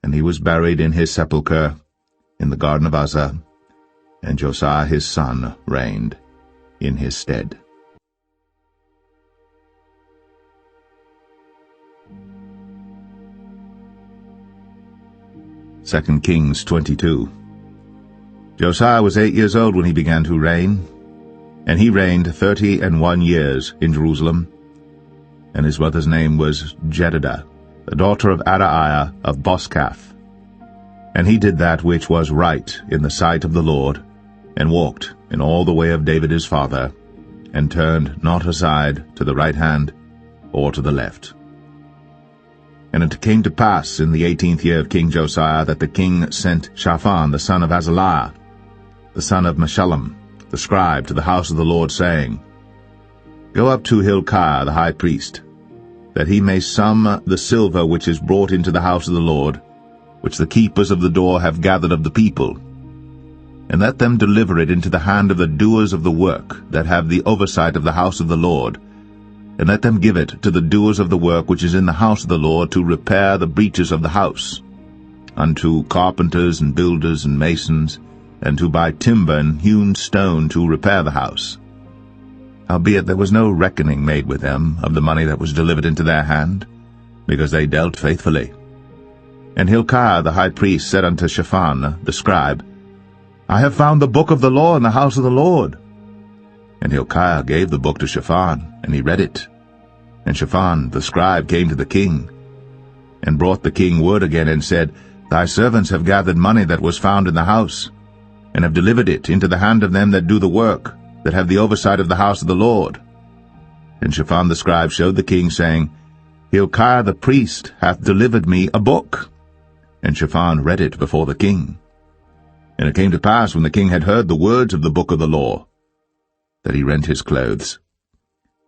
And he was buried in his sepulchre in the garden of Uzzah, and Josiah his son reigned in his stead. Second Kings 22. Josiah was 8 years old when he began to reign, and he reigned 31 years in Jerusalem. And his mother's name was Jedidah, the daughter of Adaiah of Boscath. And he did that which was right in the sight of the Lord, and walked in all the way of David his father, and turned not aside to the right hand or to the left. And it came to pass in the 18th year of King Josiah that the king sent Shaphan the son of Azaliah, the son of Meshullam, the scribe, to the house of the Lord, saying, Go up to Hilkiah the high priest, that he may sum the silver which is brought into the house of the Lord, which the keepers of the door have gathered of the people, and let them deliver it into the hand of the doers of the work that have the oversight of the house of the Lord, and let them give it to the doers of the work which is in the house of the Lord to repair the breaches of the house, unto carpenters and builders and masons, and to buy timber and hewn stone to repair the house. Howbeit there was no reckoning made with them of the money that was delivered into their hand, because they dealt faithfully. And Hilkiah the high priest said unto Shaphan the scribe, I have found the book of the law in the house of the Lord. And Hilkiah gave the book to Shaphan, and he read it. And Shaphan the scribe came to the king, and brought the king word again, and said, Thy servants have gathered money that was found in the house, and have delivered it into the hand of them that do the work, that have the oversight of the house of the Lord. And Shaphan the scribe showed the king, saying, Hilkiah the priest hath delivered me a book. And Shaphan read it before the king. And it came to pass, when the king had heard the words of the book of the law, that he rent his clothes.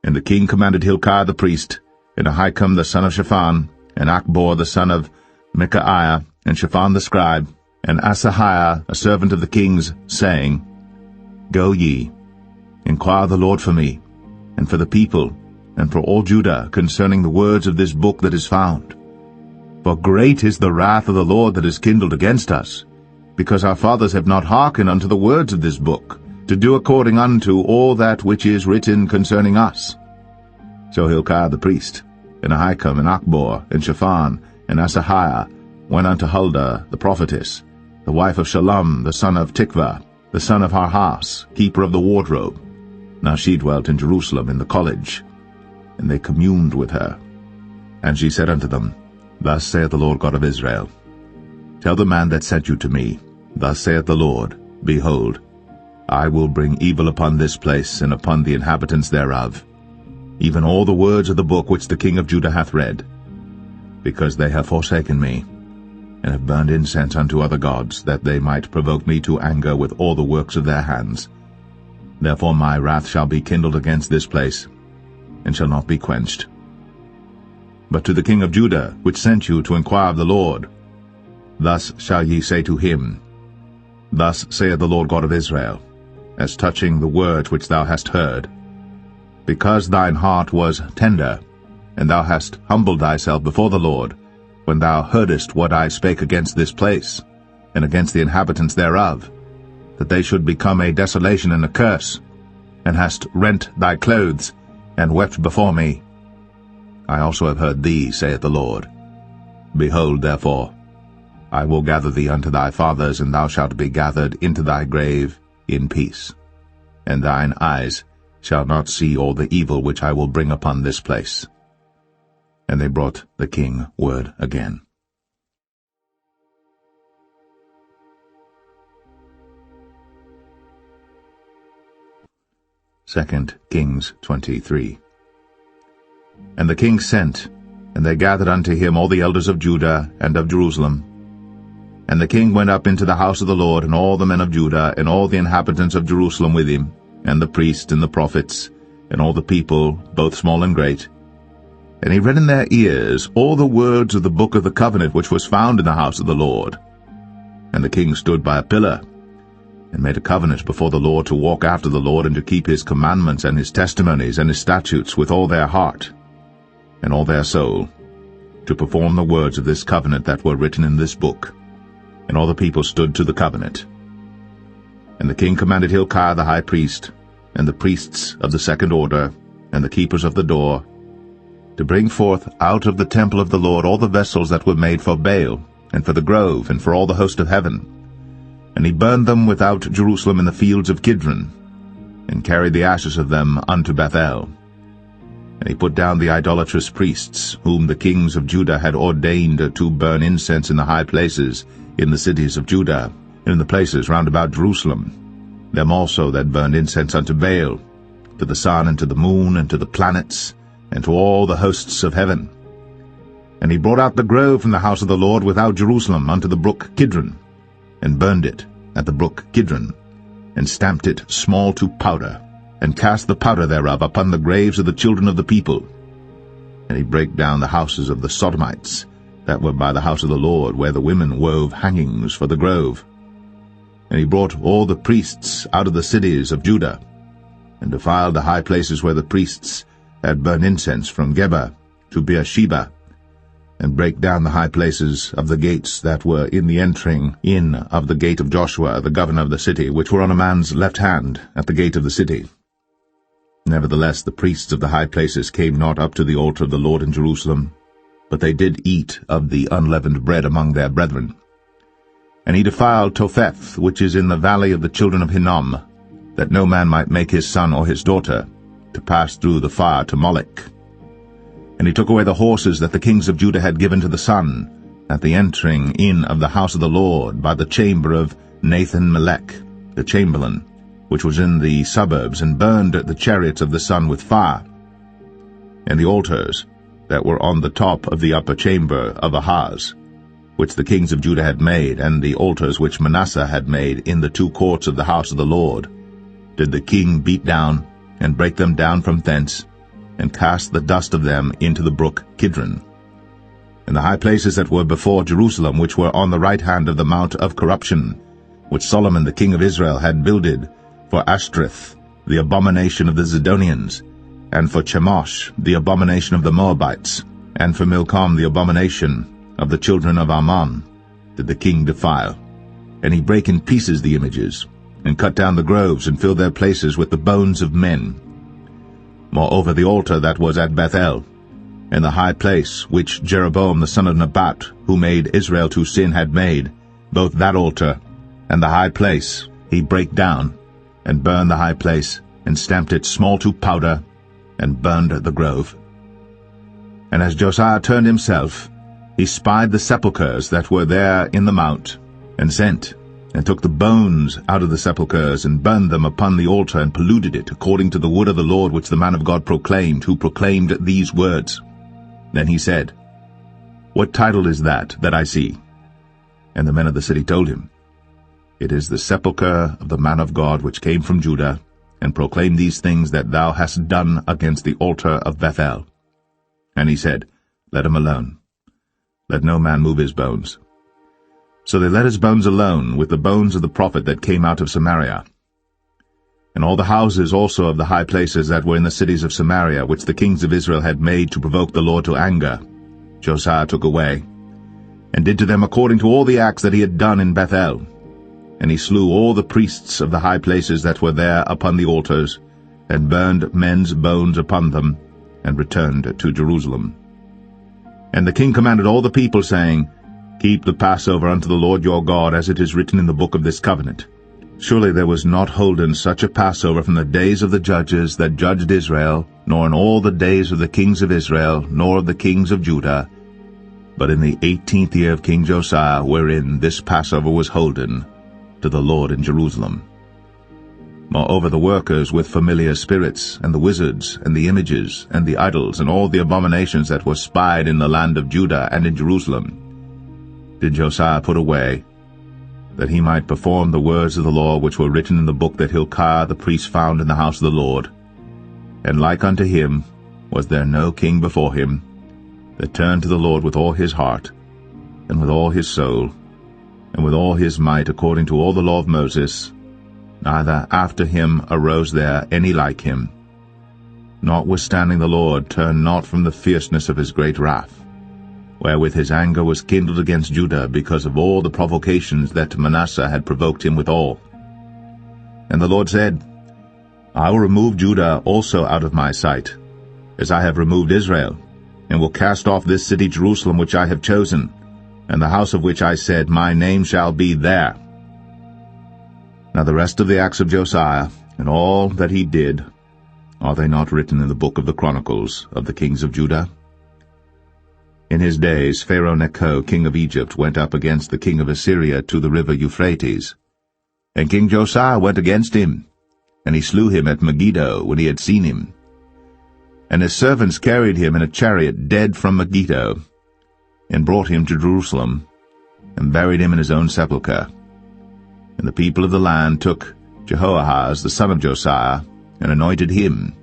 And the king commanded Hilkiah the priest, and Ahikam the son of Shaphan, and Achbor the son of Micaiah, and Shaphan the scribe, and Asahiah a servant of the king's, saying, Go ye, inquire the Lord for me, and for the people, and for all Judah, concerning the words of this book that is found. For great is the wrath of the Lord that is kindled against us, because our fathers have not hearkened unto the words of this book, to do according unto all that which is written concerning us. So Hilkiah the priest, and Ahikam, and Achbor, and Shaphan, and Asahiah went unto Huldah the prophetess, the wife of Shallum the son of Tikvah, the son of Harhas, keeper of the wardrobe. Now she dwelt in Jerusalem in the college, and they communed with her. And she said unto them, Thus saith the Lord God of Israel, Tell the man that sent you to me, Thus saith the Lord, Behold, I will bring evil upon this place and upon the inhabitants thereof, even all the words of the book which the king of Judah hath read, because they have forsaken me, and have burned incense unto other gods, that they might provoke me to anger with all the works of their hands. Therefore my wrath shall be kindled against this place, and shall not be quenched. But to the king of Judah, which sent you to inquire of the Lord, thus shall ye say to him, Thus saith the Lord God of Israel, as touching the words which thou hast heard, because thine heart was tender, and thou hast humbled thyself before the Lord, when thou heardest what I spake against this place, and against the inhabitants thereof, that they should become a desolation and a curse, and hast rent thy clothes, and wept before me. I also have heard thee, saith the Lord. Behold, therefore, I will gather thee unto thy fathers, and thou shalt be gathered into thy grave in peace. And thine eyes shall not see all the evil which I will bring upon this place. And they brought the king word again. 2 Kings 23. And the king sent, and they gathered unto him all the elders of Judah and of Jerusalem. And the king went up into the house of the Lord, and all the men of Judah, and all the inhabitants of Jerusalem with him, and the priests and the prophets, and all the people, both small and great. And he read in their ears all the words of the book of the covenant which was found in the house of the Lord. And the king stood by a pillar, and made a covenant before the Lord to walk after the Lord, and to keep his commandments and his testimonies and his statutes with all their heart and all their soul, to perform the words of this covenant that were written in this book. And all the people stood to the covenant. And the king commanded Hilkiah the high priest, and the priests of the second order, and the keepers of the door, to bring forth out of the temple of the Lord all the vessels that were made for Baal, and for the grove, and for all the host of heaven. And he burned them without Jerusalem in the fields of Kidron, and carried the ashes of them unto Bethel. And he put down the idolatrous priests, whom the kings of Judah had ordained to burn incense in the high places, in the cities of Judah, and in the places round about Jerusalem, them also that burned incense unto Baal, to the sun, and to the moon, and to the planets, and to all the hosts of heaven. And he brought out the grove from the house of the Lord without Jerusalem unto the brook Kidron, and burned it at the brook Kidron, and stamped it small to powder, and cast the powder thereof upon the graves of the children of the people. And he brake down the houses of the Sodomites, that were by the house of the Lord, where the women wove hangings for the grove. And he brought all the priests out of the cities of Judah, and defiled the high places where the priests had burned incense, from Geba to Beersheba, and brake down the high places of the gates that were in the entering in of the gate of Joshua the governor of the city, which were on a man's left hand at the gate of the city. Nevertheless the priests of the high places came not up to the altar of the Lord in Jerusalem, but they did eat of the unleavened bread among their brethren. And he defiled Topheth, which is in the valley of the children of Hinnom, that no man might make his son or his daughter to pass through the fire to Molech. And he took away the horses that the kings of Judah had given to the sun, at the entering in of the house of the Lord, by the chamber of Nathan-Melech, the chamberlain, which was in the suburbs, and burned the chariots of the sun with fire. And the altars that were on the top of the upper chamber of Ahaz, which the kings of Judah had made, and the altars which Manasseh had made in the two courts of the house of the Lord, did the king beat down, and break them down from thence, and cast the dust of them into the brook Kidron. And the high places that were before Jerusalem, which were on the right hand of the mount of corruption, which Solomon the king of Israel had builded for Ashtoreth, the abomination of the Zidonians, and for Chemosh, the abomination of the Moabites, and for Milcom, the abomination of the children of Ammon, did the king defile. And he brake in pieces the images, and cut down the groves, and filled their places with the bones of men. Moreover the altar that was at Bethel, and the high place which Jeroboam the son of Nebat, who made Israel to sin, had made, both that altar and the high place he brake down, and burned the high place, and stamped it small to powder, and burned the grove. And as Josiah turned himself, he spied the sepulchres that were there in the mount, and sent, and took the bones out of the sepulchres, and burned them upon the altar, and polluted it, according to the word of the Lord which the man of God proclaimed, who proclaimed these words. Then he said, What title is that I see? And the men of the city told him, It is the sepulchre of the man of God which came from Judah, and proclaimed these things that thou hast done against the altar of Bethel. And he said, Let him alone. Let no man move his bones. So they let his bones alone, with the bones of the prophet that came out of Samaria. And all the houses also of the high places that were in the cities of Samaria, which the kings of Israel had made to provoke the Lord to anger, Josiah took away, and did to them according to all the acts that he had done in Bethel. And he slew all the priests of the high places that were there upon the altars, and burned men's bones upon them, and returned to Jerusalem. And the king commanded all the people, saying, Keep the Passover unto the Lord your God, as it is written in the book of this covenant. Surely there was not holden such a Passover from the days of the judges that judged Israel, nor in all the days of the kings of Israel, nor of the kings of Judah, but in the 18th year of King Josiah, wherein this Passover was holden to the Lord in Jerusalem. Moreover the workers with familiar spirits, and the wizards, and the images, and the idols, and all the abominations that were spied in the land of Judah and in Jerusalem, did Josiah put away, that he might perform the words of the law which were written in the book that Hilkiah the priest found in the house of the Lord. And like unto him was there no king before him, that turned to the Lord with all his heart, and with all his soul, and with all his might according to all the law of Moses, neither after him arose there any like him. Notwithstanding the Lord turned not from the fierceness of his great wrath, wherewith his anger was kindled against Judah because of all the provocations that Manasseh had provoked him withal. And the Lord said, I will remove Judah also out of my sight, as I have removed Israel, and will cast off this city Jerusalem which I have chosen, and the house of which I said, My name shall be there. Now the rest of the acts of Josiah, and all that he did, are they not written in the book of the Chronicles of the kings of Judah? In his days Pharaoh Necho, king of Egypt, went up against the king of Assyria to the river Euphrates. And King Josiah went against him, and he slew him at Megiddo when he had seen him. And his servants carried him in a chariot dead from Megiddo, and brought him to Jerusalem, and buried him in his own sepulchre. And the people of the land took Jehoahaz the son of Josiah, and anointed him,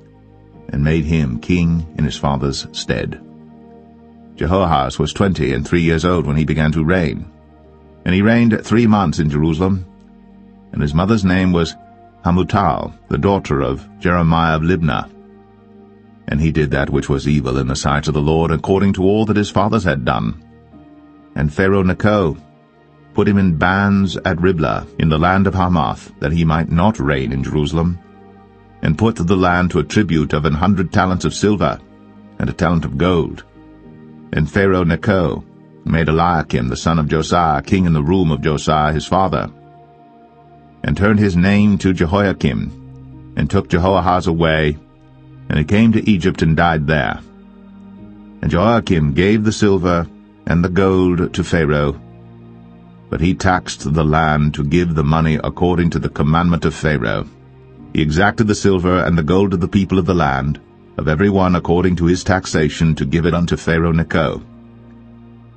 and made him king in his father's stead. Jehoahaz was 23 years old when he began to reign, and he reigned 3 months in Jerusalem. And his mother's name was Hamutal, the daughter of Jeremiah of Libnah. And he did that which was evil in the sight of the Lord, according to all that his fathers had done. And Pharaoh Necho put him in bands at Riblah in the land of Hamath, that he might not reign in Jerusalem, and put the land to a tribute of 100 talents of silver, and a talent of gold. And Pharaoh Necho made Eliakim the son of Josiah king in the room of Josiah his father, and turned his name to Jehoiakim, and took Jehoahaz away, and he came to Egypt and died there. And Jehoiakim gave the silver and the gold to Pharaoh, but he taxed the land to give the money according to the commandment of Pharaoh. He exacted the silver and the gold of the people of the land, of every one according to his taxation, to give it unto Pharaoh Necho.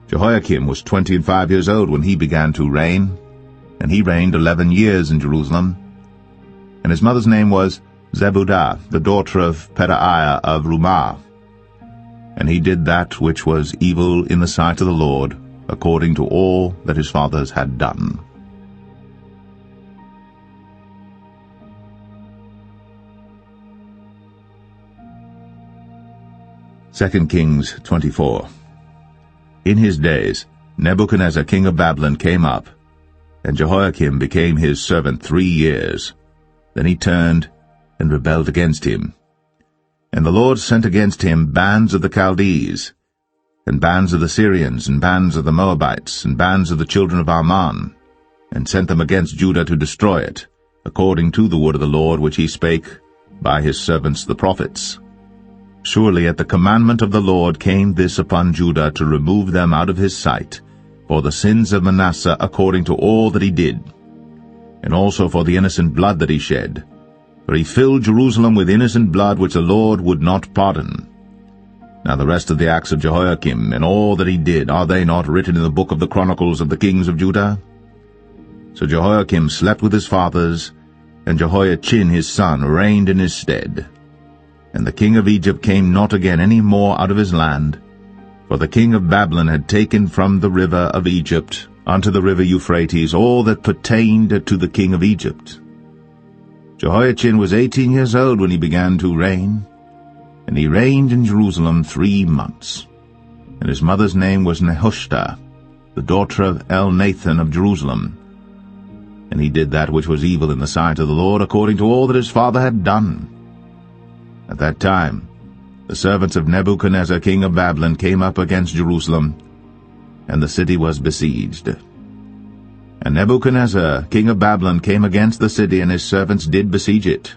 Jehoiakim was 25 years old when he began to reign, and he reigned 11 years in Jerusalem. And his mother's name was Zebudah, the daughter of Pedaiah of Rumah. And he did that which was evil in the sight of the Lord, according to all that his fathers had done. Second Kings 24. In his days Nebuchadnezzar king of Babylon came up, and Jehoiakim became his servant 3 years. Then he turned and rebelled against him. And the Lord sent against him bands of the Chaldees, and bands of the Syrians, and bands of the Moabites, and bands of the children of Ammon, and sent them against Judah to destroy it, according to the word of the Lord which he spake by his servants the prophets. Surely at the commandment of the Lord came this upon Judah, to remove them out of his sight, for the sins of Manasseh according to all that he did, and also for the innocent blood that he shed. For he filled Jerusalem with innocent blood which the Lord would not pardon. Now the rest of the acts of Jehoiakim, and all that he did, are they not written in the book of the Chronicles of the kings of Judah? So Jehoiakim slept with his fathers, and Jehoiachin his son reigned in his stead. And the king of Egypt came not again any more out of his land, for the king of Babylon had taken from the river of Egypt unto the river Euphrates all that pertained to the king of Egypt. Jehoiachin was 18 years old when he began to reign, and he reigned in Jerusalem 3 months. And his mother's name was Nehushta, the daughter of Elnathan of Jerusalem. And he did that which was evil in the sight of the Lord, according to all that his father had done. At that time the servants of Nebuchadnezzar king of Babylon came up against Jerusalem, and the city was besieged. And Nebuchadnezzar king of Babylon came against the city, and his servants did besiege it.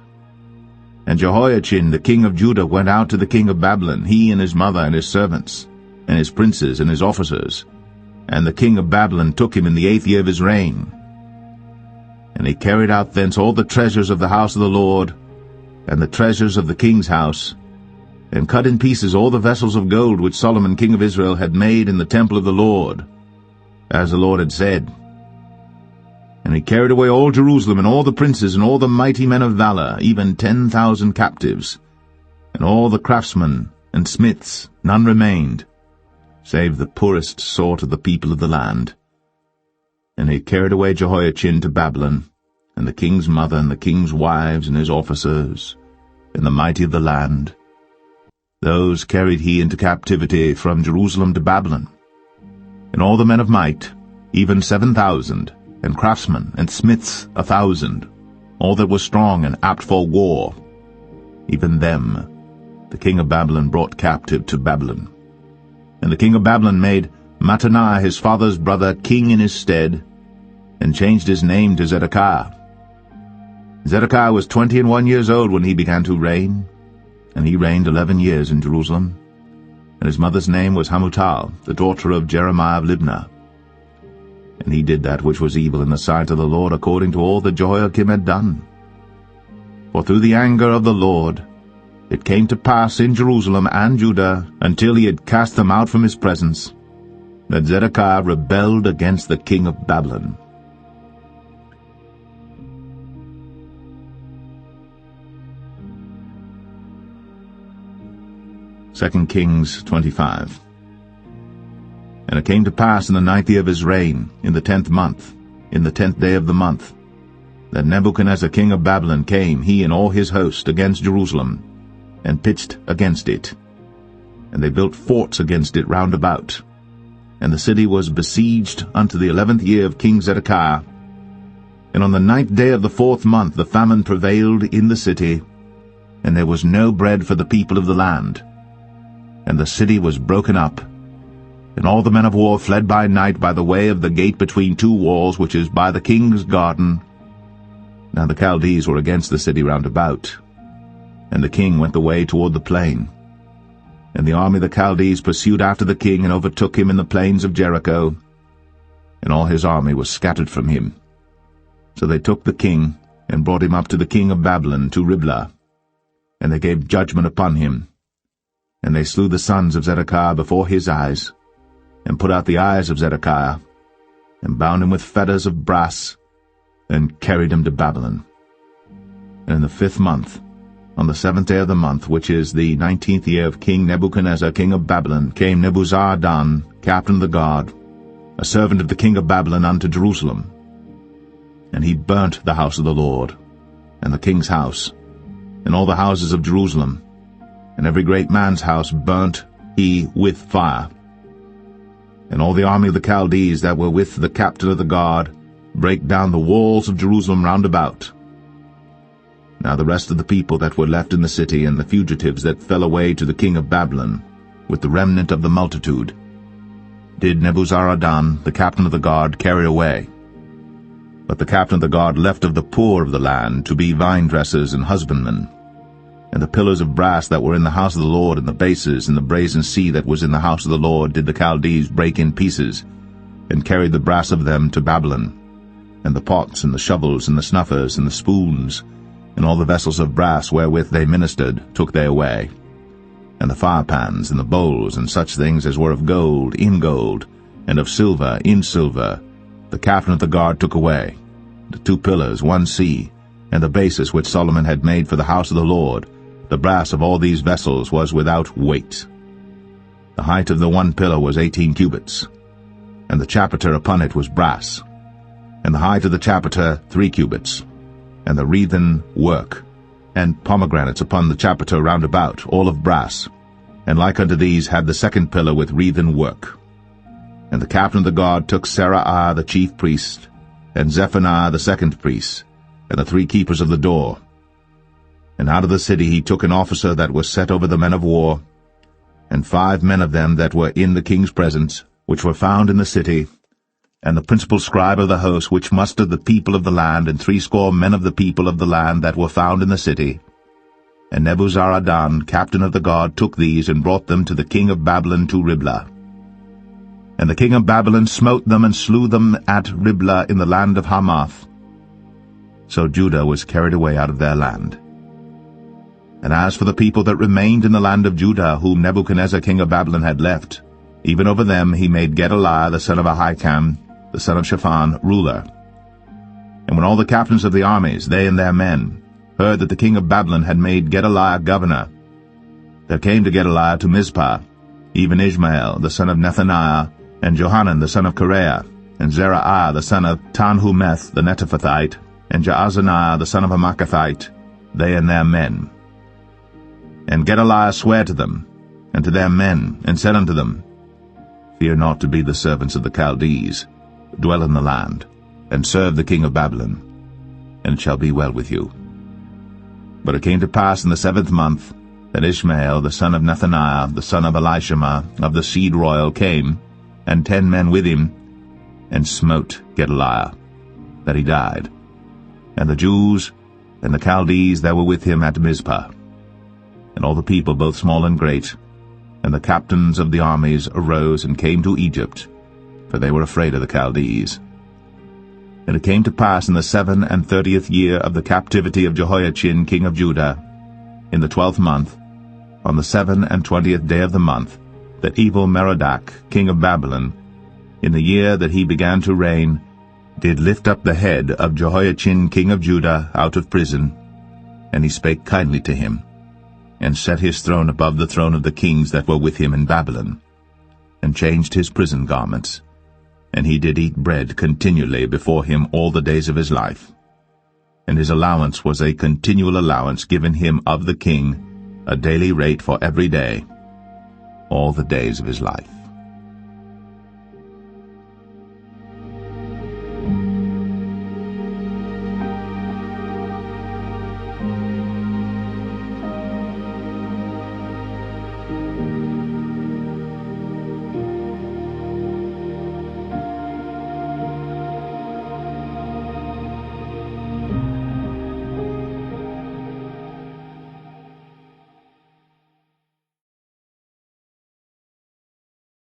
And Jehoiachin the king of Judah went out to the king of Babylon, he and his mother and his servants, and his princes and his officers. And the king of Babylon took him in the 8th year of his reign. And he carried out thence all the treasures of the house of the Lord, and the treasures of the king's house, and cut in pieces all the vessels of gold which Solomon king of Israel had made in the temple of the Lord, as the Lord had said. And he carried away all Jerusalem, and all the princes, and all the mighty men of valor, even 10,000 captives, and all the craftsmen and smiths, none remained, save the poorest sort of the people of the land. And he carried away Jehoiachin to Babylon, and the king's mother, and the king's wives, and his officers, and the mighty of the land. Those carried he into captivity from Jerusalem to Babylon. And all the men of might, even 7,000, and craftsmen and smiths 1,000, all that was strong and apt for war, even them the king of Babylon brought captive to Babylon. And the king of Babylon made Mattaniah his father's brother king in his stead, and changed his name to Zedekiah. Zedekiah was 21 years old when he began to reign, and he reigned 11 years in Jerusalem. And his mother's name was Hamutal, the daughter of Jeremiah of Libnah. And he did that which was evil in the sight of the Lord, according to all that Jehoiakim had done. For through the anger of the Lord it came to pass in Jerusalem and Judah, until he had cast them out from his presence, that Zedekiah rebelled against the king of Babylon. Second Kings 25. And it came to pass in the 9th year of his reign, in the 10th month, in the 10th day of the month, that Nebuchadnezzar king of Babylon came, he and all his host, against Jerusalem, and pitched against it. And they built forts against it round about. And the city was besieged unto the 11th year of King Zedekiah. And on the 9th day of the 4th month the famine prevailed in the city, and there was no bread for the people of the land. And the city was broken up, and all the men of war fled by night by the way of the gate between two walls, which is by the king's garden. Now the Chaldees were against the city round about, and the king went the way toward the plain. And the army of the Chaldees pursued after the king, and overtook him in the plains of Jericho, and all his army was scattered from him. So they took the king, and brought him up to the king of Babylon, to Riblah, and they gave judgment upon him. And they slew the sons of Zedekiah before his eyes, and put out the eyes of Zedekiah, and bound him with fetters of brass, and carried him to Babylon. And in the 5th month, on the 7th day of the month, which is the 19th year of King Nebuchadnezzar king of Babylon, came Nebuzaradan, captain of the guard, a servant of the king of Babylon, unto Jerusalem. And he burnt the house of the Lord, and the king's house, and all the houses of Jerusalem, and every great man's house burnt he with fire. And all the army of the Chaldees that were with the captain of the guard brake down the walls of Jerusalem round about. Now the rest of the people that were left in the city, and the fugitives that fell away to the king of Babylon, with the remnant of the multitude, did Nebuzaradan, the captain of the guard, carry away. But the captain of the guard left of the poor of the land to be vine-dressers and husbandmen. And the pillars of brass that were in the house of the Lord, and the bases, and the brazen sea that was in the house of the Lord, did the Chaldees break in pieces, and carried the brass of them to Babylon. And the pots, and the shovels, and the snuffers, and the spoons, and all the vessels of brass wherewith they ministered, took they away. And the firepans, and the bowls, and such things as were of gold, in gold, and of silver, in silver, the captain of the guard took away. The 2 pillars, 1 sea, and the basis which Solomon had made for the house of the Lord, the brass of all these vessels was without weight. The height of the 1 pillar was 18 cubits, and the chapiter upon it was brass, and the height of the chapiter 3 cubits, and the wreathen work, and pomegranates upon the chapiter round about, all of brass, and like unto these had the 2nd pillar with wreathen work. And the captain of the guard took Seraiah the chief priest, and Zephaniah the 2nd priest, and the 3 keepers of the door. And out of the city he took an officer that was set over the men of war, and 5 men of them that were in the king's presence, which were found in the city, and the principal scribe of the host, which mustered the people of the land, and 60 men of the people of the land that were found in the city. And Nebuzaradan, captain of the guard, took these, and brought them to the king of Babylon to Riblah. And the king of Babylon smote them, and slew them at Riblah in the land of Hamath. So Judah was carried away out of their land. And as for the people that remained in the land of Judah, whom Nebuchadnezzar king of Babylon had left, even over them he made Gedaliah the son of Ahikam, the son of Shaphan, ruler. And when all the captains of the armies, they and their men, heard that the king of Babylon had made Gedaliah governor, there came to Gedaliah to Mizpah, even Ishmael the son of Nethaniah, and Johanan the son of Kareah, and Zerahiah the son of Tanhumeth the Netophathite, and Jaazaniah the son of a Maacathite, they and their men. And Gedaliah sware to them, and to their men, and said unto them, Fear not to be the servants of the Chaldees, dwell in the land, and serve the king of Babylon, and it shall be well with you. But it came to pass in the 7th month, that Ishmael the son of Nethaniah, the son of Elishama, of the seed royal, came, and 10 men with him, and smote Gedaliah, that he died, and the Jews and the Chaldees that were with him at Mizpah. And all the people, both small and great, and the captains of the armies arose and came to Egypt, for they were afraid of the Chaldees. And it came to pass in the 37th year of the captivity of Jehoiachin king of Judah, in the 12th month, on the 27th day of the month, that Evil-Merodach king of Babylon, in the year that he began to reign, did lift up the head of Jehoiachin king of Judah out of prison, and he spake kindly to him, and set his throne above the throne of the kings that were with him in Babylon, and changed his prison garments, and he did eat bread continually before him all the days of his life. And his allowance was a continual allowance given him of the king, a daily rate for every day, all the days of his life.